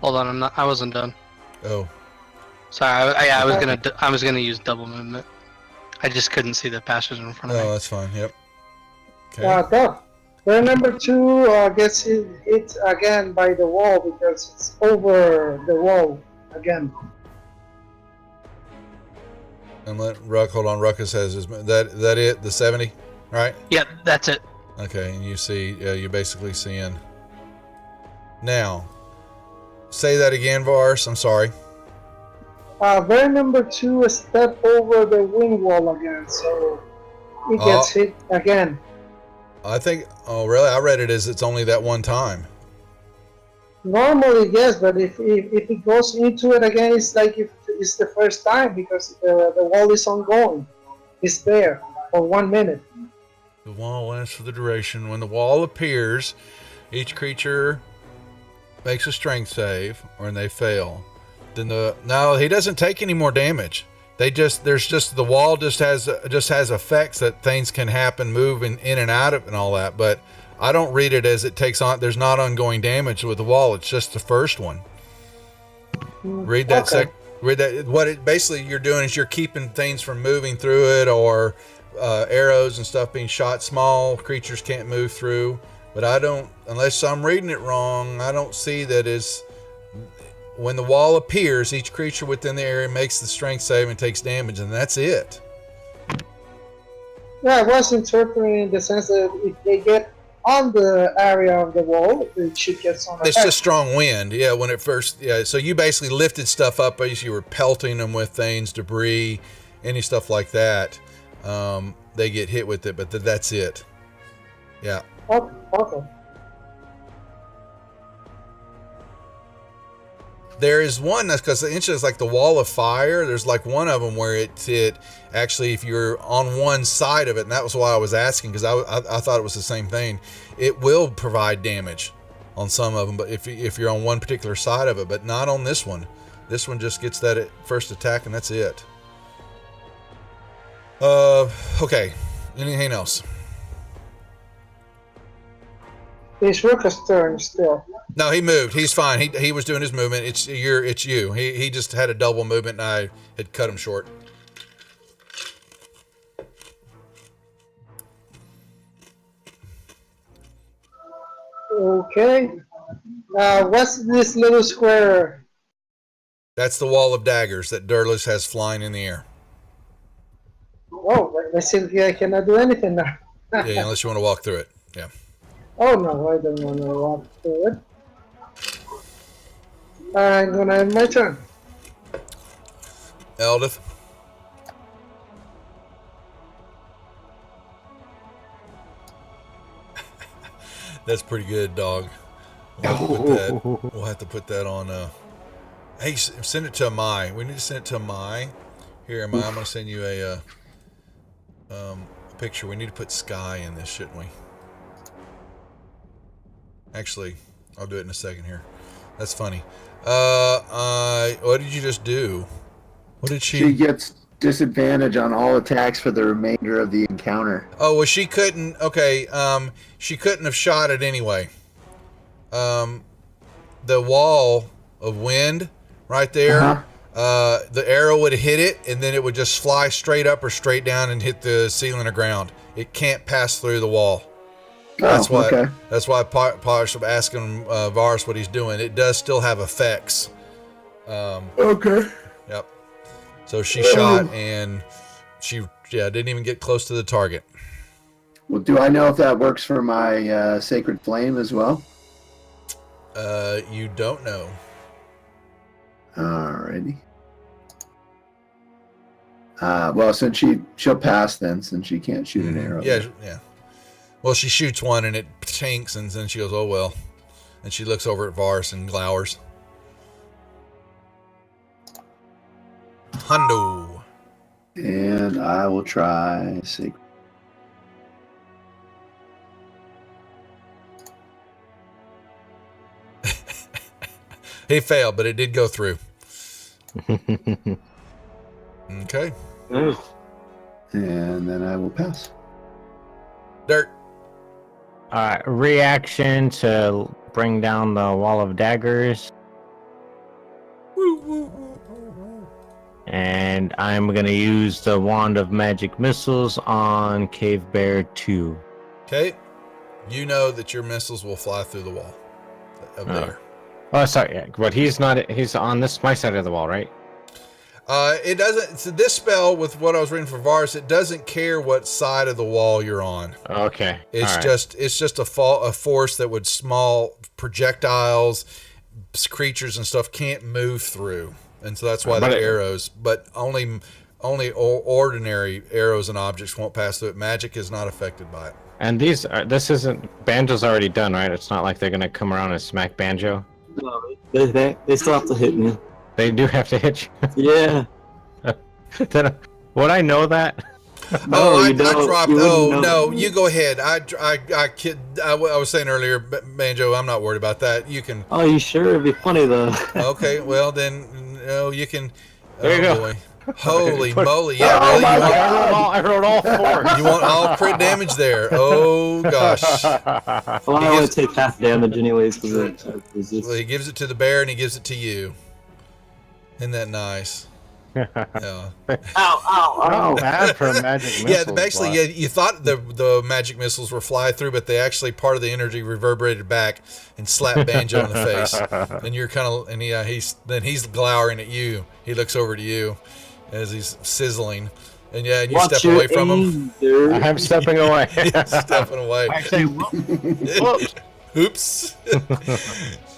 Hold on, I wasn't done. Oh. Sorry, I was gonna use double movement. I just couldn't see the passage in front of me. Oh, that's fine. Yep. Okay. Go. Player number 2 gets hit again by the wall because it's over the wall again. And let hold on. Ruckus has his that it the 70, right? Yeah, that's it. Okay, and you see you're basically seeing. Now, say that again, Vars. I'm sorry. Player number 2 step over the wind wall again, so he gets hit again. I think. Oh, really? I read it as it's only that one time. Normally, yes, but if it goes into it again, it's like if it's the first time because the wall is ongoing. It's there for 1 minute. The wall lasts for the duration. When the wall appears, each creature makes a strength save, or they fail. Then no, he doesn't take any more damage. The wall just has effects that things can happen, move in and out of and all that. But I don't read it as it takes on. There's not ongoing damage with the wall. It's just the first one. Read that read that. What it basically you're doing is you're keeping things from moving through it, or arrows and stuff being shot. Small creatures can't move through. But I don't, unless I'm reading it wrong, I don't see that as when the wall appears, each creature within the area makes the strength save and takes damage, and that's it. Yeah, I was interpreting in the sense that if they get on the area of the wall, it should get some effect. It's just strong wind. Yeah, when it first, yeah. So you basically lifted stuff up as you were pelting them with things, debris, any stuff like that. They get hit with it, but that's it. Yeah. Oh, okay. There is one that's because the inch is like the wall of fire. There's like one of them where it actually, if you're on one side of it, and that was why I was asking because I thought it was the same thing. It will provide damage on some of them, but if you're on one particular side of it, but not on this one. This one just gets that first attack, and that's it. Okay. Anything else? It's Ruckus' turn still. No, he moved. He's fine. He was doing his movement. It's you. He just had a double movement, and I had cut him short. Okay. What's this little square? That's the wall of daggers that Durlus has flying in the air. Oh, let's see if I cannot do anything now. Yeah, unless you want to walk through it. Yeah. Oh no, I don't want to walk through it. I'm gonna end my turn. Eldith. That's pretty good, dog. We'll have to put that on. Hey, send it to Mai. We need to send it to Mai. Here, Mai, I'm gonna send you a picture. We need to put sky in this, shouldn't we? Actually, I'll do it in a second here. That's funny. What did you just do? What did she? She gets disadvantage on all attacks for the remainder of the encounter. Oh, well, she couldn't. Okay, she couldn't have shot it anyway. The wall of wind right there. The arrow would hit it, and then it would just fly straight up or straight down and hit the ceiling or ground. It can't pass through the wall. That's why. Okay. That's why Posh was asking Varus what he's doing. It does still have effects. Okay. Yep. So she shot and she didn't even get close to the target. Well, do I know if that works for my sacred flame as well? You don't know. Alrighty. Well, since she'll pass then, since she can't shoot an arrow. Yeah. Well, she shoots one and it tinks, and then she goes, "Oh well," and she looks over at Varus and glowers. Hondo. And I will try Sacred. He failed, but it did go through. Okay. And then I will pass. Dirt. Reaction to bring down the wall of daggers. And I'm going to use the Wand of Magic Missiles on Cave Bear 2. Okay. You know that your missiles will fly through the wall of there. Oh, sorry. Yeah, but he's not. He's on my side of the wall, right? It doesn't. So this spell, with what I was reading for Varus, it doesn't care what side of the wall you're on. Okay. It's all right. just a force that would small projectiles, creatures and stuff can't move through, and so that's why the arrows. But only ordinary arrows and objects won't pass through it. Magic is not affected by it. And this isn't Banjo's already done, right? It's not like they're gonna come around and smack Banjo. No, they still have to hit me. They do have to hit you. Yeah. Would I know that? No, I you don't. dropped. You Oh wouldn't no, know. you go ahead. I kid. I was saying earlier, Banjo. I'm not worried about that. You can. Oh, you sure? It'd be funny though. Okay, well then, no, you can. There you go. Boy. Holy moly! Yeah, really. I rolled all four. You want all crit damage there? Oh gosh. Well, I only take half damage anyways because of resist. Well, he gives it to the bear and he gives it to you. Isn't that nice? Yeah. Ow! Ow! Ow! Bad for magic missiles. Yeah, actually, yeah, you thought the magic missiles were fly through, but they actually part of the energy reverberated back and slapped Banjo in the face. And you're kind of, and he's glowering at you. He looks over to you as he's sizzling, and yeah, and you Watch step away from him. Dude. I'm stepping away. Stepping away. I say, whoops. Oops.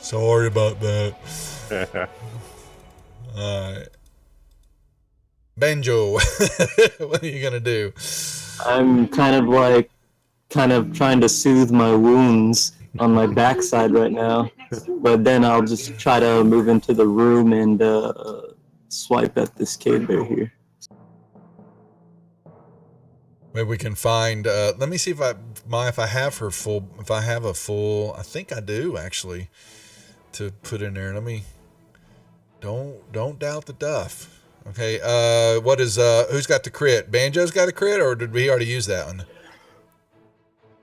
Sorry about that. All right. Banjo, what are you gonna do? I'm kind of trying to soothe my wounds on my backside right now, but then I'll just try to move into the room and swipe at this cave bear here. Maybe we can find. Let me see if I have her full. If I have a full, I think I do actually. To put in there. Let me. Don't doubt the duff. Okay. What is who's got the crit? Banjo's got a crit, or did we already use that one?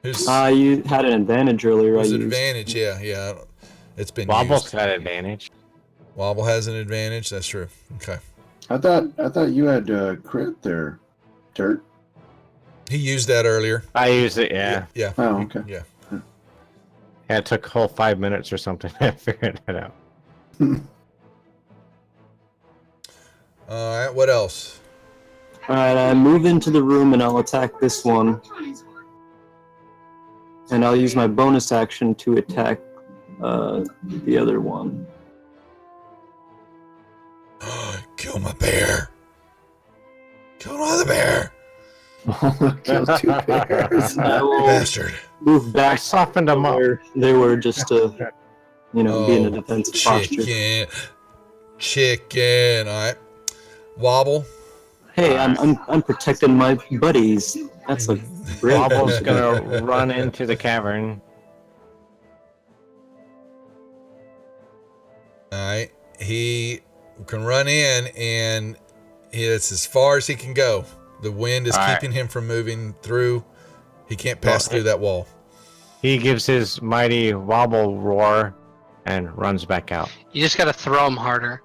You had an advantage earlier. Was it advantage? Yeah. It's been Wobble's used. got advantage. Wobble has an advantage. That's true. Okay. I thought you had crit there, Dirt. He used that earlier. I used it, yeah. Yeah. Oh, okay. Yeah. Yeah, it took a whole 5 minutes or something to figure that out. All right. What else? Alright, I move into the room and I'll attack this one. And I'll use my bonus action to attack the other one. Kill my bear. Kill another bear. Kill two bears. I will Bastard. move I back softened them up. where they were just to, be in a defensive posture. Chicken. All right. Wobble. Hey, I'm protecting my buddies. That's a great. Wobble's gonna run into the cavern. All right. He can run in, and it's as far as he can go. The wind is keeping him from moving through. He can't pass through that wall. He gives his mighty wobble roar and runs back out. You just gotta throw him harder.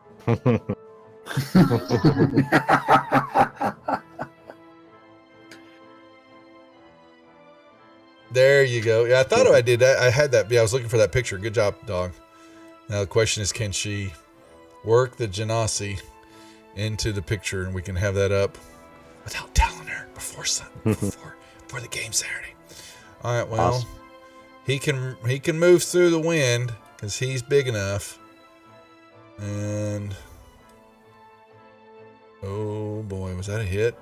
There you go. Yeah, I thought I did that. I had that. Yeah, I was looking for that picture. Good job, dog. Now the question is, can she work the Genasi into the picture, and we can have that up without telling her before the game Saturday. All right. Well, Awesome. he can move through the wind because he's big enough. And oh boy, was that a hit?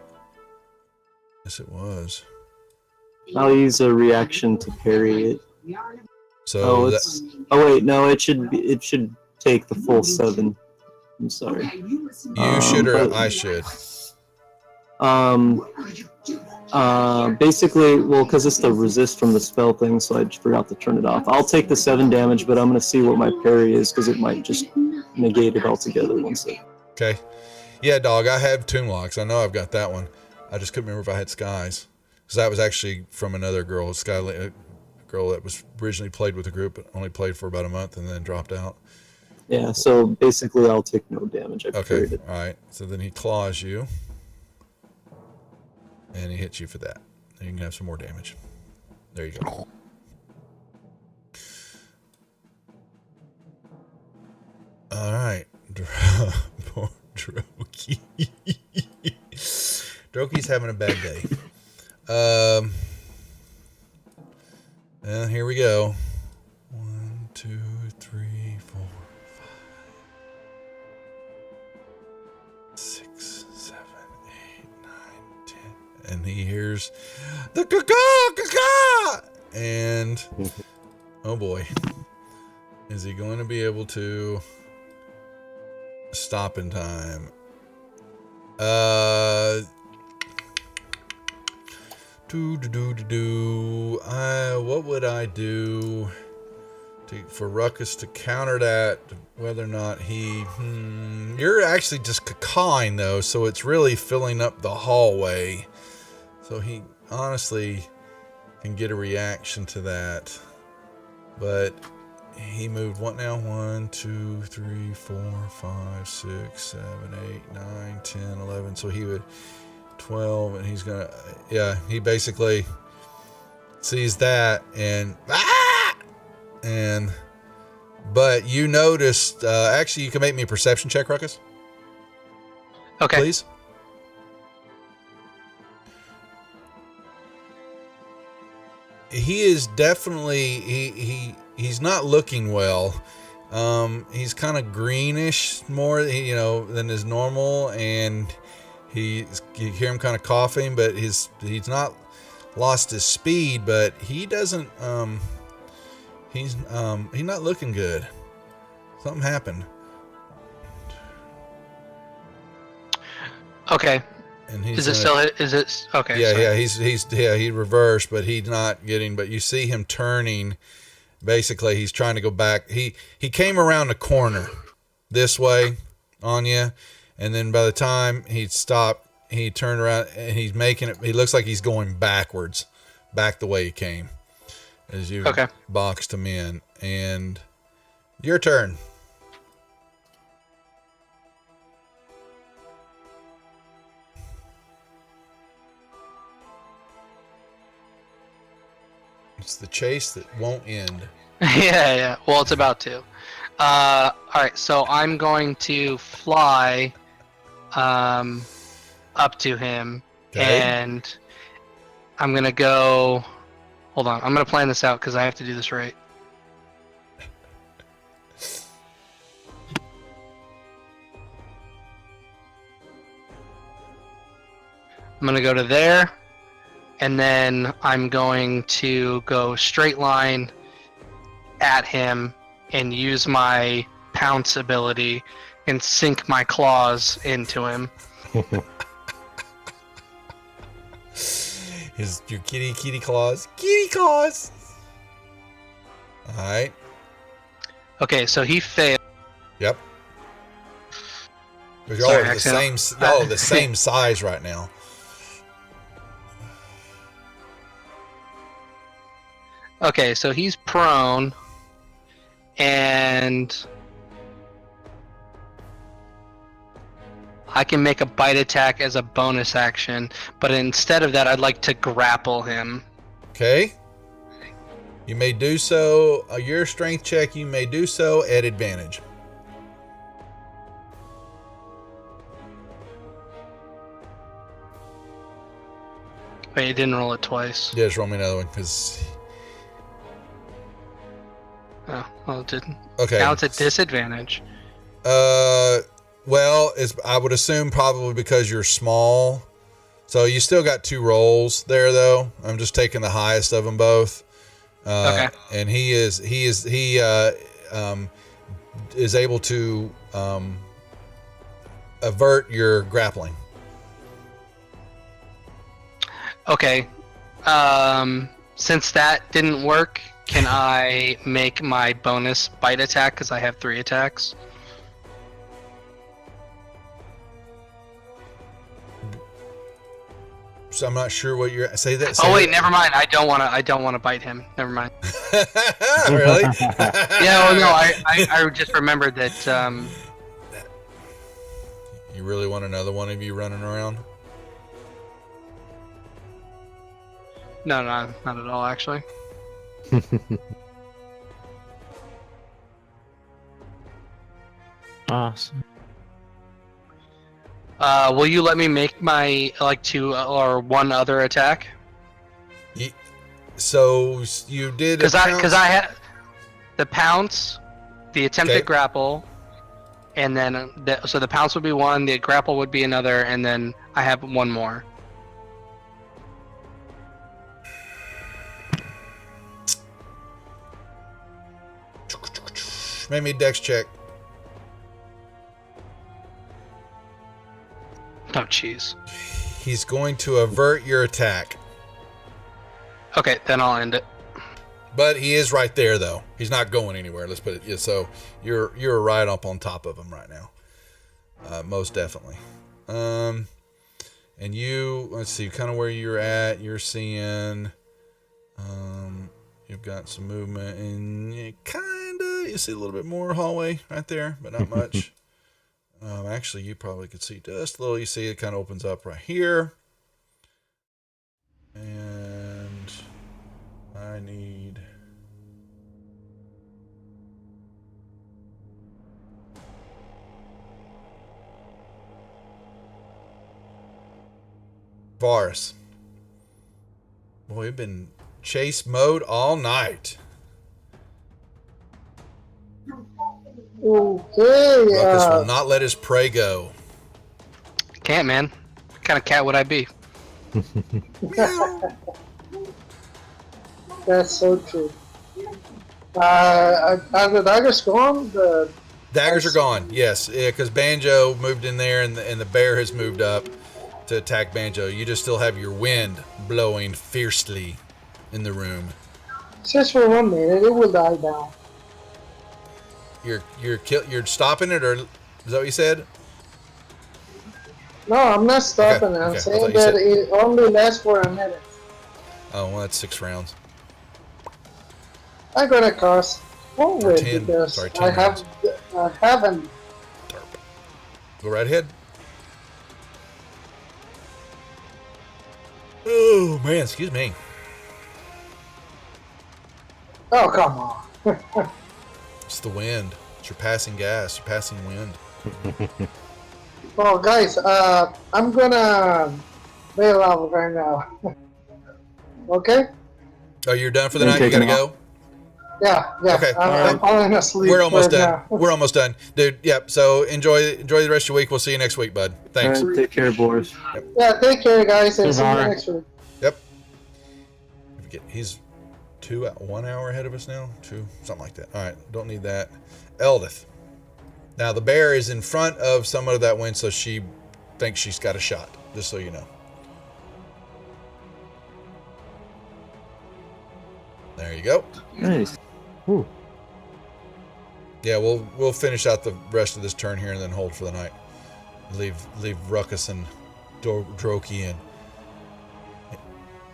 Yes, it was. I'll use a reaction to parry it. So Oh wait, no, it should take the full 7. I'm sorry. You should or but, I should? Basically, well, because it's the resist from the spell thing, so I just forgot to turn it off. I'll take the 7 damage, but I'm going to see what my parry is, because it might just negate it altogether once it. Okay. Yeah, dog, I have Tomb Locks. I know I've got that one. I just couldn't remember if I had Skies. Because that was actually from another girl, a girl that was originally played with the group, but only played for about a month and then dropped out. Yeah, so basically I'll take no damage. I Okay, parried it. all right. So then he claws you. And he hits you for that. And you can have some more damage. There you go. All right. Poor Droki. Droki's having a bad day. And here we go. 1, 2, 3, 4, 5, 6, 7, 8, 9, 10. And he hears the caca. And oh boy. Is he going to be able to stop in time? What would I do for Ruckus to counter that? Whether or not he... You're actually just cacawing, though, so it's really filling up the hallway. So he honestly can get a reaction to that. But he moved what now? 1, 2, 3, 4, 5, 6, 7, 8, 9, 10, 11. So he would... 12, and he's gonna, yeah, he basically sees that and but you noticed, actually you can make me a perception check, Ruckus. Okay. Please. He is definitely, he's not looking well. He's kind of greenish more, than is normal, and you hear him kind of coughing, but he's not lost his speed, but he doesn't, he's not looking good. Something happened. Okay. And he's okay. Yeah, sorry. He reversed, but he's not getting, but you see him turning. Basically, he's trying to go back. He came around the corner this way on you. And then by the time he'd stopped, he turned around and he's making it. He looks like he's going backwards, back the way he came, as you boxed him in. And your turn. It's the chase that won't end. Yeah. Well, it's about to. All right. So I'm going to fly up to him, and I'm gonna go. Hold on, I'm gonna plan this out because I have to do this right. I'm gonna go to there, and then I'm going to go straight line at him and use my pounce ability and sink my claws into him. Your kitty claws. Kitty claws! Alright. Okay, so he failed. Yep. Y'all are the same size right now. Okay, so he's prone, and I can make a bite attack as a bonus action, but instead of that, I'd like to grapple him. Okay. You may do so, your strength check, you may do so at advantage. Wait, you didn't roll it twice. Yeah, just roll me another one, because... Oh, well, it didn't. Okay. Now it's a disadvantage. Well, I would assume probably because you're small. So you still got 2 rolls there, though. I'm just taking the highest of them both. Okay. And he is able to avert your grappling. Okay. Since that didn't work, can I make my bonus bite attack because I have 3 attacks? So I'm not sure what you're say that. Oh wait, never mind. I don't want to bite him. Never mind. Really? Yeah. Well, no. I just remembered that. You really want another one of you running around? No, not at all. Actually. Awesome. Will you let me make my 2 or 1 other attack? So you did Because I had the pounce, the attempted Okay. grapple, and then so the pounce would be 1, the grapple would be another, and then I have 1 more. Make me a dex check. Oh jeez. He's going to avert your attack, Okay, then I'll end it. but he is right there though. He's not going anywhere. Let's put it. Yeah, so you're right up on top of him right now. Most definitely. And you, let's see, kind of where you're at. You're seeing, you've got some movement, and you see a little bit more hallway right there, but not much. Actually, you probably could see just a little. You see it kind of opens up right here. And I need... Varus. Boy, we've been chase mode all night. Okay. Ruckus will not let his prey go. Can't, man. What kind of cat would I be? That's so true. Are the daggers gone? The Daggers are gone, yes. Because Banjo moved in there and the bear has moved up to attack Banjo. You just still have your wind blowing fiercely in the room. just for 1 minute, it will die down. You're stopping it, or is that what you said? No, I'm not stopping. Okay, I'm okay. I saying thought you that said- it only lasts for a minute. Oh, well, that's 6 rounds. I'm gonna cast forward 10, because sorry, 10 I haven't. Go right ahead. Oh, man, excuse me. Oh come on! It's the wind. It's your passing gas, your passing wind. Well, guys, I'm gonna bail out right now. Okay? Oh, you're done for the You're night? You gotta taking go? Yeah. Okay, I'm falling asleep. We're almost right done. now. We're almost done. Dude, yep. So enjoy the rest of your week. We'll see you next week, bud. Thanks. All right, take care, Boris. Yeah, take care, guys, and see you Bye. next week. Yep. He's 1 hour ahead of us now. 2, something like that. All right, don't need that. Eldith. Now the bear is in front of someone of that wind, so she thinks she's got a shot. Just so you know. There you go. Nice. Ooh. Yeah, we'll finish out the rest of this turn here and then hold for the night. Leave Ruckus and Droki in.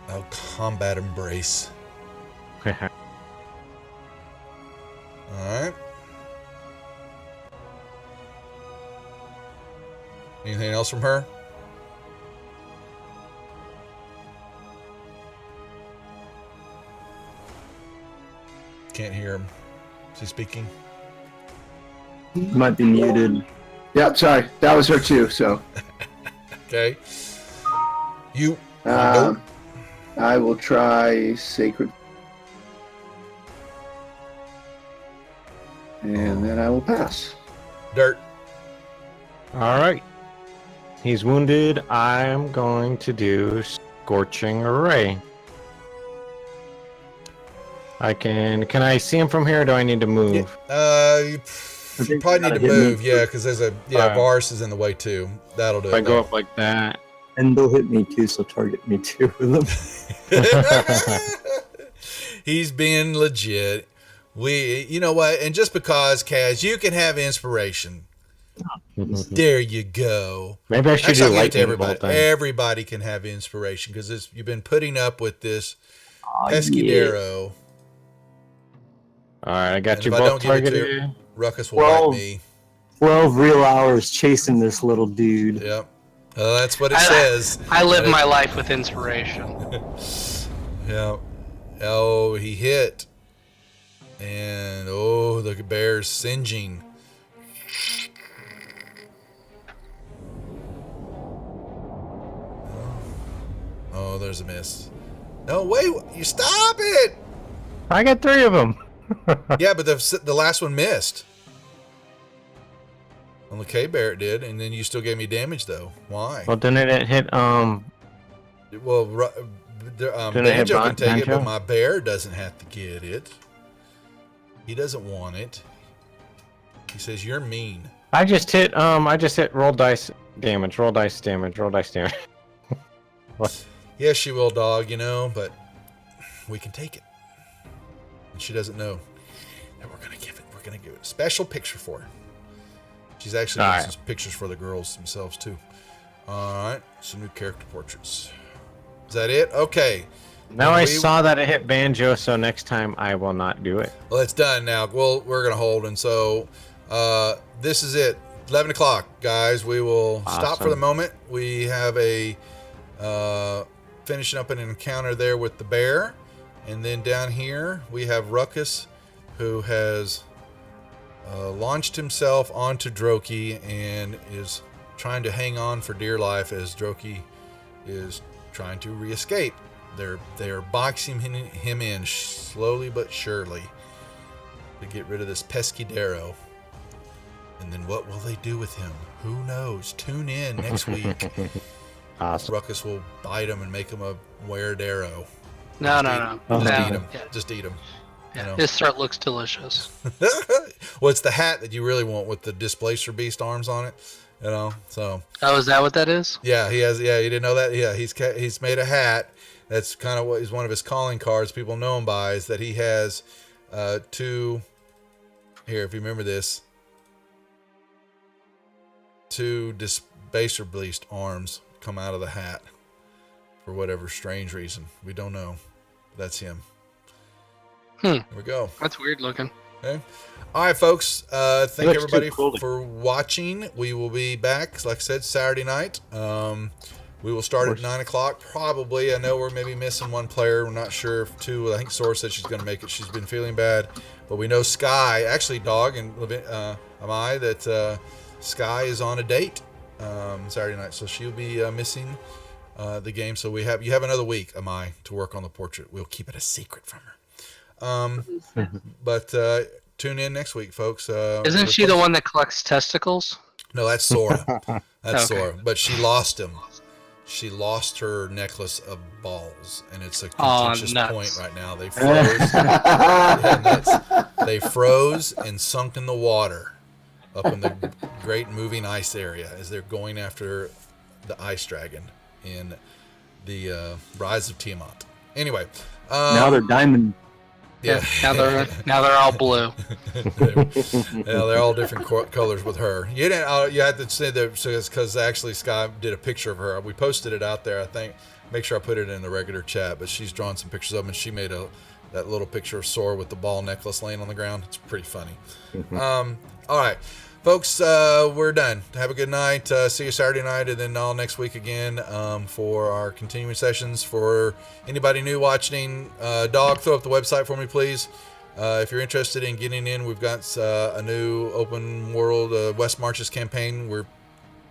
Oh, combat embrace. All right. Anything else from her? Can't hear him. Is he speaking? Might be muted. Yeah, sorry. That was her too, so. Okay. You. I will try Sacred. And then I will pass. Dirt. All right. He's wounded. I'm going to do Scorching Ray. Can I see him from here, or do I need to move? You probably need to move, yeah, because there's a Alright. Varus is in the way too. That'll do If I it. go up like that. And they'll hit me too, so target me too with them. He's being legit. You know what? And just because, Kaz, you can have inspiration. There you go. Maybe I should Actually, do I'll give it to lightning everybody. bolt then. Everybody can have inspiration because you've been putting up with this Oh, pesky yeah. Darrow. All right, I got And you if I both don't give it to targeted. Ruckus will Well- bite me. 12 real hours chasing this little dude. Yep. That's what it says. I live my life with inspiration. Yeah. Oh, he hit. And oh, the bear's singeing. Oh, there's a miss. No, wait, you stop it. I got 3 of them. Yeah, but the last one missed. On the K-Bear it did, and then you still gave me damage though. Why? Well, didn't it hit Well, Didn't it hit Banjo can take it, Banjo? but my bear doesn't have to get it. He doesn't want it. He says you're mean. I just hit roll dice damage, roll dice damage, roll dice damage. Yes, she will, dog. But we can take it, and she doesn't know. And we're gonna give it. We're gonna give it a special picture for her. She's actually All got right. some pictures for the girls themselves too. All right, some new character portraits. Is that it? Okay. Now And I we- saw that it hit Banjo, so next time I will not do it. Well, it's done now. We're gonna hold, and so this is it. 11 o'clock, guys. We will stop for the Awesome. moment. We have a finishing up an encounter there with the bear, and then down here we have Ruckus, who has launched himself onto Droki and is trying to hang on for dear life as Droki is trying to re-escape. They're boxing him in slowly but surely to get rid of this pesky Darrow. And then what will they do with him? Who knows? Tune in next week. Awesome. Ruckus will bite him and make him a were-Darrow. No. Just No. eat him. Yeah. Just eat him. Yeah. His throat looks delicious. Well, it's the hat that you really want with the Displacer Beast arms on it. So Oh, is that what that is? yeah, he has. Yeah, you didn't know that. Yeah, he's made a hat. That's kind of what is one of his calling cards. People know him by is that he has 2. Here, if you remember this, 2 Displacer Beast arms come out of the hat for whatever strange reason. We don't know. That's him. There we go. That's weird looking. Okay. All right, folks. Thank looks too everybody cool to- for watching. We will be back, like I said, Saturday night. We will start at 9 o'clock, probably. I know we're maybe missing one player. We're not sure if 2. I think Sora said she's going to make it. She's been feeling bad. But we know Sky, actually, Dog and Amai, that Sky is on a date Saturday night. So she'll be missing the game. So you have another week, Amai, to work on the portrait. We'll keep it a secret from her. But tune in next week, folks. Isn't she the one that collects testicles? No, that's Sora. That's Okay. Sora. But she lost him. She lost her necklace of balls, and it's a Aw, contentious nuts. point right now. They froze. Yeah, nuts. They froze and sunk in the water up in the great moving ice area as they're going after the ice dragon in the Rise of Tiamat. Anyway, Now they're diamond. yeah. Now they're all blue. They're all different colors with her. You didn't. You had to say that because actually Sky did a picture of her. We posted it out there. I think. Make sure I put it in the regular chat. But she's drawn some pictures of them, and she made that little picture of Sora with the ball necklace laying on the ground. It's pretty funny. All right, folks, we're done. Have a good night. See you Saturday night, and then all next week again for our continuing sessions. For anybody new watching, Dog, throw up the website for me, please. If you're interested in getting in, we've got a new open world West Marches campaign. We're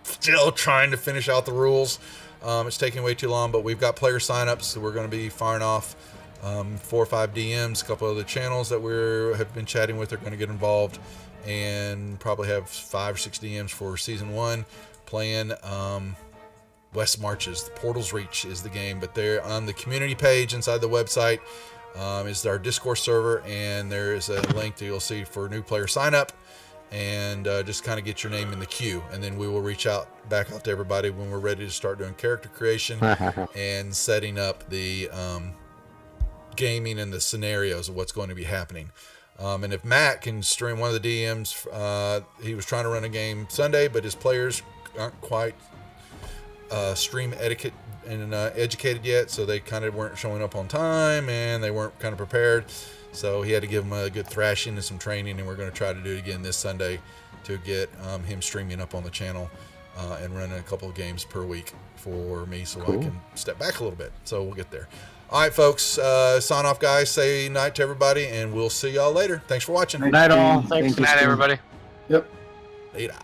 still trying to finish out the rules. It's taking way too long, but we've got player signups, so we're going to be firing off 4 or 5 DMs. A couple of the channels that have been chatting with are going to get involved, and probably have 5 or 6 DMs for season 1 playing West Marches. The Portal's Reach is the game, but they're on the community page inside the website. Is our Discord server, and there is a link that you'll see for new player sign up. and just kind of get your name in the queue, and then we will reach back out to everybody when we're ready to start doing character creation and setting up the gaming and the scenarios of what's going to be happening. And if Matt can stream, one of the DMs, he was trying to run a game Sunday, but his players aren't quite stream etiquette and educated yet, so they kind of weren't showing up on time and they weren't kind of prepared. So he had to give them a good thrashing and some training, and we're going to try to do it again this Sunday to get him streaming up on the channel and running a couple of games per week for me, so I can step back a little bit. So we'll get there. All right, folks, sign off, guys. Say night to everybody, and we'll see y'all later. Thanks for watching. Night all. Thanks. Good night, everybody. Yep. Later.